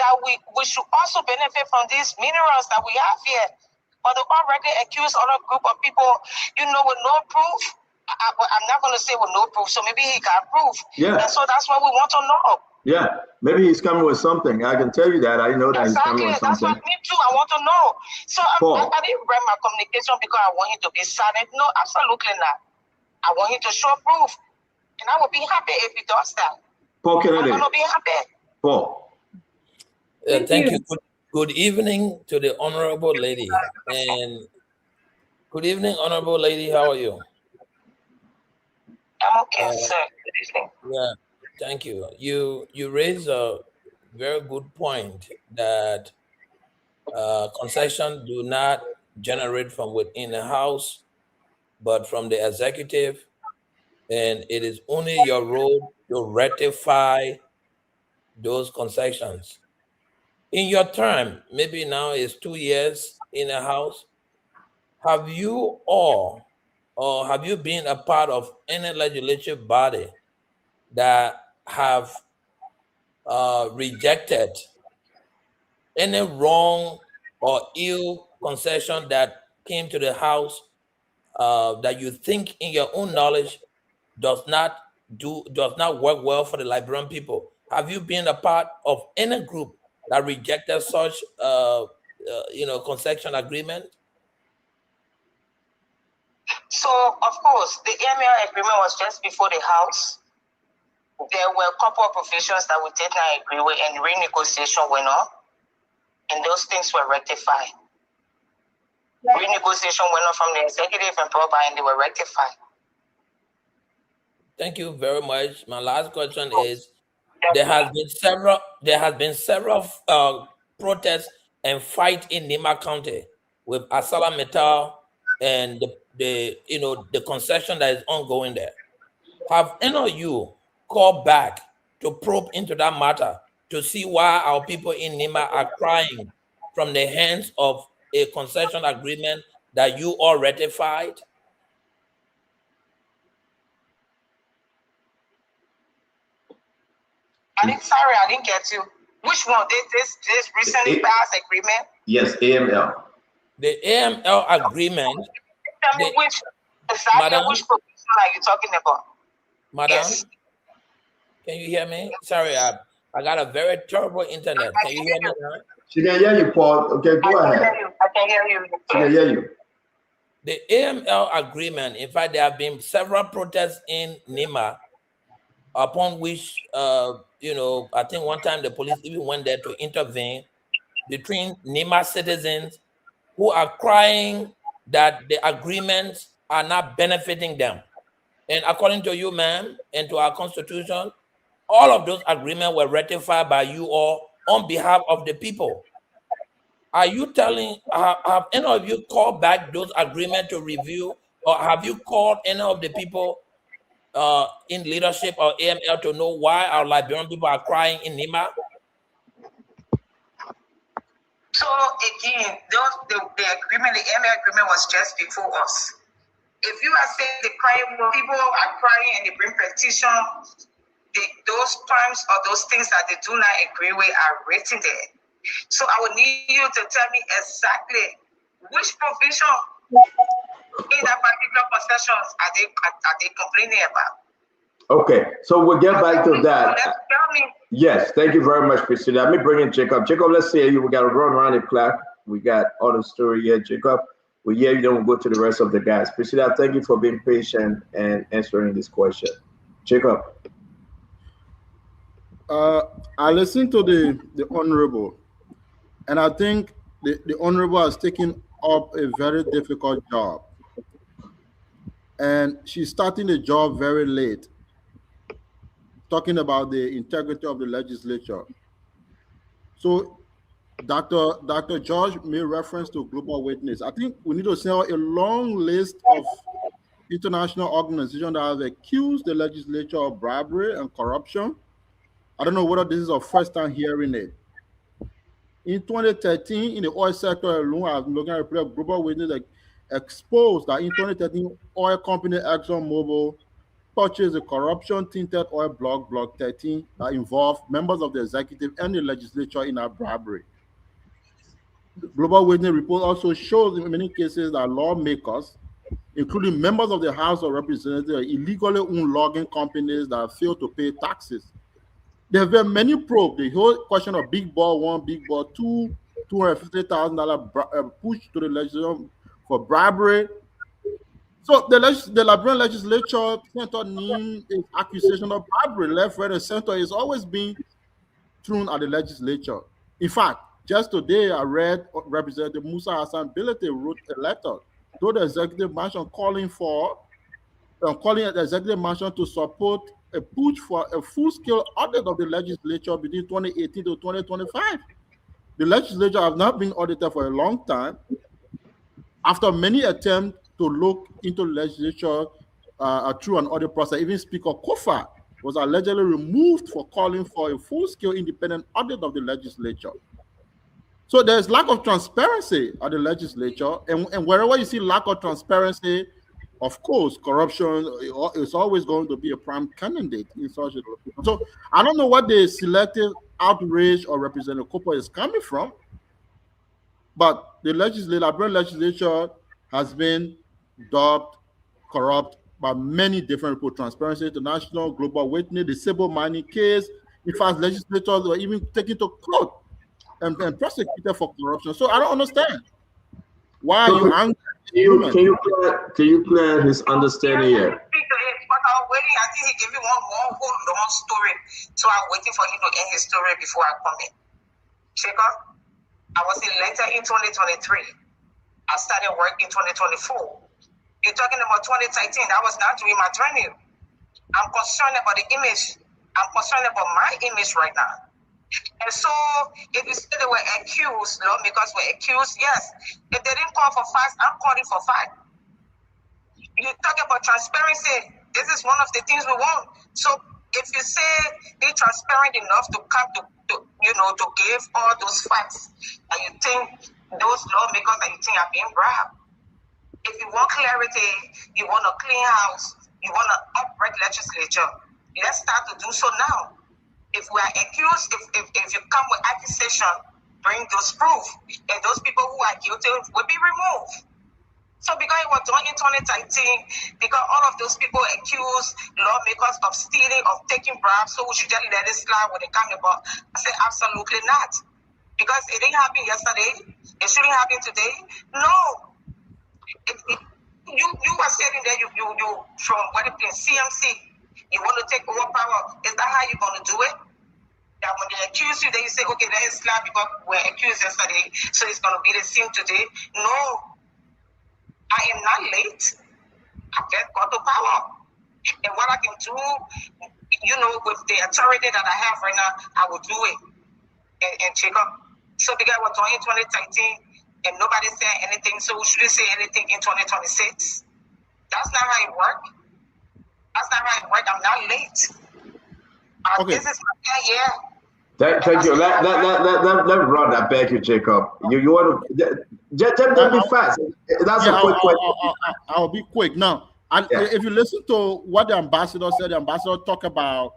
that we should also benefit from these minerals that we have here. But the already accused other group of people, with no proof. I'm not going to say with no proof, so maybe he got proof. Yeah. And so that's what we want to know. Yeah, maybe he's coming with something. I can tell you that. I know that exactly. He's coming with something. That's what me too. I want to know. So I didn't write my communication because I want him to be silent. No, absolutely not. I want him to show proof. And I would be happy if he does that. Paul Kennedy. I'm going to be happy. Paul. Thank you. Good evening to the honorable lady. And good evening, honorable lady. How are you? I'm okay, sir. Good evening. Yeah, thank you. You raise a very good point that concessions do not generate from within the house, but from the executive, and it is only your role to rectify those concessions. In your term, maybe now it's 2 years in the house, have you all or have you been a part of any legislative body that have rejected any wrong or ill concession that came to the House that you think in your own knowledge does not work well for the Liberian people? Have you been a part of any group that rejected such, concession agreement? So, of course, the AML agreement was just before the House. There were a couple of provisions that we did not agree with, and renegotiation went on, and those things were rectified. Renegotiation went on from the executive and proper, and they were rectified. Thank you very much. My last question is: there has been several protests and fight in Nima County with Asala Metal and the concession that is ongoing there. Have any of you called back to probe into that matter to see why our people in Nima are crying from the hands of a concession agreement that you all ratified? Sorry, I didn't get you. Which one? This recently passed agreement? Yes, AML. The AML agreement. Tell me which provision are you talking about? Madam, yes. Can you hear me? Sorry, I got a very terrible internet. Can you hear me now? She can hear you, Paul. Okay, go ahead. I can hear you. She can hear you. The AML agreement, in fact, there have been several protests in Nima, upon which, I think one time the police even went there to intervene between Nima citizens who are crying that the agreements are not benefiting them. And according to you, ma'am, and to our constitution, all of those agreements were ratified by you all on behalf of the people. Are you telling, have any of you called back those agreements to review, or have you called any of the people in leadership or AML to know why our Liberian people are crying in Nima? So again, the agreement, the AML agreement was just before us. If you are saying the crime, people are crying and they bring petitions, those crimes or those things that they do not agree with are written there. So I would need you to tell me exactly which provision in that particular concessions are they complaining about. Okay, so we'll get back to that. Tell me. Yes, thank you very much, Priscilla. Let me bring in Jacob. Jacob, let's see you. We got to run around the clock. We got all the story here, Jacob. We hear you, then we'll go to the rest of the guys. Priscilla, thank you for being patient and answering this question. Jacob. I listened to the Honorable, and I think the Honorable has taken up a very difficult job. And she's starting the job very late, talking about the integrity of the legislature. So Dr. George made reference to Global Witness. I think we need to send out a long list of international organizations that have accused the legislature of bribery and corruption. I don't know whether this is our first time hearing it. In 2013, in the oil sector alone, I'm looking at a report of Global Witness that exposed that in 2013, oil company ExxonMobil purchased a corruption-tinted oil block, Block 13, that involved members of the executive and the legislature in a bribery. The Global Witness report also shows in many cases that lawmakers, including members of the House of Representatives, illegally own logging companies that fail to pay taxes. There have been many probes. The whole question of Big Ball 1, Big Ball 2, $250,000 push to the legislature for bribery. So the Liberian legislature, Senator Nim, is accusation of bribery. Left, right, and center is always being thrown at the legislature. In fact, just today I read Representative Musa Hassan Bilete wrote a letter to the executive mansion calling the executive mansion to support a push for a full-scale audit of the legislature between 2018 to 2025. The legislature has not been audited for a long time. After many attempts to look into the legislature through an audit process, even Speaker Kofa was allegedly removed for calling for a full-scale independent audit of the legislature. So there's lack of transparency at the legislature, and wherever you see lack of transparency, of course, corruption is always going to be a prime candidate in such a location. So I don't know what the selective outrage or Representative Kopa is coming from, but the Liberian legislature has been dubbed corrupt by many different people: Transparency International, Global Witness, the Civil Mining case. In fact, legislators were even taken to court and prosecuted for corruption. So I don't understand. Why are you angry? Can you clear his understanding here? But I was waiting. I think he gave me one whole long story. So I'm waiting for him to end his story before I come in. Jacob, I was elected in 2023. I started work in 2024. You're talking about 2013. I was not doing my training. I'm concerned about the image. I'm concerned about my image right now. And so, if you say they were accused, lawmakers were accused, yes. If they didn't call for facts, I'm calling for facts. You talk about transparency. This is one of the things we want. So, if you say be transparent enough to come to give all those facts, and you think those lawmakers that you think are being bribed, if you want clarity, you want a clean house, you want an upright legislature, let's start to do so now. If we are accused, if you come with accusation, bring those proof, and those people who are guilty will be removed. So because it was done in 2013, because all of those people accused lawmakers of stealing, of taking bribes, so we should just let it slide when it comes about. I said absolutely not. Because it didn't happen yesterday. It shouldn't happen today. No. You were sitting there, you from what it is, CMC. You want to take over power. Is that how you're going to do it? That when they accuse you, then you say, okay, that is slap because we're accused yesterday, so it's going to be the same today. No. I am not late. I just got to power. And what I can do, with the authority that I have right now, I will do it and check up. So because we're doing 2013 and nobody said anything, so we shouldn't say anything in 2026. That's not how it works. That's not how it works. I'm not late. Okay. This is my year. Thank you. Let run. I beg you, Jacob. You want to just be fast. That's a quick question. I'll be quick now. And if you listen to what the ambassador said, the ambassador talked about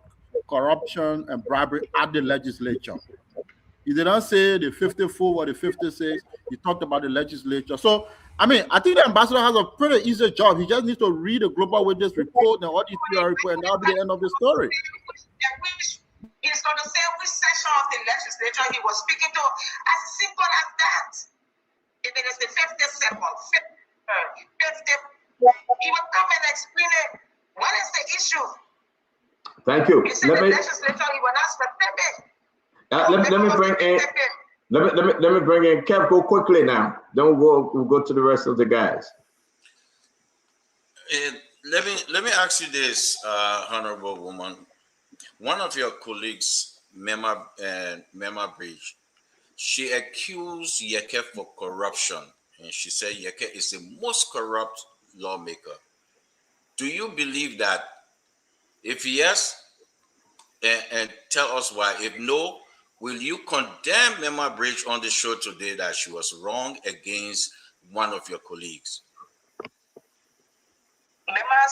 corruption and bribery at the legislature. He did not say the 54 or the 56. He talked about the legislature. So, I think the ambassador has a pretty easy job. He just needs to read the Global Witness report and audit report, and that'll be the end of the story. He's going to say which section of the legislature he was speaking to. As simple as that. If it is the 52nd, 50th, he will come and explain it. What is the issue? Thank you. He said the legislature, he will not specific. Let me bring in Kev. Go quickly now. Then we'll go to the rest of the guys. Let me ask you this, honorable woman. One of your colleagues, Mema Bridge, she accused Yeke for corruption, and she said Yeke is the most corrupt lawmaker. Do you believe that? If yes, and tell us why. If no, will you condemn Mema Bridge on the show today that she was wrong against one of your colleagues? Mema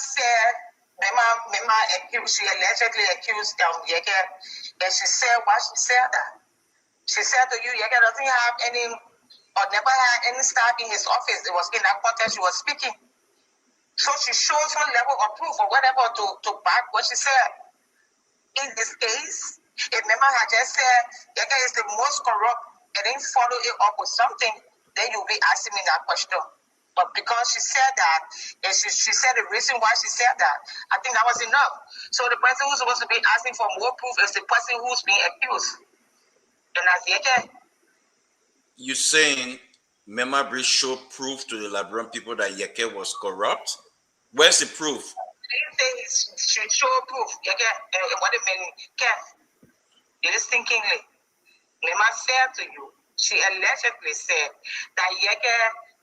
accused, she allegedly accused Yeke, and she said why she said that. She said to you, Yeke doesn't have any, or never had any staff in his office. It was in that context she was speaking. So she showed some level of proof or whatever to back what she said. In this case, if Mema had just said Yeke is the most corrupt and then follow it up with something, then you'll be asking me that question. But because she said that, and she said the reason why she said that, I think that was enough. So the person who's supposed to be asking for more proof is the person who's being accused. And that's Yeke. You saying Mema Bridge showed proof to the Liberian people that Yeke was corrupt? Where's the proof? She showed proof. Yeke, what it means, Kev, listen keenly. Mema said to you, she allegedly said that Yeke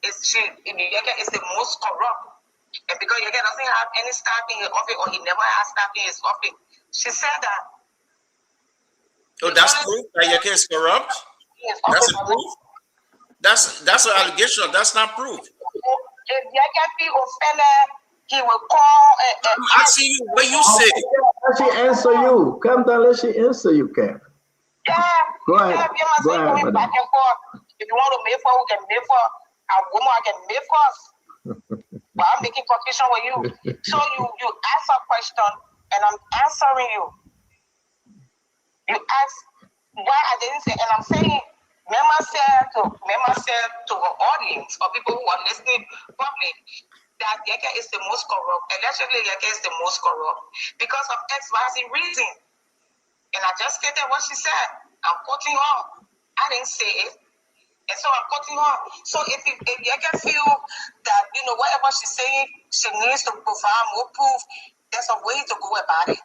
is the most corrupt. And because Yeke doesn't have any staff in his office, or he never has staff in his office, she said that. Oh, that's proof that Yeke is corrupt? That's a proof? That's an allegation. That's not proof. If Yeke be offended, he will call. I'm asking you what you say. Let she answer you. Come down, let she answer you, Kev. Yeah. Go ahead. Go ahead, back and forth. If you want to make for, we can make for. A woman, I can make for. But I'm making confusion with you. So you ask a question, and I'm answering you. You ask why I didn't say, and I'm saying myself to an audience or people who are listening public that Yeke is the most corrupt. Allegedly, Yeke is the most corrupt because of XYZ reason. And I just stated what she said. I'm quoting her. I didn't say it. And so I'm quoting her. So if Yeke feel that, whatever she's saying, she needs to provide more proof, there's a way to go about it.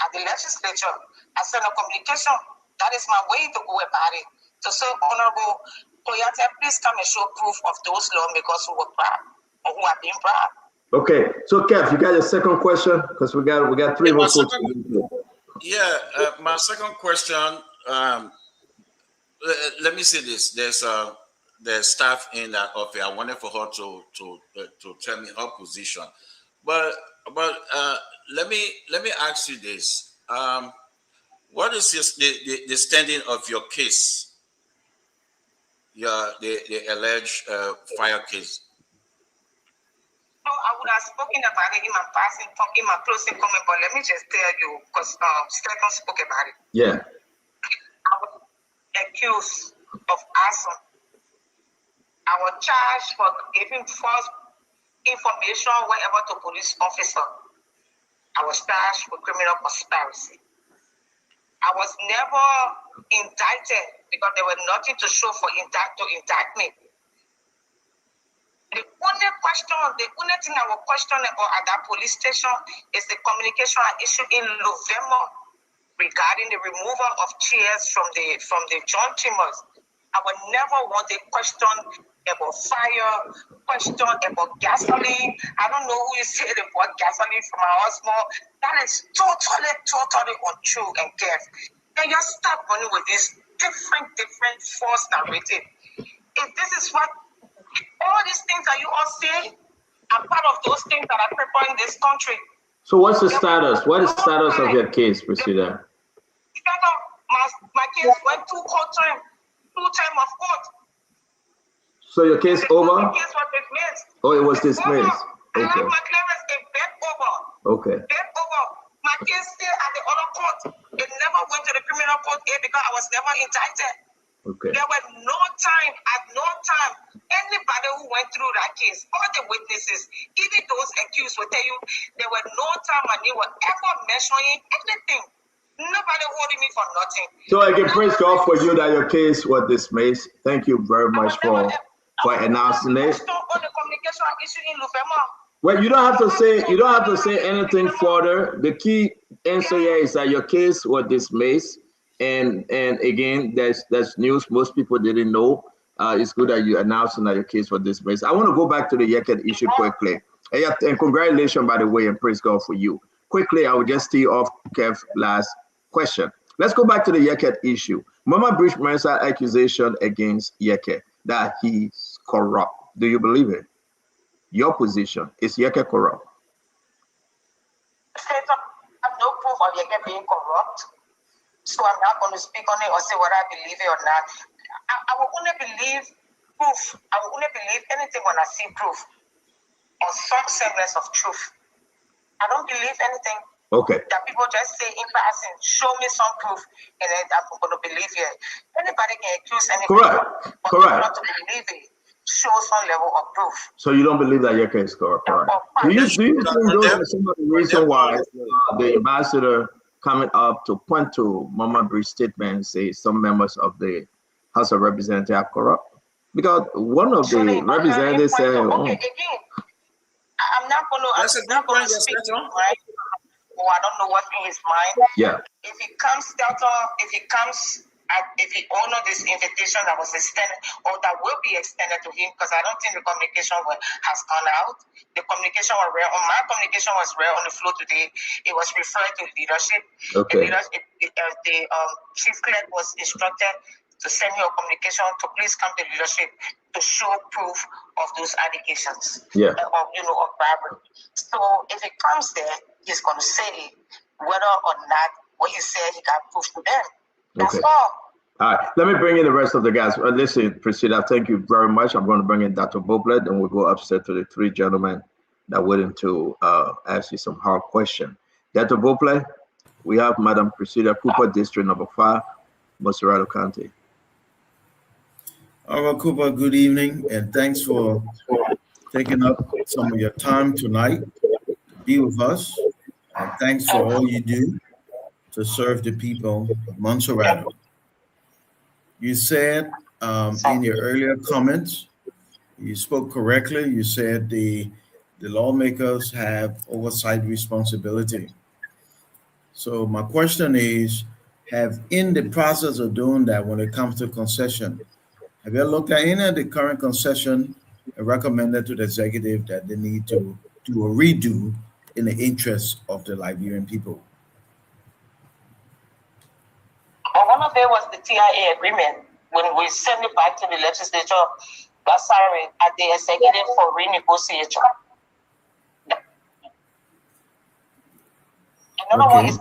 At the legislature, I send a communication. That is my way to go about it. To say, Honorable Koyate, please come and show proof of those lawmakers who were proud or who are being proud. Okay, so Kev, you got your second question? Because we got three more folks. My second question, let me say this. There's staff in that office. I wanted for her to tell me her position. But let me ask you this. What is the standing of your case? The alleged fire case. No, I would have spoken about it in my closing comment, but let me just tell you, because Stephen spoke about it. Yeah. I was accused of arson. I was charged for giving false information wherever to police officer. I was charged with criminal conspiracy. I was never indicted because there was nothing to show for indictment. The only thing I will question about at that police station is the communication I issued in November regarding the removal of chairs from the joint chambers. I would never want a question about fire, question about gasoline. I don't know who you said about gasoline from our husband. That is totally untrue and Kev. And you stop running with this different false narrative. If this is what all these things that you all say are part of those things that are preparing this country. So what's the status? What is the status of your case, Priscilla? My case went two term of court. So your case over? The case was dismissed. Oh, it was dismissed. I Okay. have my clearance in bed over. Okay. Bed over. My case still at the other court. It never went to the criminal court here because I was never indicted. Okay. There were at no time, anybody who went through that case, all the witnesses, even those accused will tell you, there were no time when they were ever mentioning anything. Nobody holding me for nothing. So I can praise God for you that your case was dismissed. Thank you very much for announcing it. On the communication issue in November. Well, you don't have to say anything further. The key answer here is that your case was dismissed. And again, there's news most people didn't know. It's good that you announcing that your case was dismissed. I want to go back to the Yeket issue quickly. And congratulations, by the way, and praise God for you. Quickly, I will just tee off Kev's last question. Let's go back to the Yeket issue. Mama Bridge Mercer accusation against Yeket that he's corrupt. Do you believe it? Your position, is Yeket corrupt? I have no proof of Yeket being corrupt. So I'm not going to speak on it or say whether I believe it or not. I will only believe proof. I will only believe anything when I see proof or some semblance of truth. I don't believe anything. Okay. That people just say in passing, show me some proof, and then I'm going to believe it. Anybody can accuse anybody. Correct. Not to believe it. Show some level of proof. So you don't believe that Yeket is corrupt? Do you think those are some of the reason why the ambassador coming up to point to Mama Bridge's statement and say some members of the House of Representatives are corrupt? Because one of the representatives said, okay, again, I'm not going to speak, right? Oh, I don't know what's in his mind. Yeah. If he honors this invitation that was extended or that will be extended to him, because I don't think the communication has gone out. The communication was read on my communication was read on the floor today. It was referred to leadership. Okay. The chief clerk was instructed to send me a communication to please come to leadership to show proof of those allegations. Yeah. Of bribery. So if it comes there, he's going to say whether or not what he said he got proof to them. That's all. All right, let me bring in the rest of the guys. Listen, Priscilla, thank you very much. I'm going to bring in Dr. Boplet, and we'll go upstairs to the three gentlemen that are willing to ask you some hard questions. Dr. Boplet, we have Madam Priscilla Cooper, District Number 5, Moserado County. Ira Cooper, good evening, and thanks for taking up some of your time tonight to be with us. And thanks for all you do to serve the people of Montserrat. You said in your earlier comments, you spoke correctly. You said the lawmakers have oversight responsibility. So my question is, in the process of doing that, when it comes to concession, have you looked at any of the current concession and recommended to the executive that they need to do a redo in the interest of the Liberian people? And one of them was the TIA agreement. When we send it back to the legislature, at the executive for renegotiation. Another one is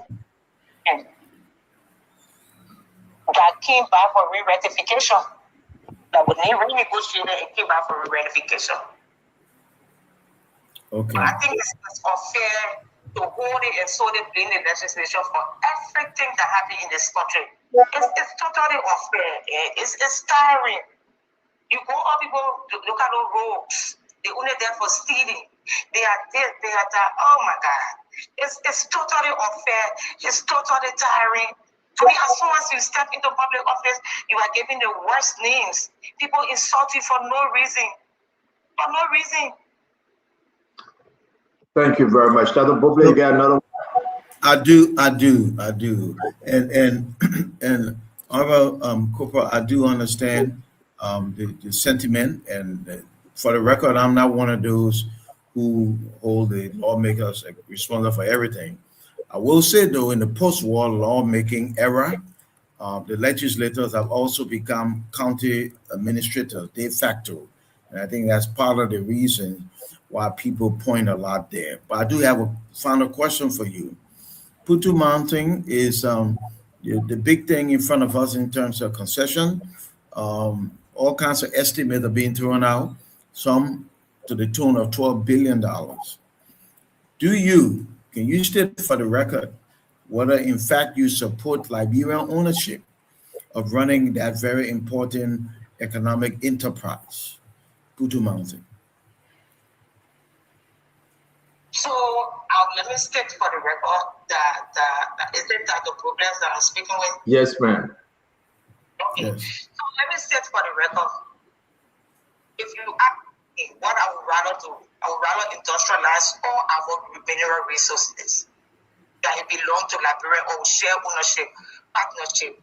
that came back for re-ratification. That when they renegotiated, it came back for re-ratification. Okay. But I think it's unfair to hold it and so they blame the legislation for everything that happened in this country. It's totally unfair. It's tiring. You go up, people look at the roads. They're only there for stealing. They are there, they are that. Oh my God. It's totally unfair. It's totally tiring. I mean, as soon as you step into public office, you are given the worst names. People insult you for no reason. For no reason. Thank you very much. Dr. Boble, you got another one? I do. And Honorable Cooper, I do understand the sentiment. And for the record, I'm not one of those who hold the lawmakers responsible for everything. I will say, though, in the post-war lawmaking era, the legislators have also become county administrators de facto. And I think that's part of the reason why people point a lot there. But I do have a final question for you. Putu Mountain is the big thing in front of us in terms of concession. All kinds of estimates are being thrown out, some to the tune of $12 billion. Can you state for the record whether in fact you support Liberian ownership of running that very important economic enterprise, Putu Mountain? So let me state for the record that is it that the problems that I'm speaking with? Yes, ma'am. Okay. Yes. So let me state for the record. If you ask me what I would rather do, I would rather industrialize all our mineral resources that it belong to Liberia or share ownership, partnership,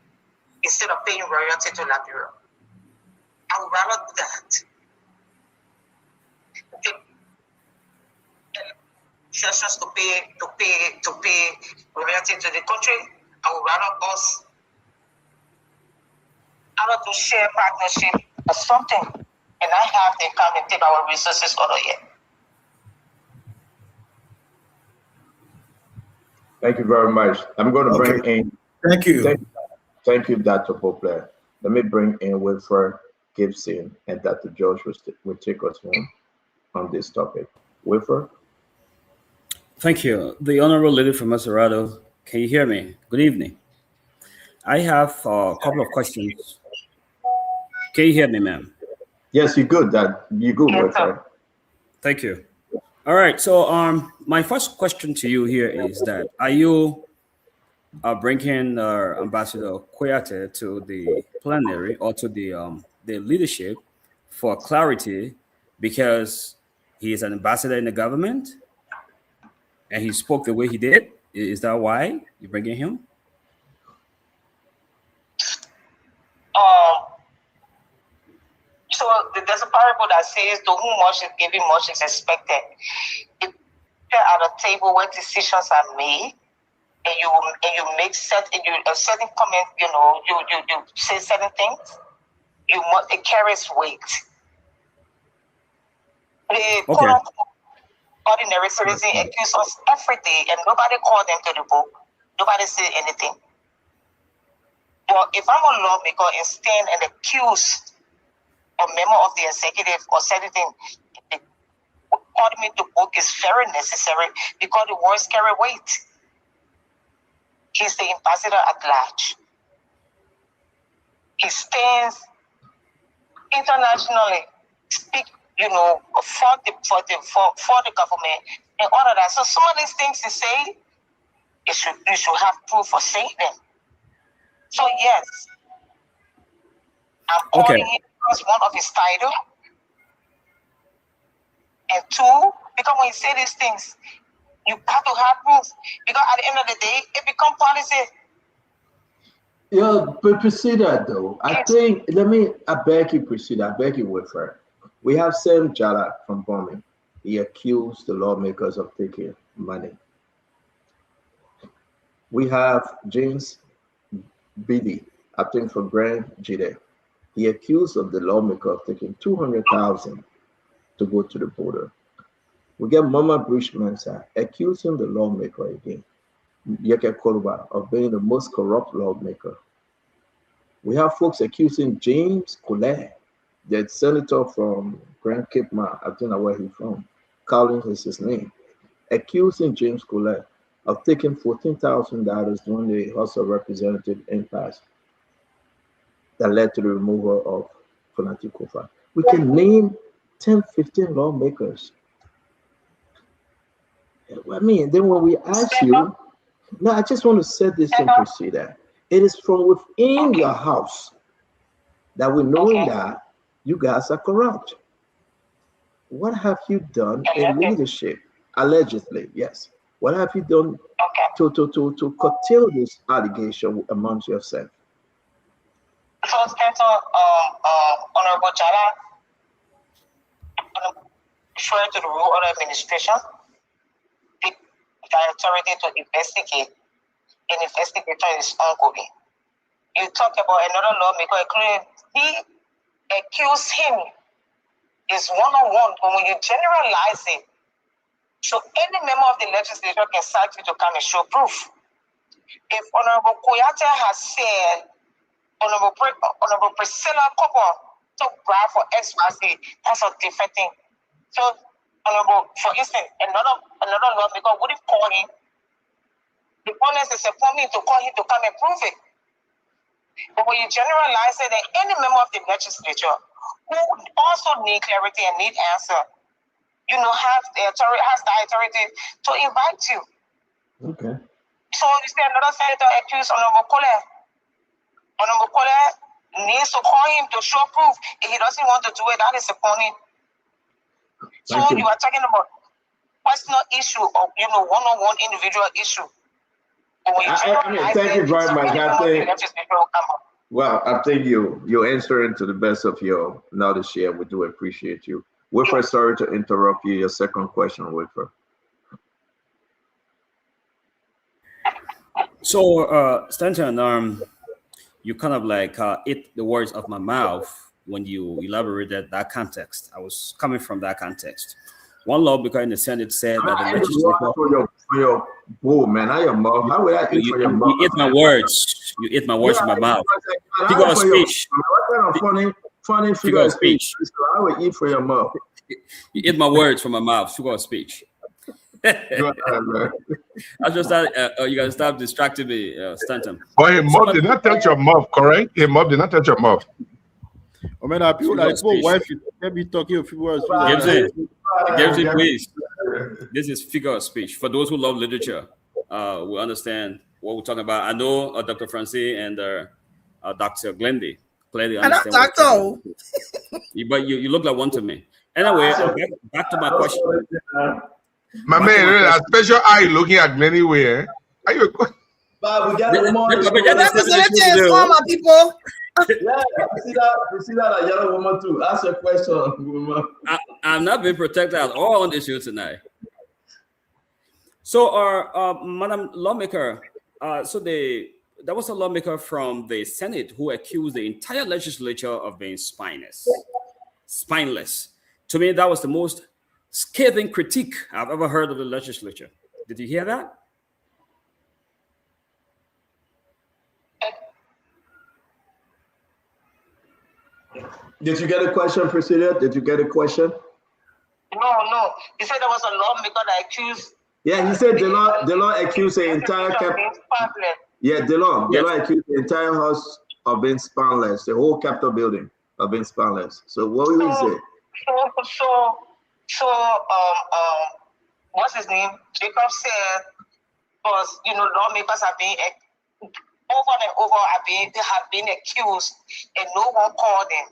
instead of paying royalty to Liberia. I would rather do that. Sessions to pay royalty to the country. I would rather us to share partnership or something, and I have to come and take our resources out of here. Thank you very much. I'm going to bring in. Thank you. Thank you, Dr. Poplar. Let me bring in Wilfred Gibson, and Dr. George will take us on this topic. Wilfred? Thank you. The Honorable Lady from Maserado, can you hear me? Good evening. I have a couple of questions. Can you hear me, ma'am? Yes, you're good. You're good, Wilfred. Thank you. All right. So, my first question to you here is that are you bringing Ambassador Kouyaté to the plenary or to the leadership for clarity because he is an ambassador in the government? And he spoke the way he did. Is that why you're bringing him? So there's a parable that says, "To whom much is given, much is expected." If you're at a table where decisions are made, and you make certain comments, you say certain things, it carries weight. The ordinary citizen accuse us every day, and nobody called them to the book. Nobody said anything. But if I'm a lawmaker and stand and accuse a member of the executive or anything, calling me to book is very necessary because the words carry weight. He's the ambassador at large. He stands internationally speak, you know, for the government and all of that. So some of these things you say, you should have proof for saying them. So yes, I'm calling it as one of his title. And two, because when you say these things, you have to have proof. Because at the end of the day, it becomes policy. Yeah, but Priscilla, though, I think, I beg you, Priscilla, I beg you, Wilfred. We have Sam Jala from Bombing. He accused the lawmakers of taking money. We have James Biddy, I think from Grand Jide. He accused of the lawmaker of taking 200,000 to go to the border. We get Mama Bushman accusing the lawmaker again, Yeke Koluba, of being the most corrupt lawmaker. We have folks accusing James Colette, the senator from Grand Cape Ma, I don't know where he's from, Collins is his name, accusing James Colette of taking $14,000 when the House of Representatives impasse that led to the removal of Konati Kofa. We can name 10, 15 lawmakers. I mean, then when we ask you, no, I just want to set this in procedure. It is from within your house that we know that you guys are corrupt. What have you done in leadership? Allegedly, yes. What have you done to curtail this allegation amongst yourself? So, Honorable Jala, referring to the rule of administration, the authority to investigate, and investigation is ongoing. You talk about another lawmaker, he accused him is one-on-one, but when you generalize it, so any member of the legislature can cite you to come and show proof. If Honorable Koyate has said, Honorable Priscilla Kopo took bribe for XYZ, that's a different thing. So, Honorable, for instance, another lawmaker wouldn't call him. The honest is for me to call him to come and prove it. But when you generalize it, that any member of the legislature who also need clarity and need answer, you know, has the authority to invite you. Okay. So you see another senator accused Honorable Colette. Honorable Colette needs to call him to show proof. If he doesn't want to do it, that is upon him. So you are talking about personal issue or, you know, one-on-one individual issue. Thank you very much. I think you're answering to the best of your knowledge here. We do appreciate you. Wilfred, sorry to interrupt you. Your second question, Wilfred. So, Stanton, you kind of like ate the words of my mouth when you elaborated that context. I was coming from that context. One lawmaker in the Senate said that the legislature. For your bowl, man, I am mouth. How would I eat for your mouth? You ate my words. You ate my words from my mouth. Figure of speech. What kind of funny figure of speech? I would eat for your mouth. You ate my words from my mouth. Figure of speech. I just thought you gotta stop distracting me, Stanton. But his mouth did not touch your mouth, correct? His mouth did not touch your mouth. I mean, people like wife can be talking of people. Gibson, please. This is figure of speech. For those who love literature, will understand what we're talking about. I know Dr. Francis and Dr. Glendy clearly understand. Doctor. But you look like one to me. Anyway, back to my question. My man, a special eye looking at me anywhere. Are you? But we got the representatives for my people. Yeah, you see that yellow woman too. Ask your question. I'm not being protected at all on this show tonight. So, Madam Lawmaker, there was a lawmaker from the Senate who accused the entire legislature of being spineless. To me, that was the most scathing critique I've ever heard of the legislature. Did you hear that? Did you get a question, Priscilla? Did you get a question? No. He said there was a lawmaker that accused. Yeah, he said Delon accused the entire accused the entire house of being spineless, the whole Capitol building. of Vince Palace. So what will you say? What's his name? Jacob said, because lawmakers have been over and over they have been accused, and no one called them.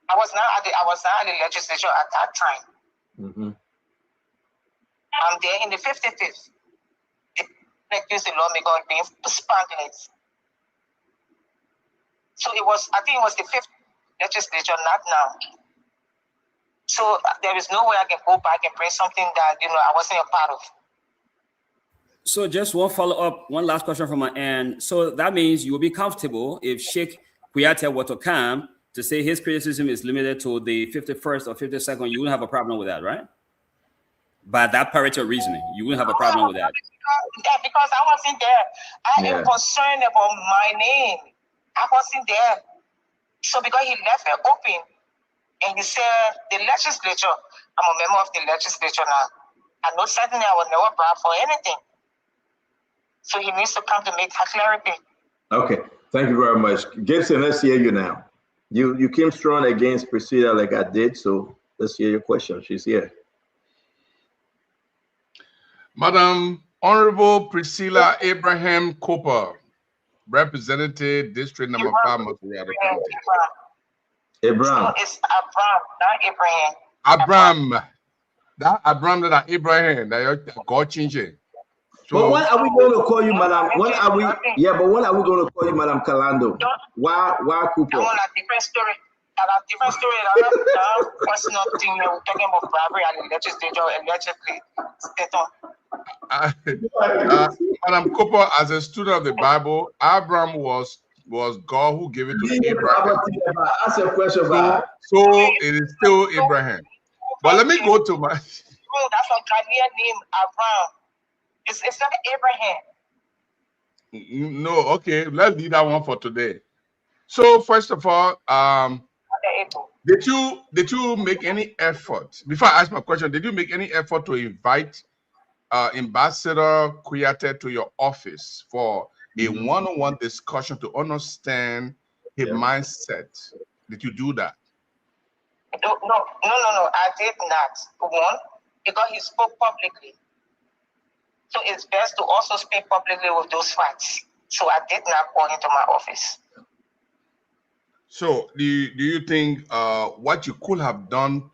I was not at the legislature at that time. Mm-hmm. I'm there in the 55th. They accused the lawmaker of being spanglers. So I think it was the 5th legislature, not now. So there is no way I can go back and bring something that I wasn't a part of. So just one follow-up, one last question from my end. So that means you will be comfortable if Sheikh Kuyateh were to come to say his criticism is limited to the 51st or 52nd, you wouldn't have a problem with that, right? By that Pareto reasoning, you wouldn't have a problem with that. Yeah, because I wasn't there. I am concerned about my name. I wasn't there. So because he left it open, and he said, the legislature, I'm a member of the legislature now. I know certainly I was never brought for anything. So he needs to come to make clarity. Okay, thank you very much. Gibson, let's hear you now. You came strong against Priscilla like I did, so let's hear your question. She's here. Madam Honorable Priscilla Abraham Cooper, Representative District Number 5, Montreal County. Abraham. So it's Abraham, not Abraham. Abraham. That Abraham, that Abraham, that God changing. So, but when are we going to call you, Madam? When are we? Yeah, but when are we going to call you, Madam Kalando? Why Cooper? I want a different story. Different story. Personal thing. We're talking about bribery and the legislature allegedly. Madam Cooper, as a student of the Bible, Abraham was God who gave it to Abraham. Ask a question. So it is still Abraham. But let me go to my. That's a Ghanaian name, Abraham. It's not Abraham. No, okay. Let's leave that one for today. So first of all, did you make any effort before I ask my question? Did you make any effort to invite Ambassador Kuyateh to your office for a one-on-one discussion to understand his mindset? Did you do that? No. I did not. One, because he spoke publicly. So it's best to also speak publicly with those facts. So I did not call into my office. So do you think what you could have done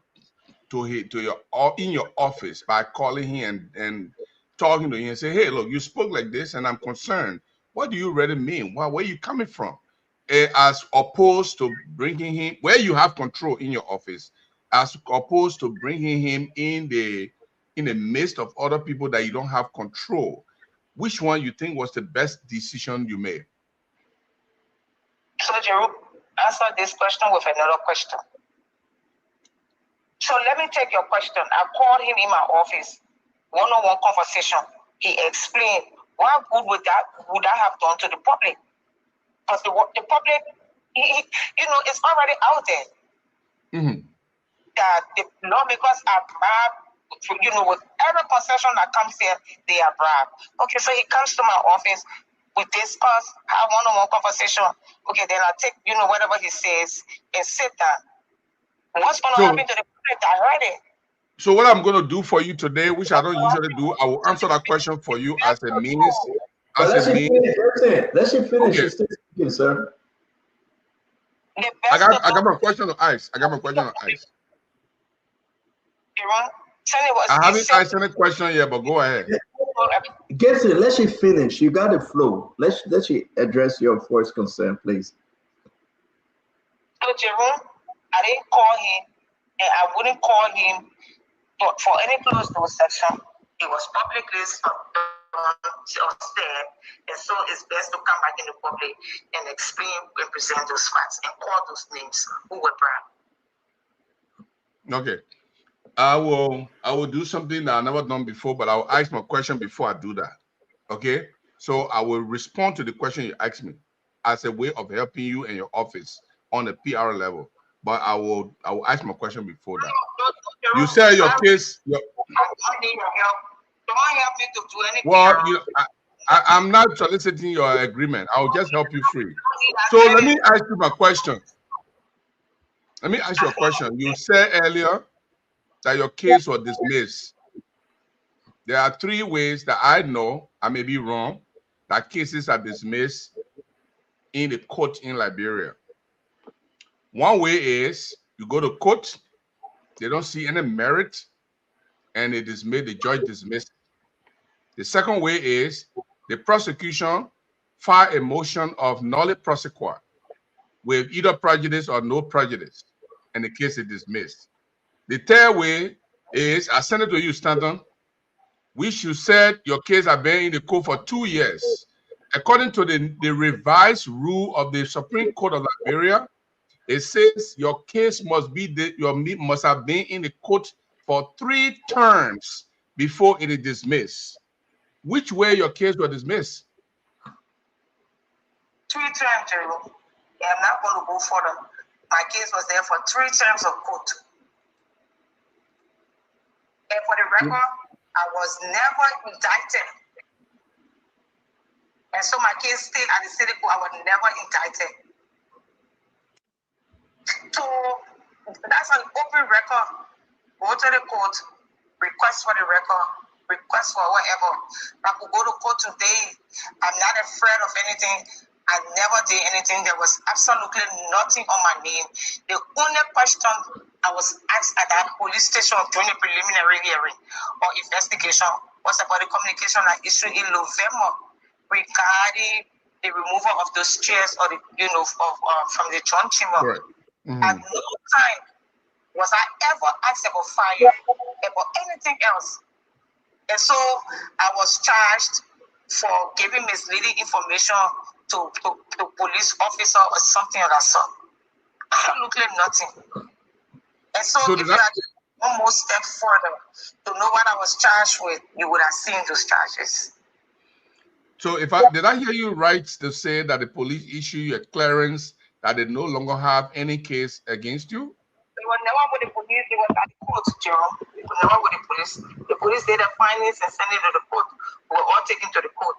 in your office by calling him and talking to him and say, hey, look, you spoke like this and I'm concerned. What do you really mean? Where are you coming from? As opposed to bringing him where you have control in your office, as opposed to bringing him in the midst of other people that you don't have control. Which one you think was the best decision you made? So, Jeru, answer this question with another question. So let me take your question. I called him in my office, one-on-one conversation. He explained what good would I have done to the public? Because the public, it's already out there. Mm-hmm. That the lawmakers are bribed, with every concession that comes here, they are bribed. Okay, so he comes to my office, we discuss, have one-on-one conversation. Okay, then I take, whatever he says and sit down. What's going to happen to the public? I heard it. So what I'm going to do for you today, which I don't usually do, I will answer that question for you as a means. Let's finish. Okay. Still speaking, sir. I got my question on ice. I haven't asked any question yet, but go ahead. Gibson, let you finish. You got the flow. Let you address your first concern, please. So, Jerome, I didn't call him, and I wouldn't call him for any closed door section. It was publicly upstairs, and so it's best to come back in the public and explain and present those facts and call those names who were bribed. Okay. I will do something that I've never done before, but I'll ask my question before I do that. Okay? So I will respond to the question you asked me as a way of helping you and your office on a PR level. But I will ask my question before that. You said your case. Don't help me to do anything. Well, I'm not soliciting your agreement. I'll just help you free. So let me ask you my question. Let me ask you a question. You said earlier that your case was dismissed. There are 3 ways that I know, I may be wrong, that cases are dismissed in the court in Liberia. One way is you go to court, they don't see any merit, and it is made, the judge dismissed. The second way is the prosecution file a motion of nolle prosequi with either prejudice or no prejudice, and the case is dismissed. The third way is, I send it to you, Stanton, which you said your case has been in the court for 2 years. According to the revised rule of the Supreme Court of Liberia, it says your case must have been in the court for 3 terms before it is dismissed. Which way your case was dismissed? 3 terms, Jerry. Yeah, I'm not going to go further. My case was there for 3 terms of court. And for the record, I was never indicted. And so my case stayed at the city court. I was never indicted. So that's an open record. Go to the court, request for the record, request for whatever. I could go to court today. I'm not afraid of anything. I never did anything. There was absolutely nothing on my name. The only question I was asked at that police station during the preliminary hearing or investigation was about the communication I issued in November regarding the removal of those chairs or the, from the John chamber. Right. Mm-hmm. At no time was I ever asked about fire, about anything else. And so I was charged for giving misleading information to police officer or something of that sort. Absolutely nothing. And so if you had one more step further to know what I was charged with, you would have seen those charges. So did I hear you right to say that the police issue you a clearance that they no longer have any case against you? They were never with the police, they were at the court, Jerome. They were never with the police. The police did the findings and sent it to the court. We were all taken to the court.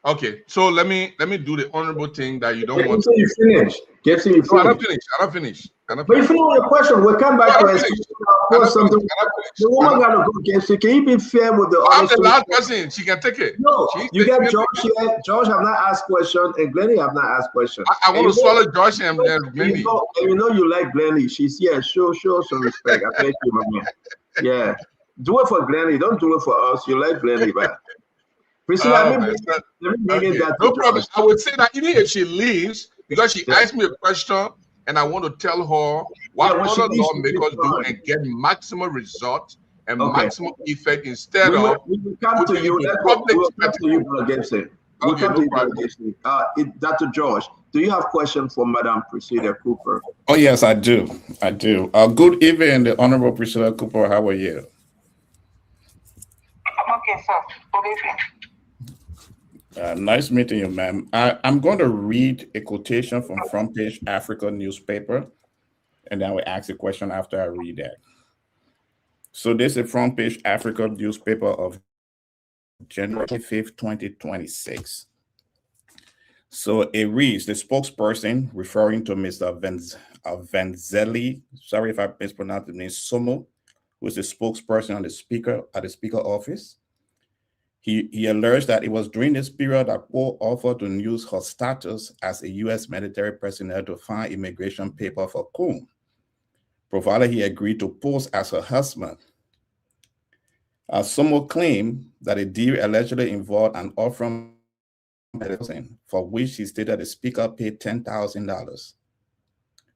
Okay, so let me do the honorable thing that you don't want to. You finish. Get to you finish. I don't finish. But if you know the question, we'll come back to it. The woman got to go against you. Can you be fair with the I'm the last person. She can take it. No, you got George here. George have not asked question, and Glennie have not asked question. I want to swallow George and Glennie. You know you like Glennie. She's here. Show some respect. I thank you, my man. Yeah. Do it for Glennie. Don't do it for us. You like Glennie, but Priscilla, no problem. I would say that even if she leaves, because she asked me a question and I want to tell her what other lawmakers do and get maximum result and maximum effect instead of come to you. We'll come to you against it. We'll come to you against it. Dr. George, do you have questions for Madam Priscilla Cooper? Oh, yes, I do. Good evening, the Honorable Priscilla Cooper. How are you? Okay, sir. Good evening. Nice meeting you, ma'am. I'm going to read a quotation from Front Page Africa newspaper, and then I will ask a question after I read that. So this is Front Page Africa newspaper of January 5th, 2026. So it reads, the spokesperson, referring to Mr. Venzeli, sorry if I mispronounced the name, Somo, who is the spokesperson on the speaker at the speaker office. He alleged that it was during this period that Quo offered to use her status as a U.S. military personnel to find immigration paper for Coon, provided he agreed to pose as her husband. Somo claimed that the deal allegedly involved an offer for which he stated the speaker paid $10,000.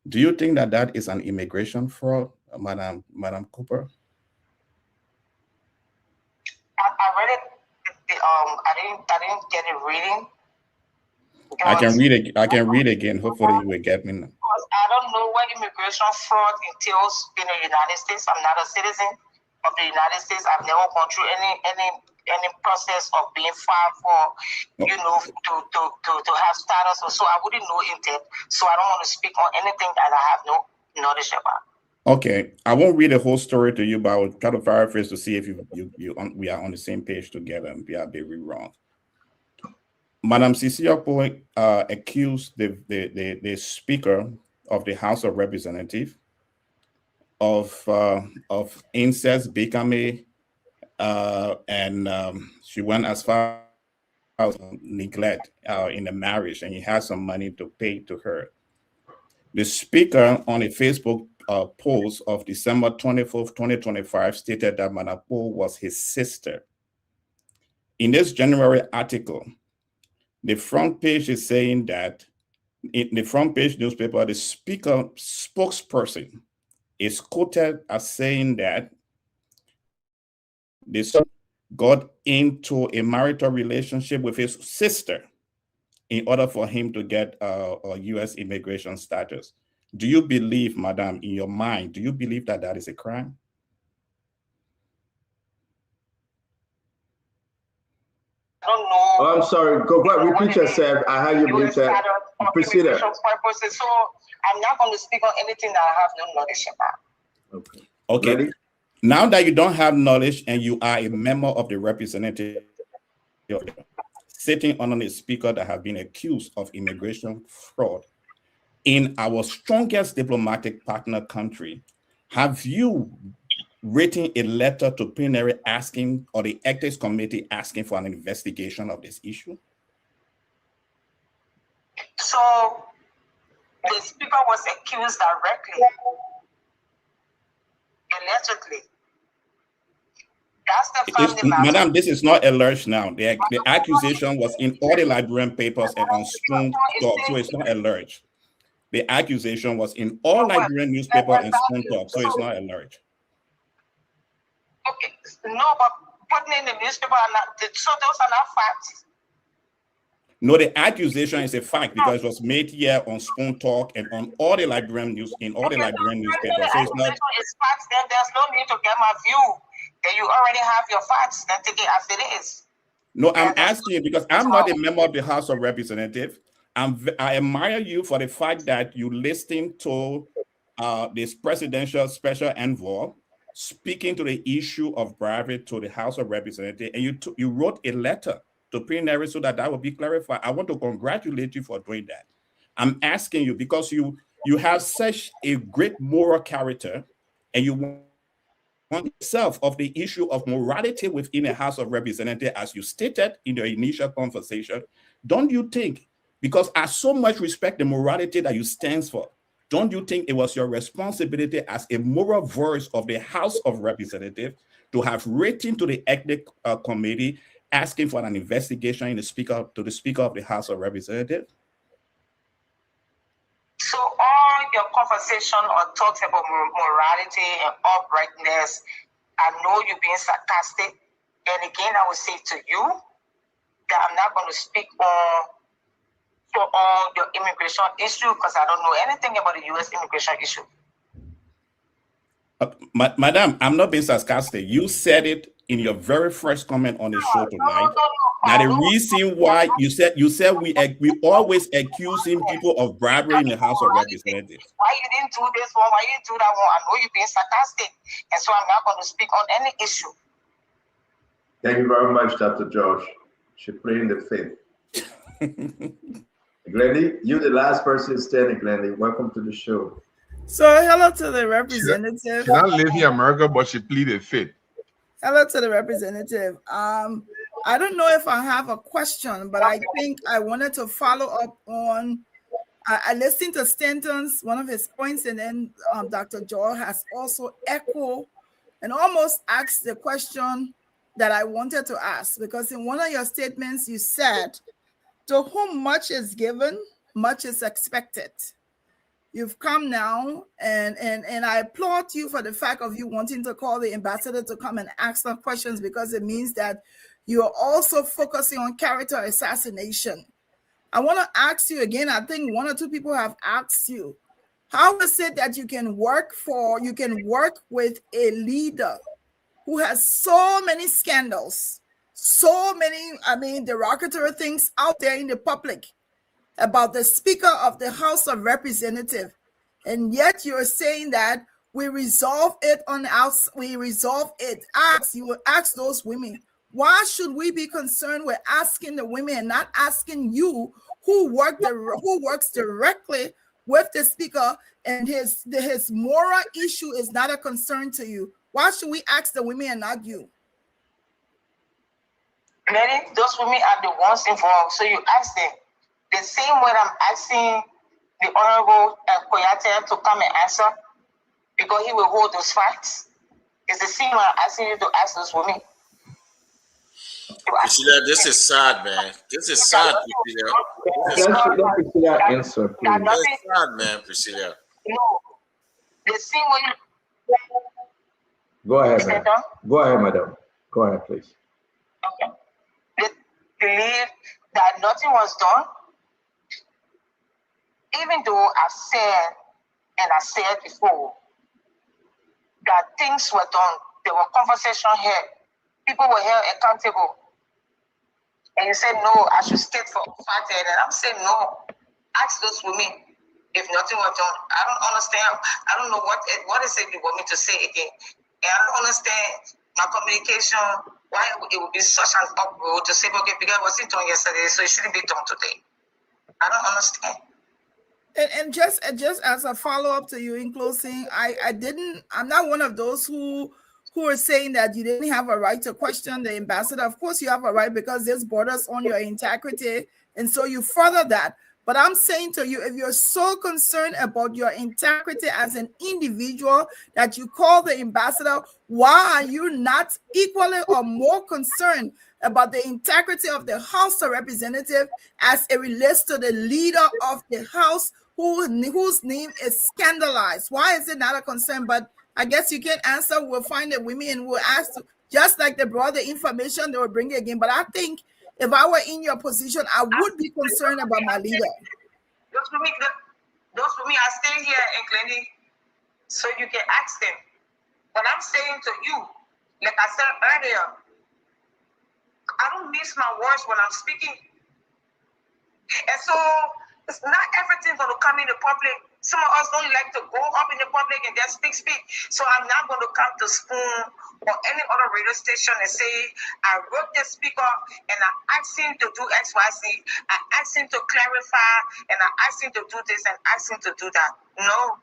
Do you think that that is an immigration fraud, Madam Cooper? I read it. I didn't get it reading. I can read again. Hopefully you will get me now. I don't know what immigration fraud entails in the United States. I'm not a citizen of the United States. I've never gone through any process of being filed for, to have status or so. I wouldn't know intent. So I don't want to speak on anything that I have no knowledge about. Okay, I won't read the whole story to you, but I will try to verify to see if we are on the same page together and we are very wrong. Madam Cecilia Poe accused the speaker of the House of Representatives, of incest, bigamy, and she went as far as neglect in the marriage, and he has some money to pay to her. The speaker on a Facebook post of December 24th, 2025 stated that Manapo was his sister. In this January article, the front page is saying that in the front page newspaper, the speaker spokesperson is quoted as saying that the son got into a marital relationship with his sister in order for him to get a U.S. immigration status. Do you believe, madam, in your mind, do you believe that that is a crime? I don't know. Oh, I'm sorry. Go repeat yourself. I heard you muted. Proceed. So I'm not going to speak on anything that I have no knowledge about. Okay. Ready? Now that you don't have knowledge and you are a member of the representative sitting under a speaker that have been accused of immigration fraud in our strongest diplomatic partner country, have you written a letter to plenary asking, or the ethics committee asking for an investigation of this issue? So the speaker was accused directly, allegedly. That's the family matter. Madam, this is not alleged now. The accusation was in all the Liberian papers and on Spoon Talk, so it's not alleged. The accusation was in all Liberian newspapers and Spoon Talk, so it's not alleged. Okay, no, but putting in the newspaper, so those are not facts. No, the accusation is a fact because it was made here on Spoon Talk and on all the Liberian news, in all the Liberian newspapers. So it's not. It's facts. Then there's no need to get my view. Then you already have your facts. Then take it as it is. No, I'm asking you because I'm not a member of the House of Representatives. I admire you for the fact that you listened to this presidential special envoy speaking to the issue of bribery to the House of Representatives, and you wrote a letter to plenary so that would be clarified. I want to congratulate you for doing that. I'm asking you because you have such a great moral character, and you want yourself of the issue of morality within the House of Representatives, as you stated in your initial conversation. Don't you think, because I so much respect the morality that you stand for, don't you think it was your responsibility as a moral voice of the House of Representatives to have written to the Ethnic Committee asking for an investigation to the Speaker of the House of Representatives? So all your conversation or talks about morality and uprightness, I know you're being sarcastic. And again, I will say to you that I'm not going to speak on your immigration issue because I don't know anything about the U.S. immigration issue. Madam, I'm not being sarcastic. You said it in your very first comment on the show tonight. Now the reason why you said we always accusing people of bribery in the House of Representatives. Why you didn't do this one? Why you didn't do that one? I know you're being sarcastic, and so I'm not going to speak on any issue. Thank you very much, Dr. Josh. She played in the faith. Glendy, you're the last person standing, Glendy. Welcome to the show. So hello to the representative. She not live in America, but she pleaded fifth. Hello to the representative. I don't know if I have a question, but I think I wanted to follow up on. I listened to Stanton's one of his points, and then Dr. Joel has also echoed and almost asked the question that I wanted to ask, because in one of your statements you said, "To whom much is given, much is expected." You've come now, and I applaud you for the fact of you wanting to call the ambassador to come and ask some questions, because it means that you're also focusing on character assassination. I want to ask you again, I think one or two people have asked you, how is it that you can work with a leader who has so many scandals, so many, derogatory things out there in the public about the Speaker of the House of Representatives, and yet you're saying that we resolve it you will ask those women. Why should we be concerned with asking the women and not asking you who works directly with the speaker and his moral issue is not a concern to you, why should we ask the women and not you? Many those women are the ones involved, so you ask them. The same way I'm asking the Honorable Koyate to come and answer because he will hold those facts. It's the same way I'm asking you to ask those women. Priscilla, this is sad, man. This is sad, Priscilla. Let Priscilla answer, please. This is sad, man, Priscilla. No, the same way. Go ahead, madam. Go ahead, madam. Go ahead, please. Okay. They believe that nothing was done, even though I've said, and I said before, that things were done. There were conversations here. People were held accountable. And you said, no, I should state for fact. And I'm saying, no. Ask those women if nothing was done. I don't understand. I don't know what is it you want me to say again. And I don't understand my communication, why it would be such an uproar to say, okay, because it wasn't done yesterday, so it shouldn't be done today. I don't understand. And just as a follow-up to you in closing, I'm not one of those who are saying that you didn't have a right to question the ambassador. Of course you have a right because this borders on your integrity, and so you further that. But I'm saying to you, if you're so concerned about your integrity as an individual that you call the ambassador, why are you not equally or more concerned about the integrity of the House of Representatives as it relates to the leader of the House whose name is scandalized? Why is it not a concern? But I guess you can't answer. We'll find the women and we'll ask, just like they brought the information, they will bring it again. But I think if I were in your position, I would be concerned about my leader. Those women are staying here in clinic, so you can ask them. But I'm saying to you, like I said earlier, I don't miss my words when I'm speaking. And so it's not everything going to come in the public. Some of us don't like to go up in the public and just speak. So I'm not going to come to Spoon or any other radio station and say, I wrote the speaker and I asked him to do X, Y, Z. I asked him to clarify and I asked him to do this and asked him to do that. No.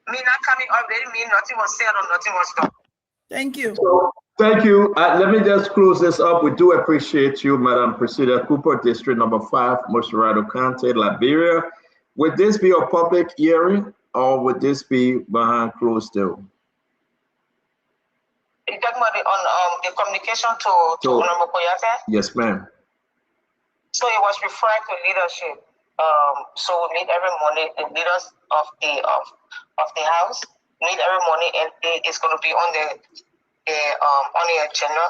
Me not coming up didn't mean nothing was said or nothing was done. Thank you. Thank you. Let me just close this up. We do appreciate you, Madam Priscilla Cooper, District Number 5, Montserrado County, Liberia. Would this be a public hearing or would this be behind closed door? You're talking about the communication to Honorable Koyate? Yes, ma'am. So it was referred to leadership. So we meet every morning. The leaders of the House meet every morning, and it's going to be on the agenda.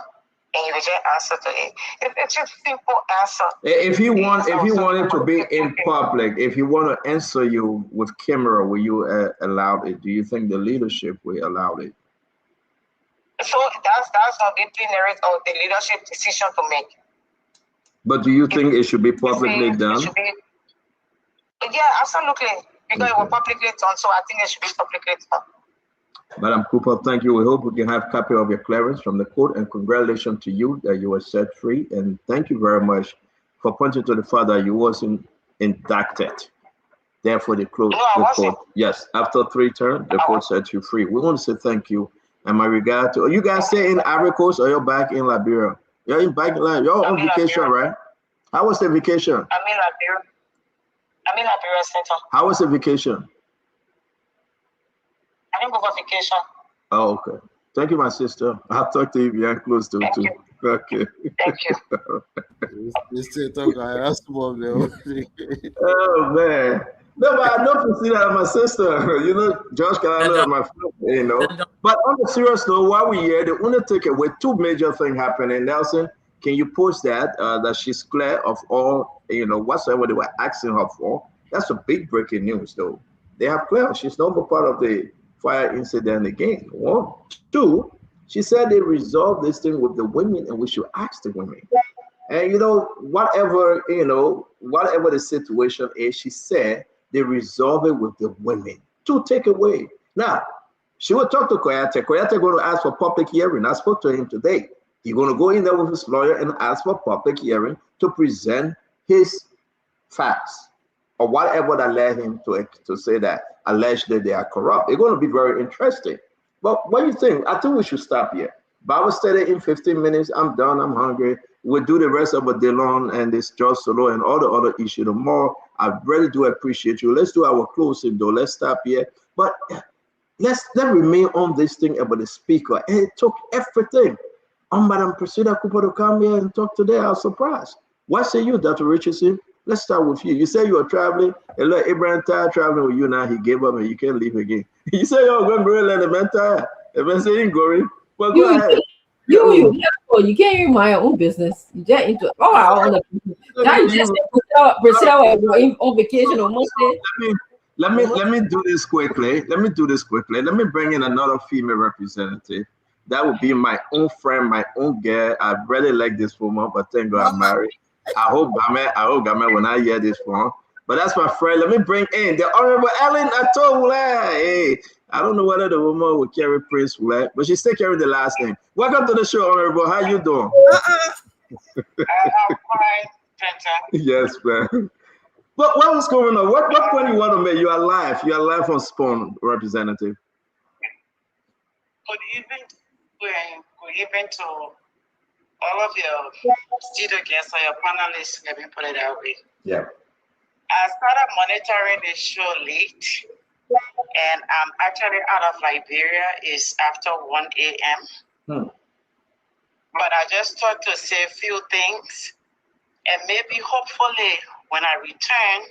And you will just answer to it. It's just a simple answer. If you want it to be in public, if you want to answer you with camera, will you allow it? Do you think the leadership will allow it? So that's not the plenary or the leadership decision to make. But do you think it should be publicly done? Yeah, absolutely. Because it was publicly done, so I think it should be publicly done. Madam Cooper, thank you. We hope we can have a copy of your clearance from the court, and congratulations to you that you were set free. And thank you very much for pointing to the fact that you wasn't indicted. Therefore, they closed the court. Yes, after 3 terms, the court set you free. We want to say thank you. And my regard to you guys stay in Ivory Coast or you're back in Liberia? You're back in Liberia. You're on vacation, right? How was the vacation? I'm in Liberia. I'm in Liberia Center. How was the vacation? I didn't go for vacation. Oh, okay. Thank you, my sister. I'll talk to you behind close door too. Okay. Thank you. Oh man. No, but I know Priscilla, my sister. You know, Josh Carolina, my friend. You know. But on the serious note, while we're here, the Undertaker with 2 major things happening. Nelson, can you post that that she's clear of all, whatsoever they were asking her for? That's a big breaking news, though. They have clear. She's no more part of the fire incident again. 1, 2, she said they resolved this thing with the women and we should ask the women. And whatever the situation is, she said they resolve it with the women. 2 takeaway. Now, she will talk to Koyate. Koyate going to ask for public hearing. I spoke to him today. He's going to go in there with his lawyer and ask for public hearing to present his facts or whatever that led him to say that allegedly they are corrupt. It's going to be very interesting. But what do you think? I think we should stop here. Bible study in 15 minutes. I'm done. I'm hungry. We'll do the rest of the day long and this George Solo and all the other issues tomorrow. I really do appreciate you. Let's do our closing though. Let's stop here. But let's remain on this thing about the speaker. And it took everything on Madam Priscilla Cooper to come here and talk today. I was surprised. What say you, Dr. Richardson? Let's start with you. You say you were traveling, and look, Abraham tired traveling with you now. He gave up and you can't leave again. You say you're going to go and let him tired. If I say you're going, well, go ahead. You can't hear my own business. You get into our own business. Now you just Priscilla on vacation on Monday. Let me do this quickly. Let me bring in another female representative. That would be my own friend, my own girl. I really like this woman, but thank God I'm married. I hope Game when I hear this one. But that's my friend. Let me bring in the Honorable Ellen Atowula. Hey, I don't know whether the woman will carry Prince Wula, but she's still carrying the last name. Welcome to the show, Honorable. How you doing? I'm fine, Yes, man. What was going on? What point you want to make? You are live. You are live on Spawn, Representative. Good evening to all of your studio guests or your panelists, let me put it that way. Yeah. I started monitoring the show late, and I'm actually out of Liberia. It's after 1 a.m. But I just thought to say a few things, and maybe hopefully when I return,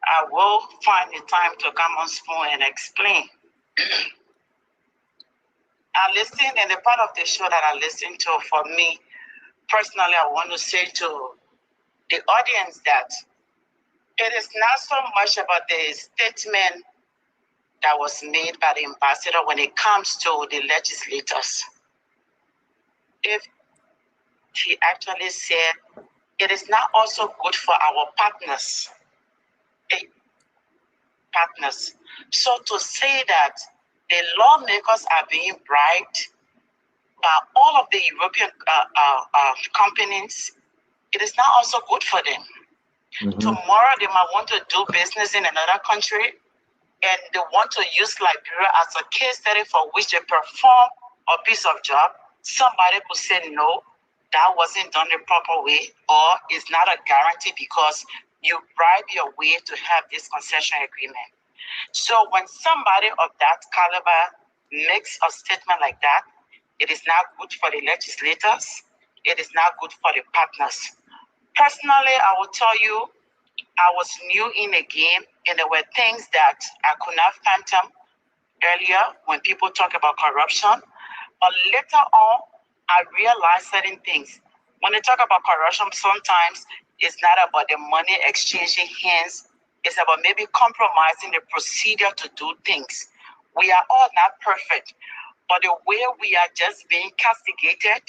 I will find the time to come on Spoon and explain. I listened, and the part of the show that I listened to, for me, personally, I want to say to the audience that it is not so much about the statement that was made by the ambassador when it comes to the legislators. If he actually said, it is not also good for our partners. So to say that the lawmakers are being bribed by all of the European companies, it is not also good for them. Tomorrow they might want to do business in another country, and they want to use Liberia as a case study for which they perform a piece of job. Somebody could say, no, that wasn't done the proper way, or it's not a guarantee because you bribe your way to have this concession agreement. So when somebody of that caliber makes a statement like that, it is not good for the legislators. It is not good for the partners. Personally, I will tell you, I was new in the game, and there were things that I could not fathom earlier when people talk about corruption. But later on, I realized certain things. When they talk about corruption, sometimes it's not about the money exchanging hands. It's about maybe compromising the procedure to do things. We are all not perfect, but the way we are just being castigated,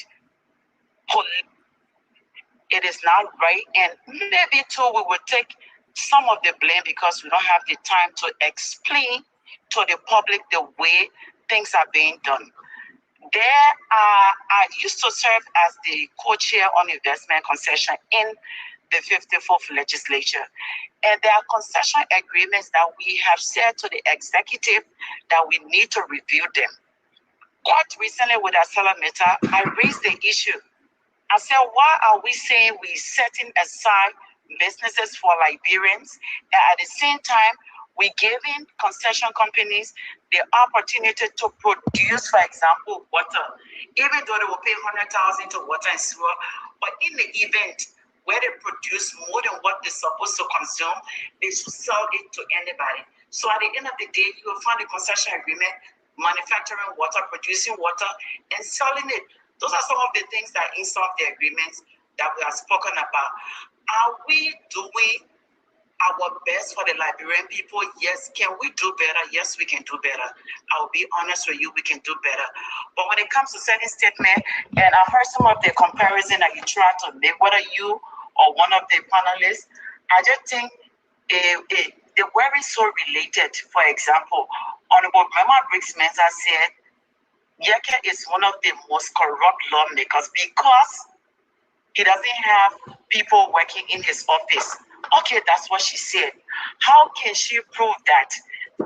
it is not right. And maybe too, we will take some of the blame because we don't have the time to explain to the public the way things are being done. I used to serve as the co-chair on investment concession in the 54th legislature. And there are concession agreements that we have said to the executive that we need to review them. Quite recently with ArcelorMittal, I raised the issue. I said, why are we saying we're setting aside businesses for Liberians, and at the same time, we're giving concession companies the opportunity to produce, for example, water, even though they will pay $100,000 to water and sewer, but in the event where they produce more than what they're supposed to consume, they should sell it to anybody. So at the end of the day, you will find a concession agreement, manufacturing water, producing water, and selling it. Those are some of the things that inside the agreements that we have spoken about. Are we doing our best for the Liberian people? Yes. Can we do better? Yes, we can do better. I'll be honest with you, we can do better. But when it comes to certain statements, and I heard some of the comparison that you try to make, whether you or one of the panelists, I just think they weren't so related. For example, Honorable Mema Briggs-Mensa said, Yeke is one of the most corrupt lawmakers because he doesn't have people working in his office. Okay, that's what she said. How can she prove that?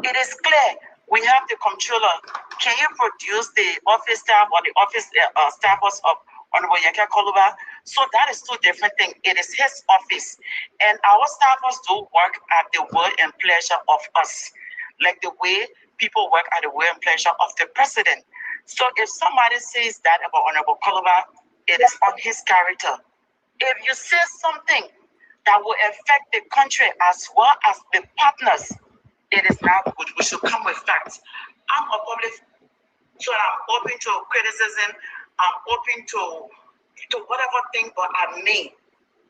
It is clear. We have the comptroller. Can you produce the office staff or the office staffers of Honorable Yaka Koluba? So that is two different things. It is his office. And our staffers do work at the will and pleasure of us, like the way people work at the will and pleasure of the president. So if somebody says that about Honorable Koluba, it is on his character. If you say something that will affect the country as well as the partners, it is not good. We should come with facts. I'm a public, so I'm open to criticism. I'm open to whatever thing, but I mean,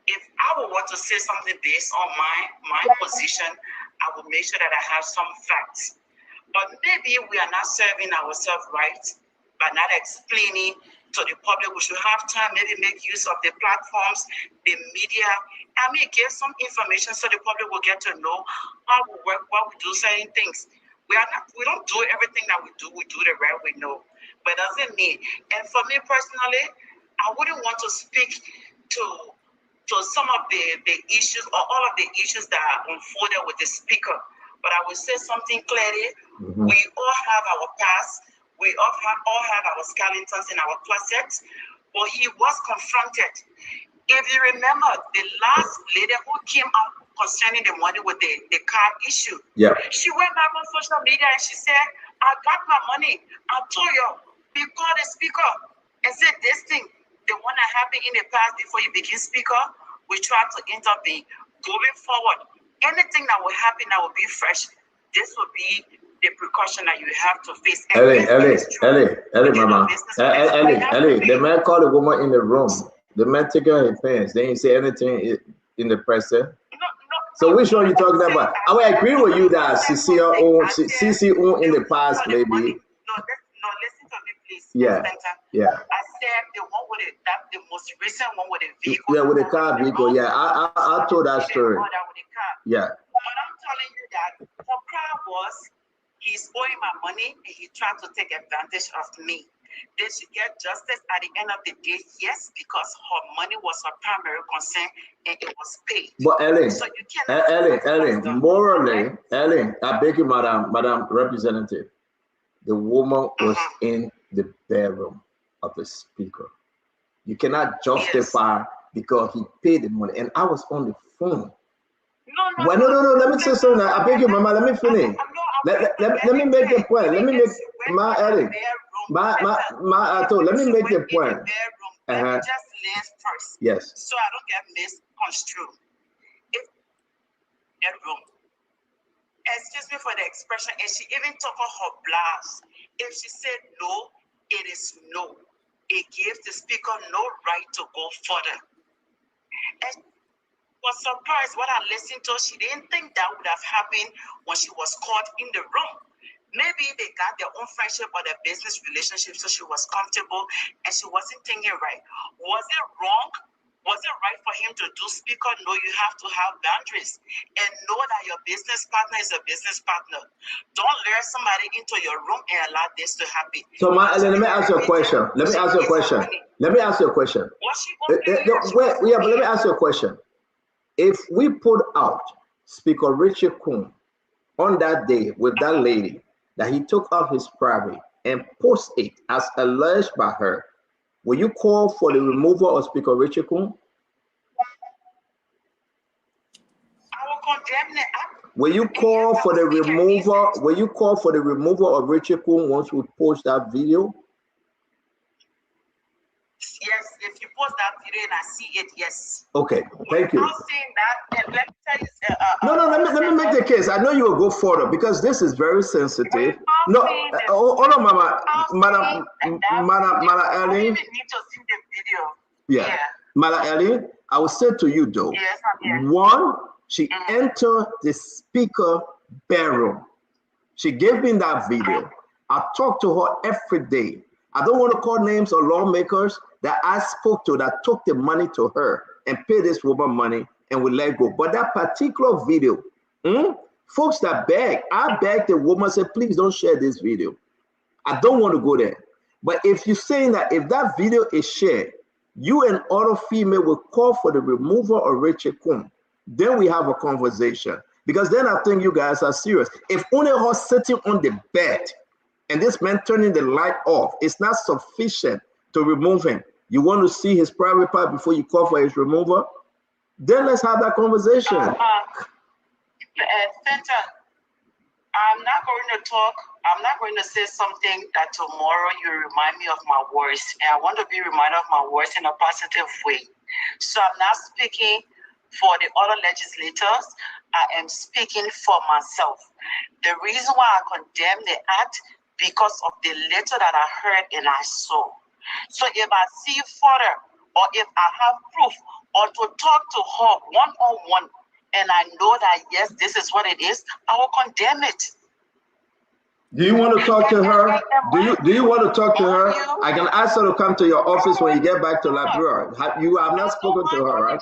if I would want to say something based on my position, I will make sure that I have some facts. But maybe we are not serving ourselves right by not explaining to the public. We should have time, maybe make use of the platforms, the media. I mean, give some information so the public will get to know how we work, what we do, certain things. We don't do everything that we do the right way, no. But doesn't mean. And for me personally, I wouldn't want to speak to some of the issues or all of the issues that are unfolded with the speaker. But I will say something clearly. We all have our past. We all have our skeletons in our closets. But he was confronted. If you remember, the last lady who came out concerning the money with the car issue, she went back on social media and she said, I got my money. I told you, we called the speaker and said this thing, the one that happened in the past before you became speaker, we tried to intervene. Going forward, anything that will happen that will be fresh, this will be the precaution that you have to face. Ellie, mama. Ellie, the man called the woman in the room. The man took her in his pants. They didn't say anything in the press. So which one are you talking about? I will agree with you that CC own in the past, maybe. No, listen to me, please. Yeah. I said the one with the most recent one with the vehicle. Yeah, with the car vehicle. Yeah, I told that story. Yeah. But I'm telling you that her cry was, he's owing my money and he tried to take advantage of me. Did she get justice at the end of the day? Yes, because her money was her primary concern and it was paid. But Ellen, so you Ellen, morally, Ellen, I beg you, Madam Representative, the woman was in the bedroom of the speaker. You cannot justify because he paid the money. And I was on the phone. No, let me say something. I beg you, Mama, let me finish. Let me make a point. Let me make my Ellen. Let me make a point. Let me just land first. Yes. So I don't get misconstrued. If bedroom, excuse me for the expression, and she even took off her blouse. If she said no, it is no. It gives the speaker no right to go further. And was surprised what I listened to. She didn't think that would have happened when she was caught in the room. Maybe they got their own friendship or their business relationship, so she was comfortable and she wasn't thinking right. Was it wrong? Was it right for him to do speaker? No, you have to have boundaries and know that your business partner is a business partner. Don't lure somebody into your room and allow this to happen. So, let me ask you a question. Let me ask you a question. Let me ask you a question. But let me ask you a question. If we put out Speaker Richard Coon on that day with that lady, that he took off his private and post it as alleged by her, will you call for the removal of Speaker Richard Coon? I will condemn it. Will you call for the removal? Will you call for the removal of Richard Coon once we post that video? Yes, if you post that video and I see it, yes. Okay, thank you. I'm saying that, and let me tell you. Let me make the case. I know you will go further because this is very sensitive. No, hold on, Madam Ellie. You need to see the video. Yeah. Madam Ellie, I will say to you though. Yes, I'm here. One, she entered the speaker bedroom. She gave me that video. I talk to her every day. I don't want to call names of lawmakers that I spoke to that took the money to her and paid this woman money and we let go. But that particular video, folks that beg, I begged the woman, said, please don't share this video. I don't want to go there. But if you're saying that if that video is shared, you and other female will call for the removal of Richard Coon. then we have a conversation. Because then I think you guys are serious. If only her sitting on the bed and this man turning the light off, it's not sufficient to remove him. You want to see his private part before you call for his removal? Then let's have that conversation. Center, I'm not going to talk. I'm not going to say something that tomorrow you remind me of my words. And I want to be reminded of my words in a positive way. So I'm not speaking for the other legislators. I am speaking for myself. The reason why I condemn the act, because of the letter that I heard and I saw. So if I see further, or if I have proof, or to talk to her one-on-one, and I know that, yes, this is what it is, I will condemn it. Do you want to talk to her? Do you want to talk to her? I can ask her to come to your office when you get back to Liberia. You have not spoken to her, right?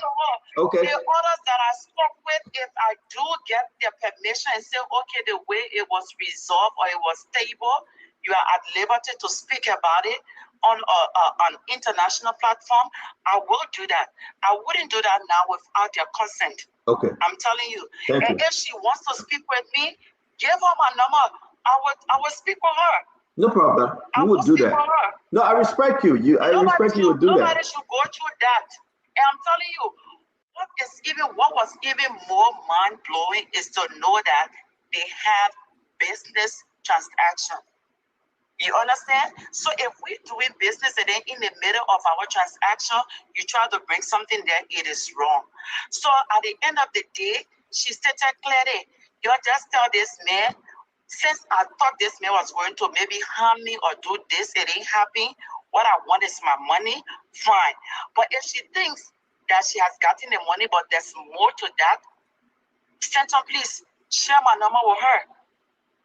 Okay. The others that I spoke with, if I do get their permission and say, okay, the way it was resolved or it was stable, you are at liberty to speak about it on an international platform, I will do that. I wouldn't do that now without their consent. Okay. I'm telling you. Thank you. If she wants to speak with me, give her my number. I will speak with her. No problem. You would do that. No, I respect you. I respect you would do that. Nobody should go through that. And I'm telling you, what was even more mind-blowing is to know that they have business transaction. You understand? So if we're doing business and then in the middle of our transaction, you try to bring something that it is wrong. So at the end of the day, she stated clearly, you just tell this man, since I thought this man was going to maybe harm me or do this, it ain't happening. What I want is my money, fine. But if she thinks that she has gotten the money, but there's more to that, Stanton, please share my number with her.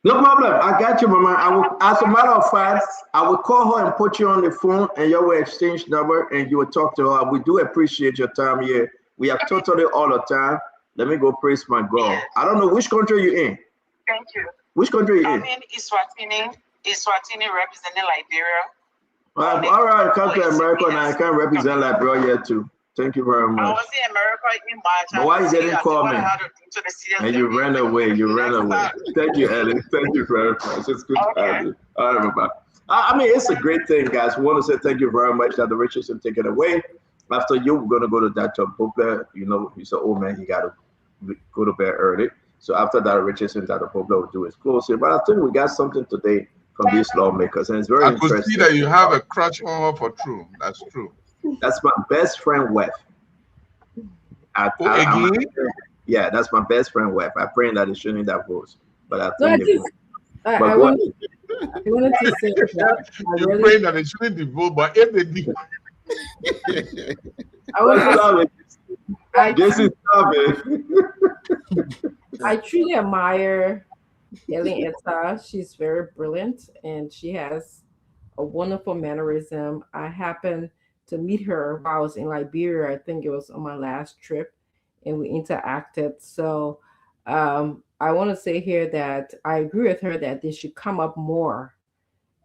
No problem. I got you, Mama. I will, as a matter of fact, I will call her and put you on the phone, and you will exchange number, and you will talk to her. We do appreciate your time here. We have totally all the time. Let me go praise my God. Yes. I don't know which country you're in. Thank you. Which country are you in? I'm in Eswatini representing Liberia. All right, come to America now. I can represent Liberia here too. Thank you very much. I was in America in March. But why you didn't call me? And you ran away. You ran away. Thank you, Ellie. Thank you very much. It's good to have you. All right, bye-bye. I mean, it's a great thing, guys. We want to say thank you very much, Dr. Richardson. Take it away. After you, we're going to go to Dr. Poplar. You know, he's an old man. He got to go to bed early. So after Dr. Richardson, Dr. Poplar will do his closing. But I think we got something today from these lawmakers, and it's very interesting. I could see that you have a crush on her for true. That's true. That's my best friend, wife. Yeah, that's my best friend, wife. I pray that it shouldn't divorce. But I think I wanted to say that. You're praying that it shouldn't divorce, but if they do. I truly admire Helen Etta. She's very brilliant and she has a wonderful mannerism. I happened to meet her while I was in Liberia. I think it was on my last trip, and we interacted. So I want to say here that I agree with her that they should come up more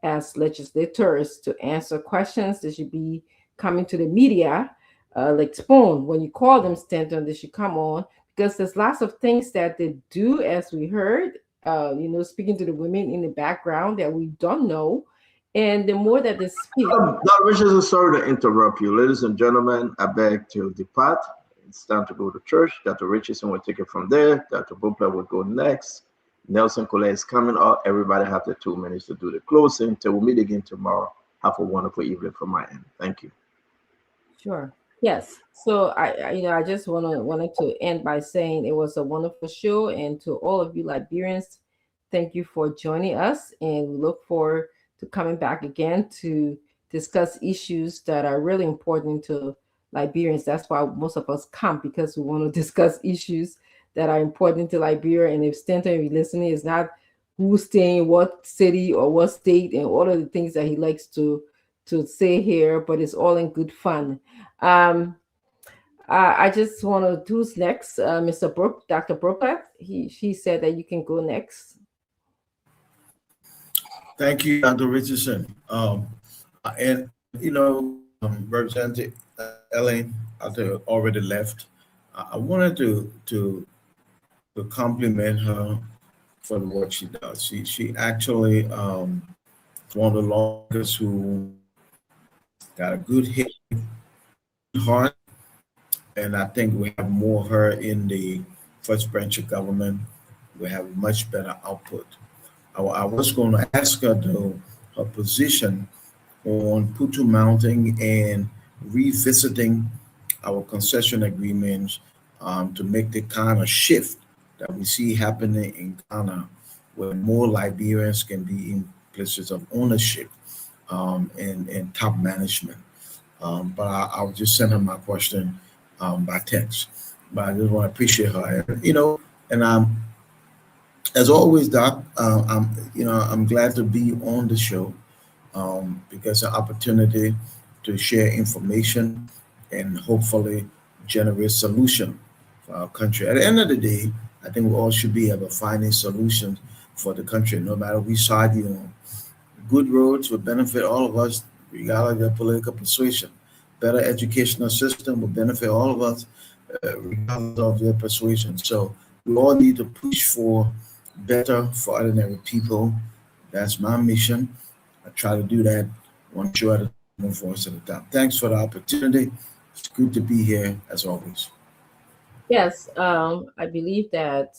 as legislators to answer questions. They should be coming to the media, like Spoon. When you call them, Stanton, they should come on, because there's lots of things that they do, as we heard, speaking to the women in the background that we don't know. And the more that they speak. Dr. Richardson, sorry to interrupt you. Ladies and gentlemen, I beg to depart. It's time to go to church. Dr. Richardson will take it from there. Dr. Poplar will go next. Nelson Collet is coming up. Everybody have the 2 minutes to do the closing. Till we meet again tomorrow. Have a wonderful evening from my end. Thank you. Sure. Yes. So I just wanted to end by saying it was a wonderful show, and to all of you Liberians, thank you for joining us, and we look forward to coming back again to discuss issues that are really important to Liberians. That's why most of us come, because we want to discuss issues that are important to Liberia. And if Stanton, if you're listening, is not who's staying in what city or what state and all of the things that he likes to say here, but it's all in good fun. I just want to, who's next? Mr. Brooke, Dr. Brooke, he said that you can go next. Thank you, Dr. Richardson. Representative Elaine already left. I wanted to compliment her for the work she does. She actually one of the lawyers who got a good hit heart, and I think we have more of her in the first branch of government. We have much better output. I was going to ask her though her position on Putu mounting and revisiting our concession agreements to make the kind of shift that we see happening in Ghana, where more Liberians can be in places of ownership and top management. But I'll just send her my question by text. But I just want to appreciate her, and as always, Doc, I'm glad to be on the show because an opportunity to share information and hopefully generate solution for our country. At the end of the day, I think we all should be able to find solutions for the country, no matter which side you're on. Good roads will benefit all of us, regardless of their political persuasion. Better educational system will benefit all of us, regardless of their persuasion. So we all need to push for better for ordinary people. That's my mission. I try to do that one show at a time, one voice at a time. Thanks for the opportunity. It's good to be here as always. Yes, I believe that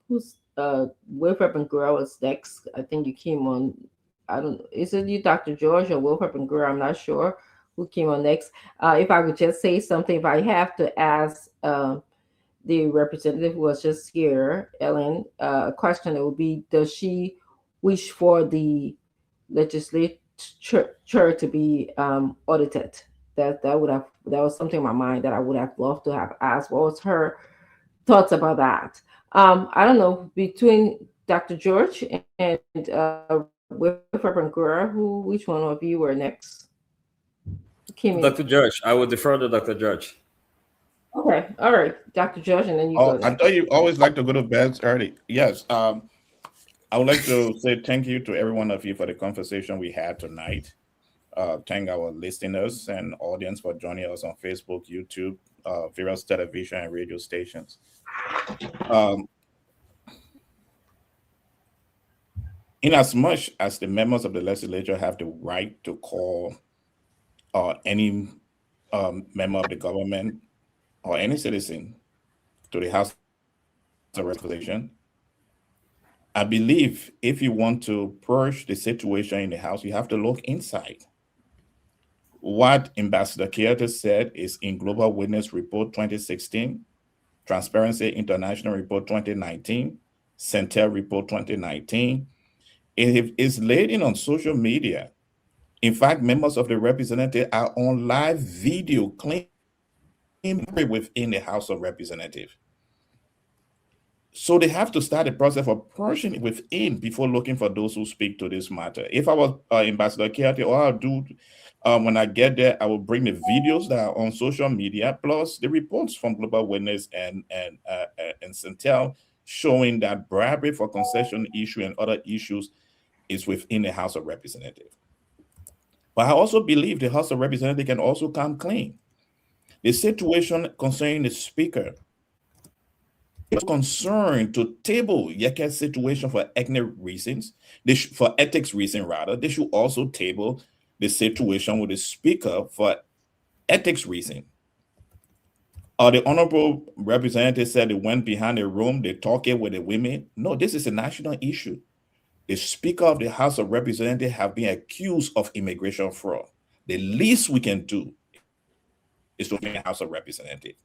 who's Wilfred Bangura was next. I think you came on. I don't know. Is it you, Dr. George, or Wilfred Bangura? I'm not sure who came on next. If I could just say something, if I have to ask the representative who was just here, Ellen, a question, it would be: does she wish for the legislature to be audited? That was something in my mind that I would have loved to have asked. What was her thoughts about that? I don't know, between Dr. George and Wilfred Bangura, which one of you were next? Dr. George. I would defer to Dr. George. Okay, all right, Dr. George, and then you go. I thought you always like to go to bed early. Yes. I would like to say thank you to every one of you for the conversation we had tonight. Thank our listeners and audience for joining us on Facebook, YouTube, various television and radio stations. In as much as the members of the legislature have the right to call any member of the government or any citizen to the House of Representation, I believe if you want to purge the situation in the House, you have to look inside. What Ambassador Keita said is in Global Witness Report 2016, Transparency International Report 2019, Centel Report 2019. It is laid in on social media. In fact, members of the representative are on live video claiming within the House of Representatives. So they have to start the process of purging within before looking for those who speak to this matter. If I was Ambassador Keita, all I'll do when I get there, I will bring the videos that are on social media, plus the reports from Global Witness and Centel showing that bribery for concession issue and other issues is within the House of Representatives. But I also believe the House of Representatives can also come clean. The situation concerning the Speaker is concerned to table Yeke's situation for ethnic reasons, for ethics reasons rather. They should also table the situation with the Speaker for ethics reasons. The Honorable Representative said they went behind the room, they talking with the women. No, this is a national issue. The Speaker of the House of Representatives have been accused of immigration fraud. The least we can do is to make the House of Representatives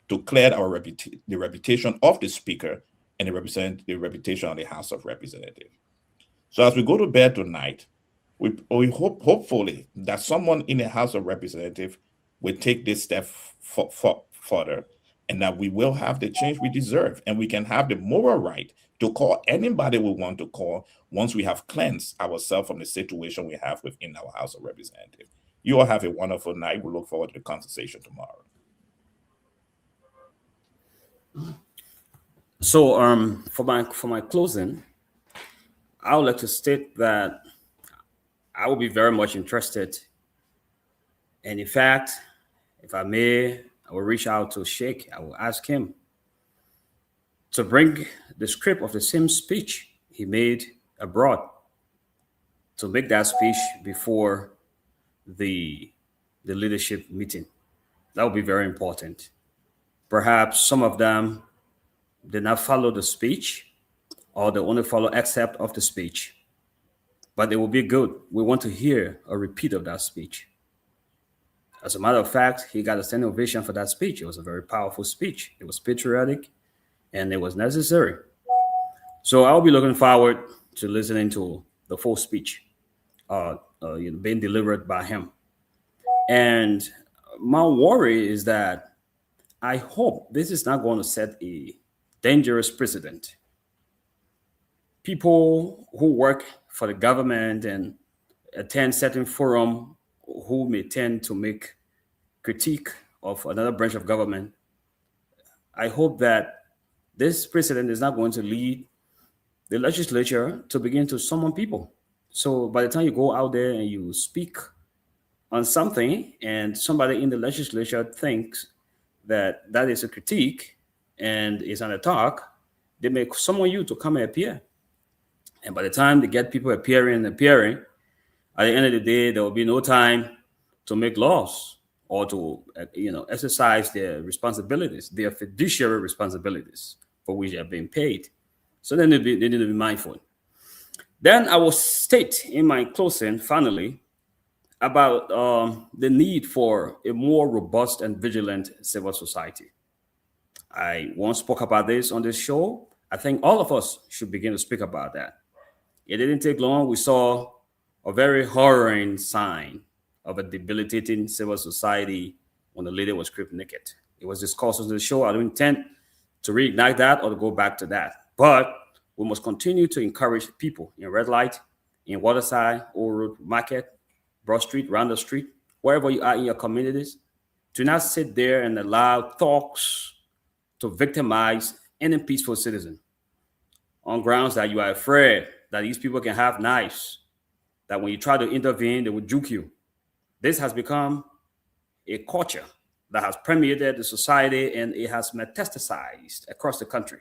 to clear the reputation of the Speaker and the reputation of the House of Representatives. So as we go to bed tonight, we hope, hopefully, that someone in the House of Representatives will take this step further, and that we will have the change we deserve, and we can have the moral right to call anybody we want to call once we have cleansed ourselves from the situation we have within our House of Representatives. You all have a wonderful night. We look forward to the conversation tomorrow. So for my closing, I would like to state that I will be very much interested. And in fact, if I may, I will reach out to Sheikh. I will ask him to bring the script of the same speech he made abroad, to make that speech before the leadership meeting. That would be very important. Perhaps some of them did not follow the speech, or they only follow excerpt of the speech, but it will be good. We want to hear a repeat of that speech. As a matter of fact, he got a standing ovation for that speech. It was a very powerful speech. It was patriotic, and it was necessary. So I'll be looking forward to listening to the full speech being delivered by him. And my worry is that I hope this is not going to set a dangerous precedent. People who work for the government and attend certain forum who may tend to make critique of another branch of government, I hope that this precedent is not going to lead the legislature to begin to summon people. So by the time you go out there and you speak on something and somebody in the legislature thinks that that is a critique and is an attack, they may summon you to come and appear. And by the time they get people appearing, at the end of the day, there will be no time to make laws or to exercise their responsibilities, their fiduciary responsibilities for which they are being paid. So then they need to be mindful. Then I will state in my closing, finally, about the need for a more robust and vigilant civil society. I once spoke about this on this show. I think all of us should begin to speak about that. It didn't take long. We saw a very horrifying sign of a debilitating civil society when the lady was stripped naked. It was discussed on the show. I don't intend to reignite that or to go back to that. But we must continue to encourage people in Red Light, in Waterside, Old Road Market, Broad Street, Round the Street, wherever you are in your communities, do not sit there and allow talks to victimize any peaceful citizen on grounds that you are afraid that these people can have knives, that when you try to intervene, they will juke you. This has become a culture that has permeated the society and it has metastasized across the country.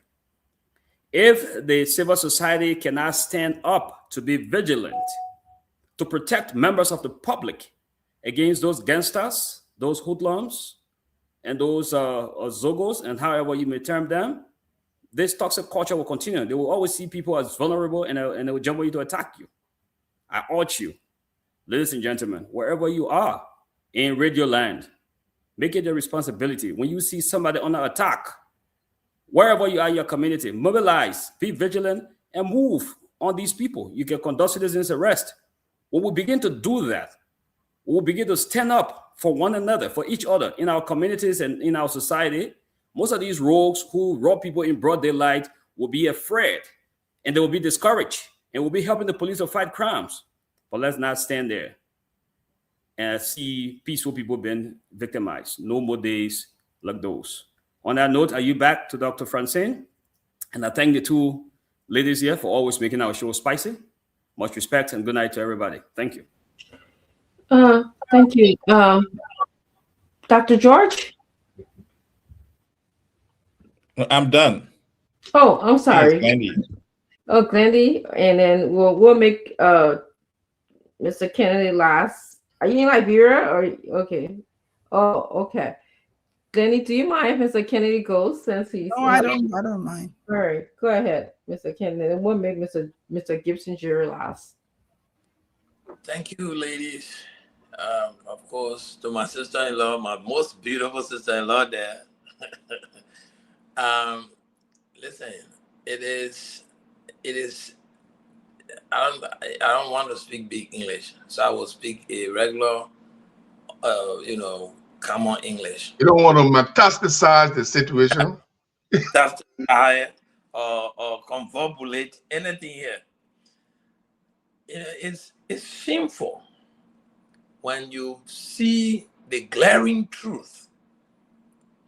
If the civil society cannot stand up to be vigilant, to protect members of the public against those gangsters, those hoodlums, and those zogos, and however you may term them, this toxic culture will continue. They will always see people as vulnerable and they will jump on you to attack you. I urge you, ladies and gentlemen, wherever you are in Radio Land, make it a responsibility. When you see somebody under attack, wherever you are in your community, mobilize, be vigilant, and move on these people. You can conduct citizens' arrest. We will begin to do that. We will begin to stand up for one another, for each other in our communities and in our society. Most of these rogues who rob people in broad daylight will be afraid and they will be discouraged and will be helping the police to fight crimes. But let's not stand there and see peaceful people being victimized. No more days like those. On that note, are you back to Dr. Francine? And I thank the two ladies here for always making our show spicy. Much respect and good night to everybody. Thank you. Thank you. Dr. George? I'm done. Oh, I'm sorry. Glendy. Oh, Glendy. And then we'll make Mr. Kennedy last. Are you in Liberia or okay? Oh, okay. Glendy, do you mind if Mr. Kennedy goes since he's? No, I don't mind. All right, go ahead, Mr. Kennedy. And we'll make Mr. Gibson Jury last. Thank you, ladies. Of course, to my sister-in-law, my most beautiful sister-in-law there. Listen, it is. I don't want to speak big English, so I will speak a regular, common English. You don't want to metastasize the situation. Or convolvulate anything here. It's shameful when you see the glaring truth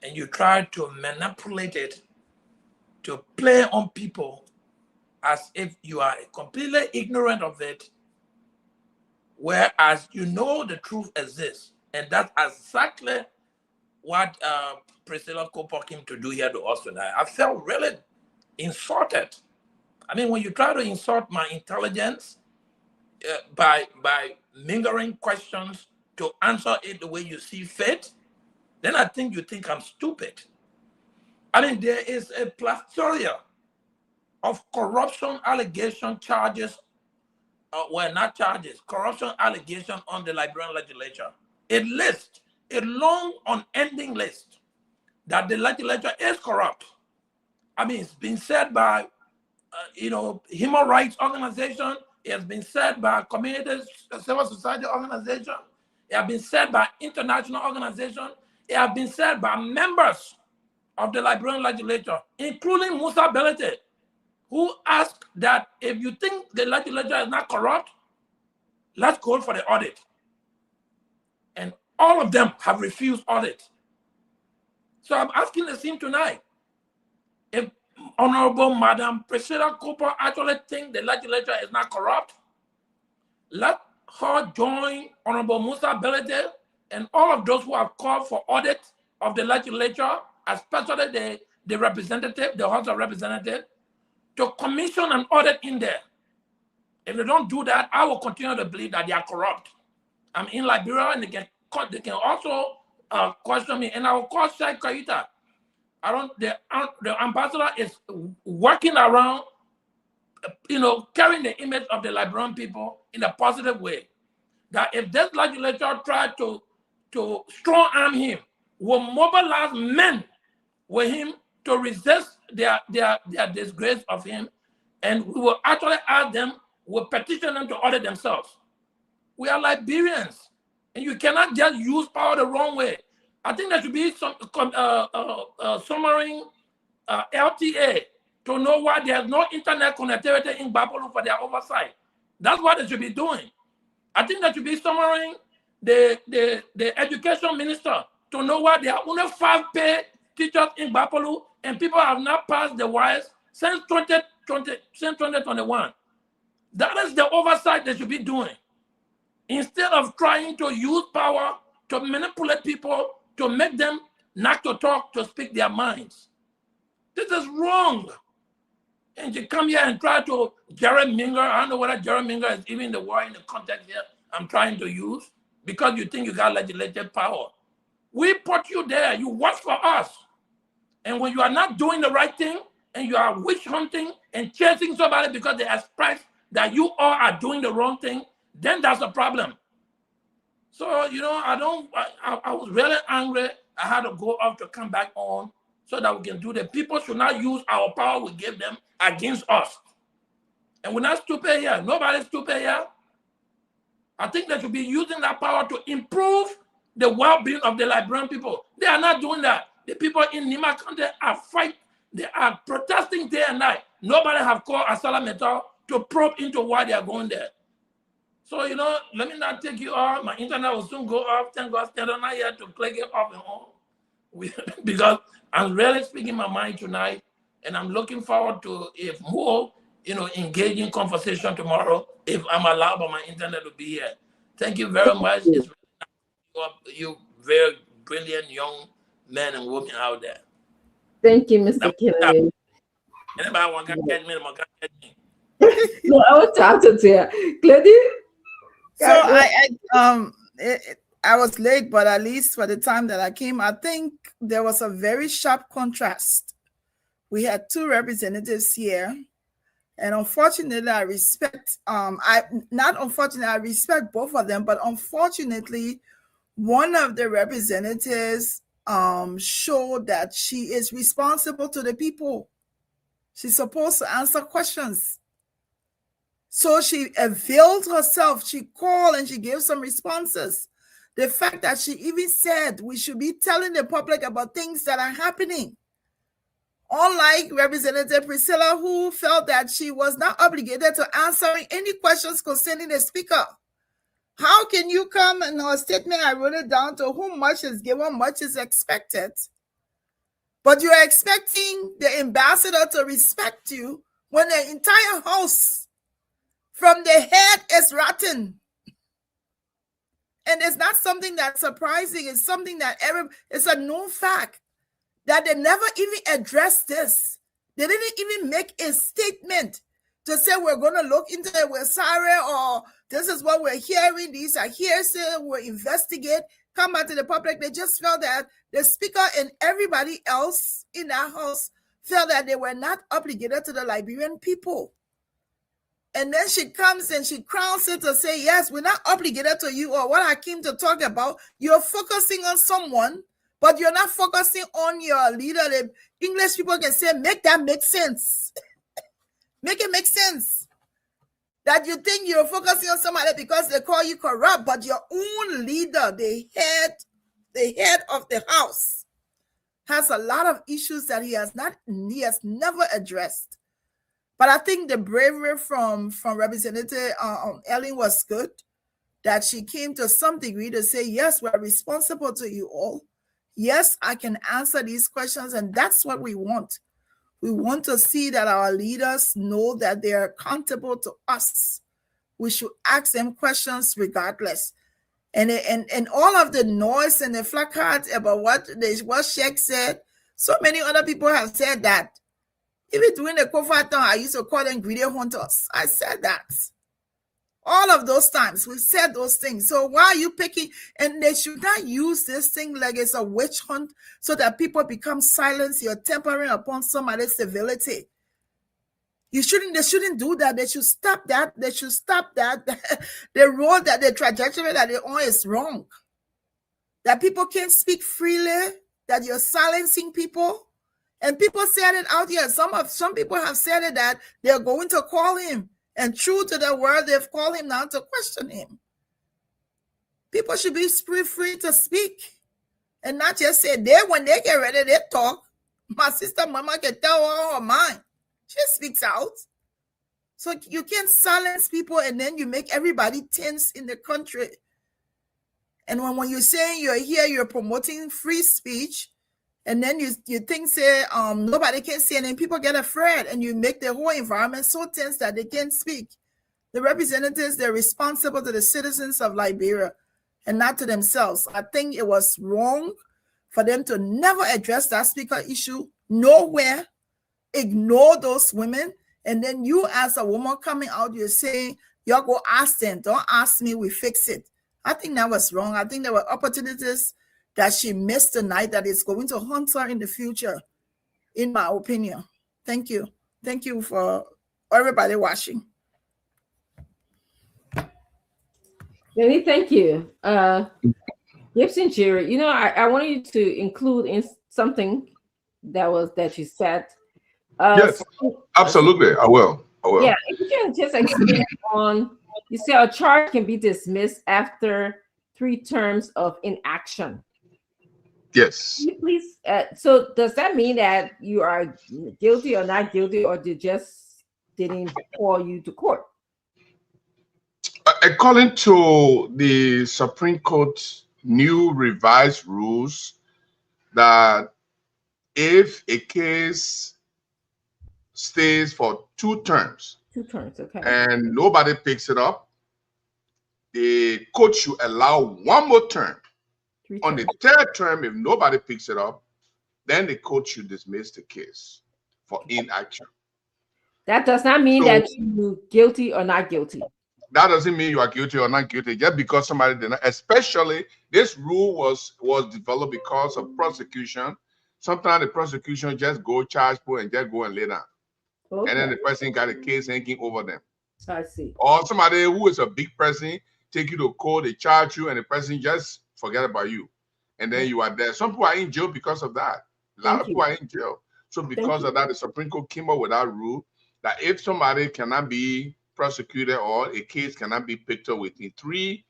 and you try to manipulate it to play on people as if you are completely ignorant of it, whereas you know the truth exists. And that's exactly what Priscilla Cooper came to do here to us tonight. I felt really insulted. I mean, when you try to insult my intelligence by mingling questions to answer it the way you see fit, then I think you think I'm stupid. I mean, there is a plethora of corruption allegation charges, well, not charges, corruption allegation on the Liberian legislature. A list, a long, unending list that the legislature is corrupt. I mean, it's been said by, human rights organization. It has been said by community civil society organization. It has been said by international organization. It has been said by members of the Liberian legislature, including Musa Belete, who asked that if you think the legislature is not corrupt, let's call for the audit. And all of them have refused audit. So I'm asking the same tonight. If Honorable Madam Priscilla Cooper actually thinks the legislature is not corrupt, let her join Honorable Musa Belete and all of those who have called for audit of the legislature, especially the representative, the House of Representatives, to commission an audit in there. If they don't do that, I will continue to believe that they are corrupt. I'm in Liberia, and they can also question me, and I will call Sheikh Kaita. The ambassador is working around, carrying the image of the Liberian people in a positive way. That if this legislature tried to strong arm him, will mobilize men with him to resist their disgrace of him, and we will actually ask them, we'll petition them to audit themselves. We are Liberians, and you cannot just use power the wrong way. I think there should be some summary LTA to know why there's no internet connectivity in Gbapolu for their oversight. That's what they should be doing. I think there should be summarizing the education minister to know why there are only 5 paid teachers in Gbapolu and people have not passed the wires since 2021. That is the oversight they should be doing. Instead of trying to use power to manipulate people, to make them not to talk, to speak their minds. This is wrong. And you come here and try to gerrymander. I don't know whether gerrymander is even the word in the context here I'm trying to use, because you think you got legislative power. We put you there. You work for us. And when you are not doing the right thing, and you are witch hunting and chasing somebody because they express that you all are doing the wrong thing, then that's a problem. So, I was really angry. I had to go off to come back on so that we can do that. People should not use our power we give them against us. And we're not stupid here. Nobody's stupid here. I think they should be using that power to improve the well-being of the Liberian people. They are not doing that. The people in Nima County are fighting. They are protesting day and night. Nobody have called Asala Metal to probe into why they are going there. So, let me not take you off. My internet will soon go off. Thank God, I'm not here to click it off and on. Because I'm really speaking my mind tonight, and I'm looking forward to if more, engaging conversation tomorrow, if I'm allowed by my internet to be here. Thank you very much. It's you very brilliant young men and women out there. Thank you, Mr. Kennedy. Anybody want to get me? No, I was talking to you, Claudia. So I was late, but at least for the time that I came, I think there was a very sharp contrast. We had 2 representatives here, and unfortunately, I respect I respect both of them, but unfortunately, one of the representatives showed that she is responsible to the people. She's supposed to answer questions. So she availed herself. She called and she gave some responses. The fact that she even said we should be telling the public about things that are happening. Unlike Representative Priscilla, who felt that she was not obligated to answering any questions concerning the speaker. How can you come in her statement? I wrote it down to whom much is given, much is expected. But you're expecting the ambassador to respect you when the entire house from the head is rotten. it's not something that's surprising. It's something that it's a known fact that they never even addressed this. They didn't even make a statement to say we're going to look into it. We're sorry, or this is what we're hearing. These are hearsay. We'll investigate. Come back to the public. They just felt that the speaker and everybody else in that house felt that they were not obligated to the Liberian people. And then she comes and she crowns it to say, yes, we're not obligated to you, or what I came to talk about. You're focusing on someone, but you're not focusing on your leader. The English people can say, make that make sense. Make it make sense. That you think you're focusing on somebody because they call you corrupt, but your own leader, the head of the house, has a lot of issues that he has never addressed. But I think the bravery from Representative Ellen was good, that she came to some degree to say, yes, we're responsible to you all. Yes, I can answer these questions, and that's what we want. We want to see that our leaders know that they are accountable to us. We should ask them questions regardless. And all of the noise and the placards about what Sheikh said, so many other people have said that. Even during the COVID time, I used to call them greedy hunters. I said that. All of those times, we said those things. So why are you picking? And they should not use this thing like it's a witch hunt so that people become silent. You're tempering upon somebody's civility. They shouldn't do that. They should stop that. They should stop that. The road that the trajectory that they're on is wrong. That people can't speak freely, that you're silencing people. And people said it out here. Some people have said it that they're going to call him. And true to the word, they've called him now to question him. People should be free to speak. And not just say, when they get ready, they talk. My sister Mama can tell her mind. She speaks out. So you can't silence people and then you make everybody tense in the country. And when you're saying you're here, you're promoting free speech, and then you think nobody can say, and then people get afraid, and you make the whole environment so tense that they can't speak. The representatives, they're responsible to the citizens of Liberia and not to themselves. I think it was wrong for them to never address that speaker issue, nowhere, ignore those women, and then you as a woman coming out, you're saying, y'all go ask them, don't ask me, we fix it. I think that was wrong. I think there were opportunities that she missed tonight that is going to haunt her in the future, in my opinion. Thank you. Thank you for everybody watching. Lily, thank you. Gibson Jerry, I wanted you to include in something that you said. Yes, absolutely. I will. Yeah, if you can just expand on, you say a charge can be dismissed after 3 terms of inaction. Yes. Please. So does that mean that you are guilty or not guilty, or they just didn't call you to court? According to the Supreme Court's new revised rules, that if a case stays for 2 terms, okay, and nobody picks it up, the court should allow 1 more term. On the 3rd term, if nobody picks it up, then the court should dismiss the case for inaction. That does not mean that you're guilty or not guilty. That doesn't mean you are guilty or not guilty just because somebody did not. Especially, this rule was developed because of prosecution. Sometimes the prosecution just go charge people and just go and lay down. Okay. And then the person got a case hanging over them. I see. Or somebody who is a big person take you to court, they charge you, and the person just forget about you, and then you are there. Some people are in jail because of that. A lot of people are in jail. So because of that, the Supreme Court came up with that rule that if somebody cannot be prosecuted or a case cannot be picked up within 3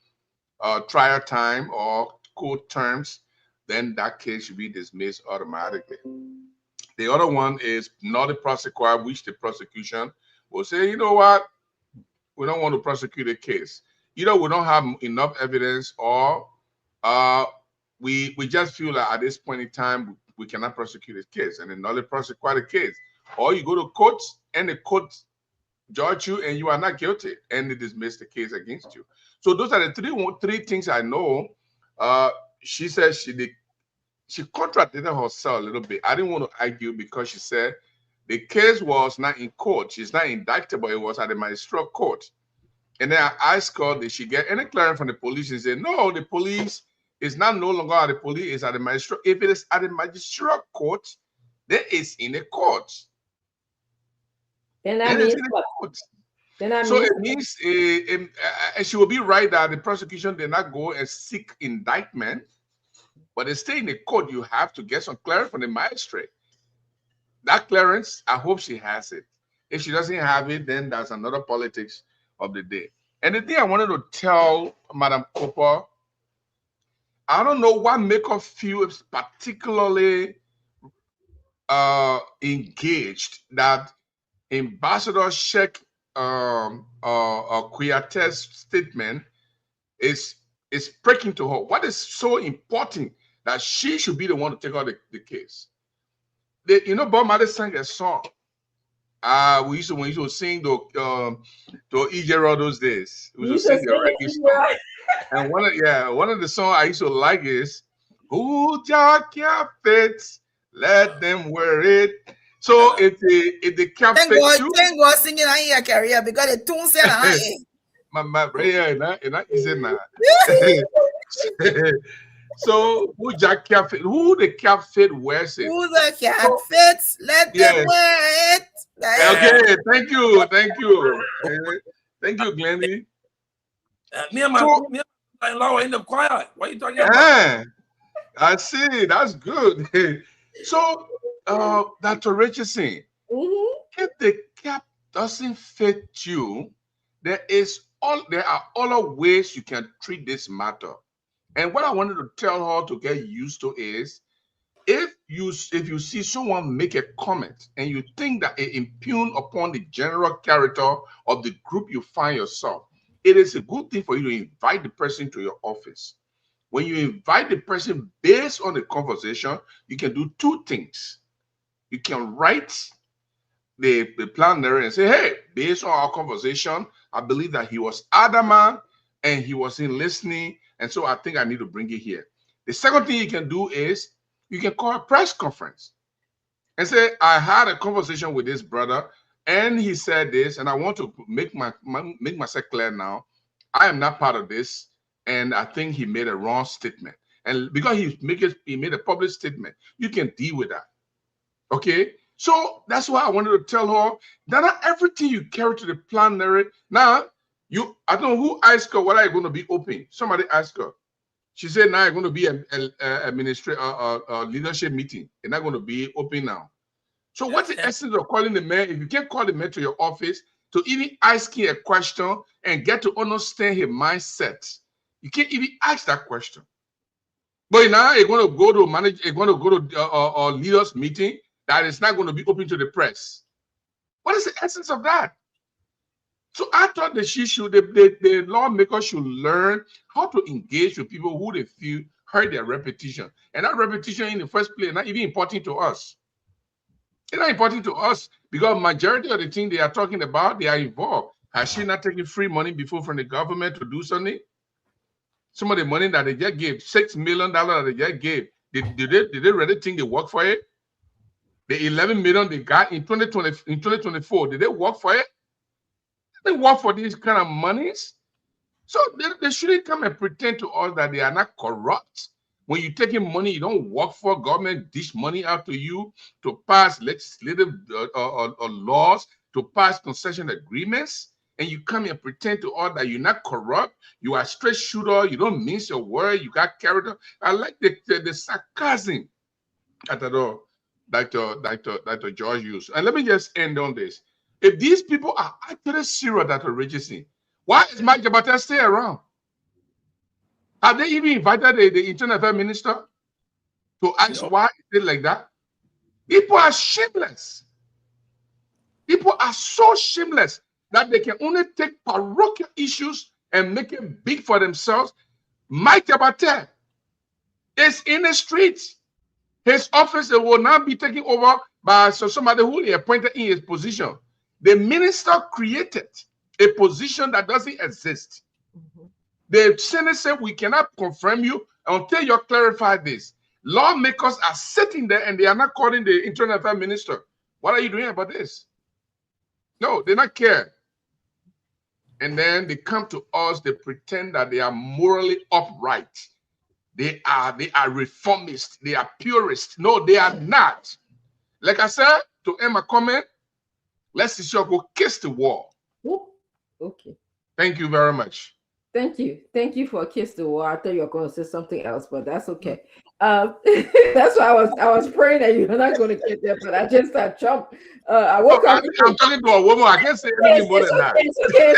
trial time or court terms, then that case should be dismissed automatically. The other one is not a prosecutor, which the prosecution will say, you know what, we don't want to prosecute a case. Either we don't have enough evidence, or we just feel that at this point in time we cannot prosecute this case, and then not prosecute the case. Or you go to court and the court judge you and you are not guilty, and they dismiss the case against you. So those are the three things I know. She said she contradicted herself a little bit. I didn't want to argue because she said the case was not in court. She's not indicted, but it was at the magistrate court. And then I asked her, did she get any clearance from the police? She said, no, the police is not no longer at the police, it's at the magistrate. If it is at the magistrate court, then it's in a court. Then that means what? So it means, and she will be right that the prosecution did not go and seek indictment, but they stay in the court. You have to get some clearance from the magistrate. That clearance, I hope she has it. If she doesn't have it, then that's another politics of the day. And the thing I wanted to tell Madam Cooper, I don't know what make her feel particularly engaged that Ambassador Sheikh Kouyate's statement is breaking to her. What is so important that she should be the one to take out the case? You know, Bob Marley sang a song. We used to sing to Ijero those days. We used to sing the reggae song. And one of the songs I used to like is "Who Jack fits, let them wear it." So if the cap fit you, thank God singing on your career because the tune said my prayer not easy now. So who the cap fit wears it? Who the cap fits, let them wear it. Okay, thank you, thank you, Glennie. Me and my in-law in the choir. What are you talking about? I see. That's good. So, Dr. Richardson, if the cap doesn't fit you, there are other ways you can treat this matter. And what I wanted to tell her to get used to is, if you see someone make a comment and you think that it impugns upon the general character of the group you find yourself, it is a good thing for you to invite the person to your office. When you invite the person based on the conversation, you can do two things. You can write the planner and say, hey, based on our conversation, I believe that he was adamant and he wasn't listening, and so I think I need to bring it here. The second thing you can do is you can call a press conference and say, I had a conversation with this brother and he said this, and I want to make myself clear now. I am not part of this, and I think he made a wrong statement. And because he made a public statement, you can deal with that. Okay? So that's why I wanted to tell her that not everything you carry to the plenary. Now, I don't know who asked her whether you're going to be open. Somebody asked her. She said now you're going to be a leadership meeting. You're not going to be open now. So what's the essence of calling the mayor? If you can't call the mayor to your office to even ask him a question and get to understand his mindset, you can't even ask that question. But now you're going to go to a leaders meeting that is not going to be open to the press. What is the essence of that? So I thought that the lawmaker should learn how to engage with people who they feel hurt their reputation. And that reputation in the first place is not even important to us. It's not important to us because majority of the things they are talking about, they are involved. Has she not taken free money before from the government to do something? Some of the money that they just gave, $6 million that they just gave, did they really think they work for it? The $11 million they got in 2024, did they work for it? They work for these kind of monies. So they shouldn't come and pretend to us that they are not corrupt. When you're taking money, you don't work for government, dish money out to you to pass legislative laws, to pass concession agreements, and you come and pretend to us that you're not corrupt, you are a straight shooter, you don't mince your word, you got character. I like the sarcasm that Dr. George used. And let me just end on this. If these people are actually serious, Dr. Richardson, why is Mike Jabata stay around? Have they even invited the Internal Affairs Minister to ask why is it like that? People are shameless. People are so shameless that they can only take parochial issues and make it big for themselves. Mike Jabata is in the streets. His office will not be taken over by somebody who he appointed in his position. The minister created a position that doesn't exist. The Senate said we cannot confirm you until you clarify this. Lawmakers are sitting there and they are not calling the Internal Affairs Minister. What are you doing about this? No, they not care. And then they come to us, they pretend that they are morally upright. They are reformists, they are purists. No, they are not. Like I said, to end my comment, let's see you go kiss the wall. Okay. Thank you very much. Thank you. Thank you for a kiss the wall. I thought you were going to say something else, but that's okay. That's why I was praying that you were not going to get there, but I just started jump. I woke up. I'm talking to a woman. I can't say anything more than that. It's okay.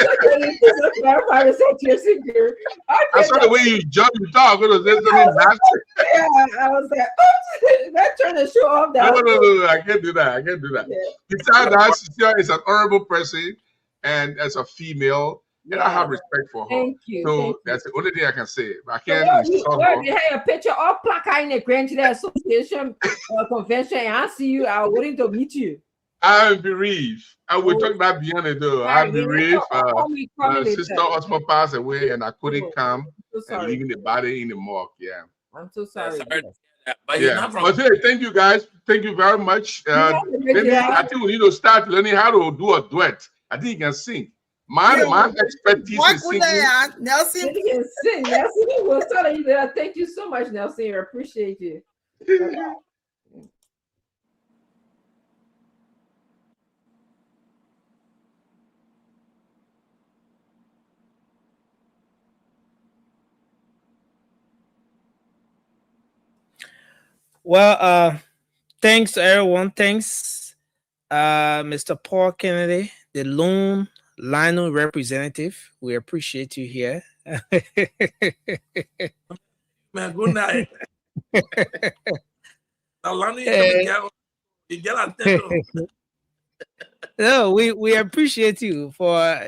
It's clarify the safety secure. I saw the way you jumped. You thought I was going to say something nasty. Yeah, I was like, oops, not trying to show off that. No, I can't do that. Yeah. Besides that, Cecilia is an honorable person, and as a female, and I have respect for her. Thank you. So that's the only thing I can say. I can't insult her. You have a picture of Plaka in the Grand Association convention, and I see you. I wanted to meet you. I'm bereaved. I will talk that beyond it though. I'm bereaved. Sister Osmo passed away, and I couldn't come. And leaving the body in the morgue. Yeah. I'm so sorry. But yeah. But hey, thank you guys. Thank you very much. Maybe I think we need to start learning how to do a duet. I think you can sing. My expertise is singing. Nelson can sing. Nelson was telling you that. Thank you so much, Nelson. I appreciate you. Well, thanks to everyone. Thanks, Mr. Paul Kennedy, the lone Lionel representative. We appreciate you here. Man, good night. No, we appreciate you for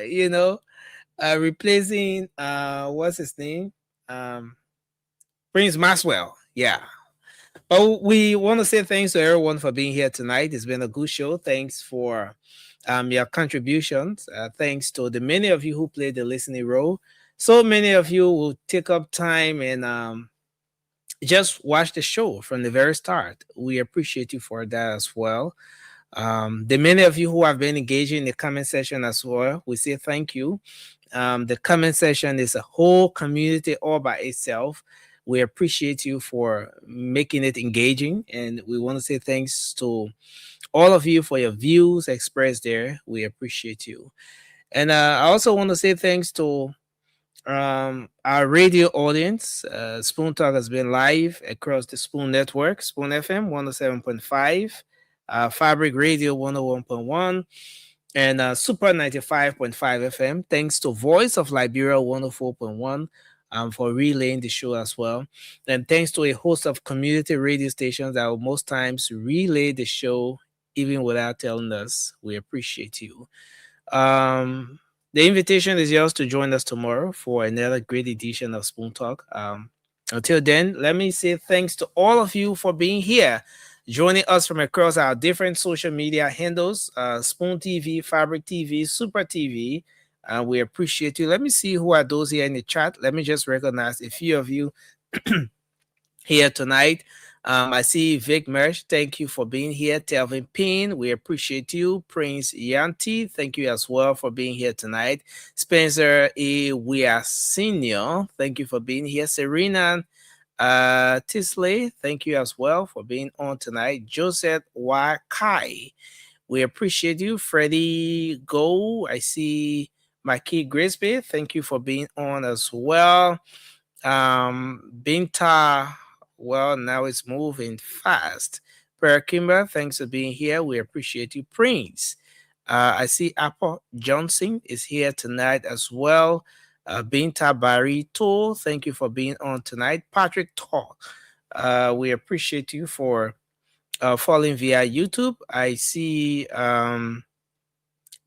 replacing what's his name? Prince Maxwell. Yeah. But we want to say thanks to everyone for being here tonight. It's been a good show. Thanks for your contributions. Thanks to the many of you who played the listening role. So many of you will take up time and just watch the show from the very start. We appreciate you for that as well. The many of you who have been engaging in the comment section as well, we say thank you. The comment section is a whole community all by itself. We appreciate you for making it engaging, and we want to say thanks to all of you for your views expressed there. We appreciate you. And I also want to say thanks to our radio audience. Spoon Talk has been live across the Spoon Network, Spoon FM 107.5, Fabric Radio 101.1, and Super 95.5 FM. Thanks to Voice of Liberia 104.1. For relaying the show as well. And thanks to a host of community radio stations that will most times relay the show even without telling us. We appreciate you. The invitation is yours to join us tomorrow for another great edition of Spoon Talk. Until then, let me say thanks to all of you for being here, joining us from across our different social media handles, Spoon TV, Fabric TV, Super TV. We appreciate you. Let me see who are those here in the chat. Let me just recognize a few of you here tonight. I see Vic Mersch. Thank you for being here. Telvin Payne, we appreciate you. Prince Yanti, thank you as well for being here tonight. Spencer E. We are Senior, thank you for being here. Serena Tisley, thank you as well for being on tonight. Joseph Wakai, we appreciate you. Freddie Go, I see Mikey Grisby, thank you for being on as well. Binta, well, now it's moving fast. Per Kimber, thanks for being here. We appreciate you. Prince, I see Apple Johnson is here tonight as well. Binta Barito, thank you for being on tonight. Patrick Talk, we appreciate you for following via YouTube. I see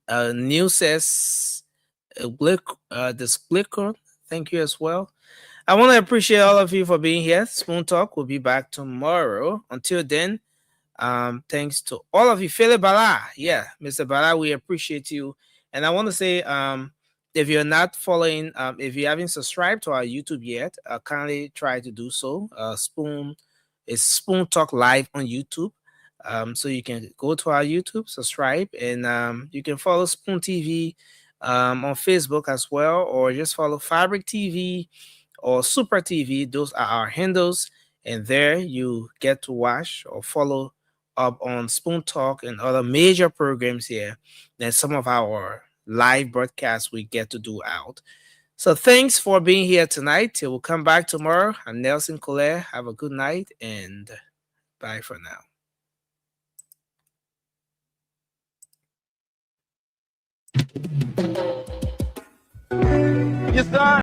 Newses. The Splicker, thank you as well. I want to appreciate all of you for being here. Spoon Talk will be back tomorrow. Until then, thanks to all of you. Philip Bala, yeah, Mr. Bala, we appreciate you. And I want to say the if you're not following, if you haven't subscribed to our YouTube yet, kindly try to do so. Spoon Talk Live on YouTube. So you can go to our YouTube, subscribe, and you can follow Spoon TV on Facebook as well, or just follow Fabric TV or Super TV. Those are our handles, and there you get to watch or follow up on Spoon Talk and other major programs here. And some of our live broadcasts we get to do out. So thanks for being here tonight. We'll come back tomorrow. I'm Nelson Collier. Have a good night and bye for now. Yes, sir.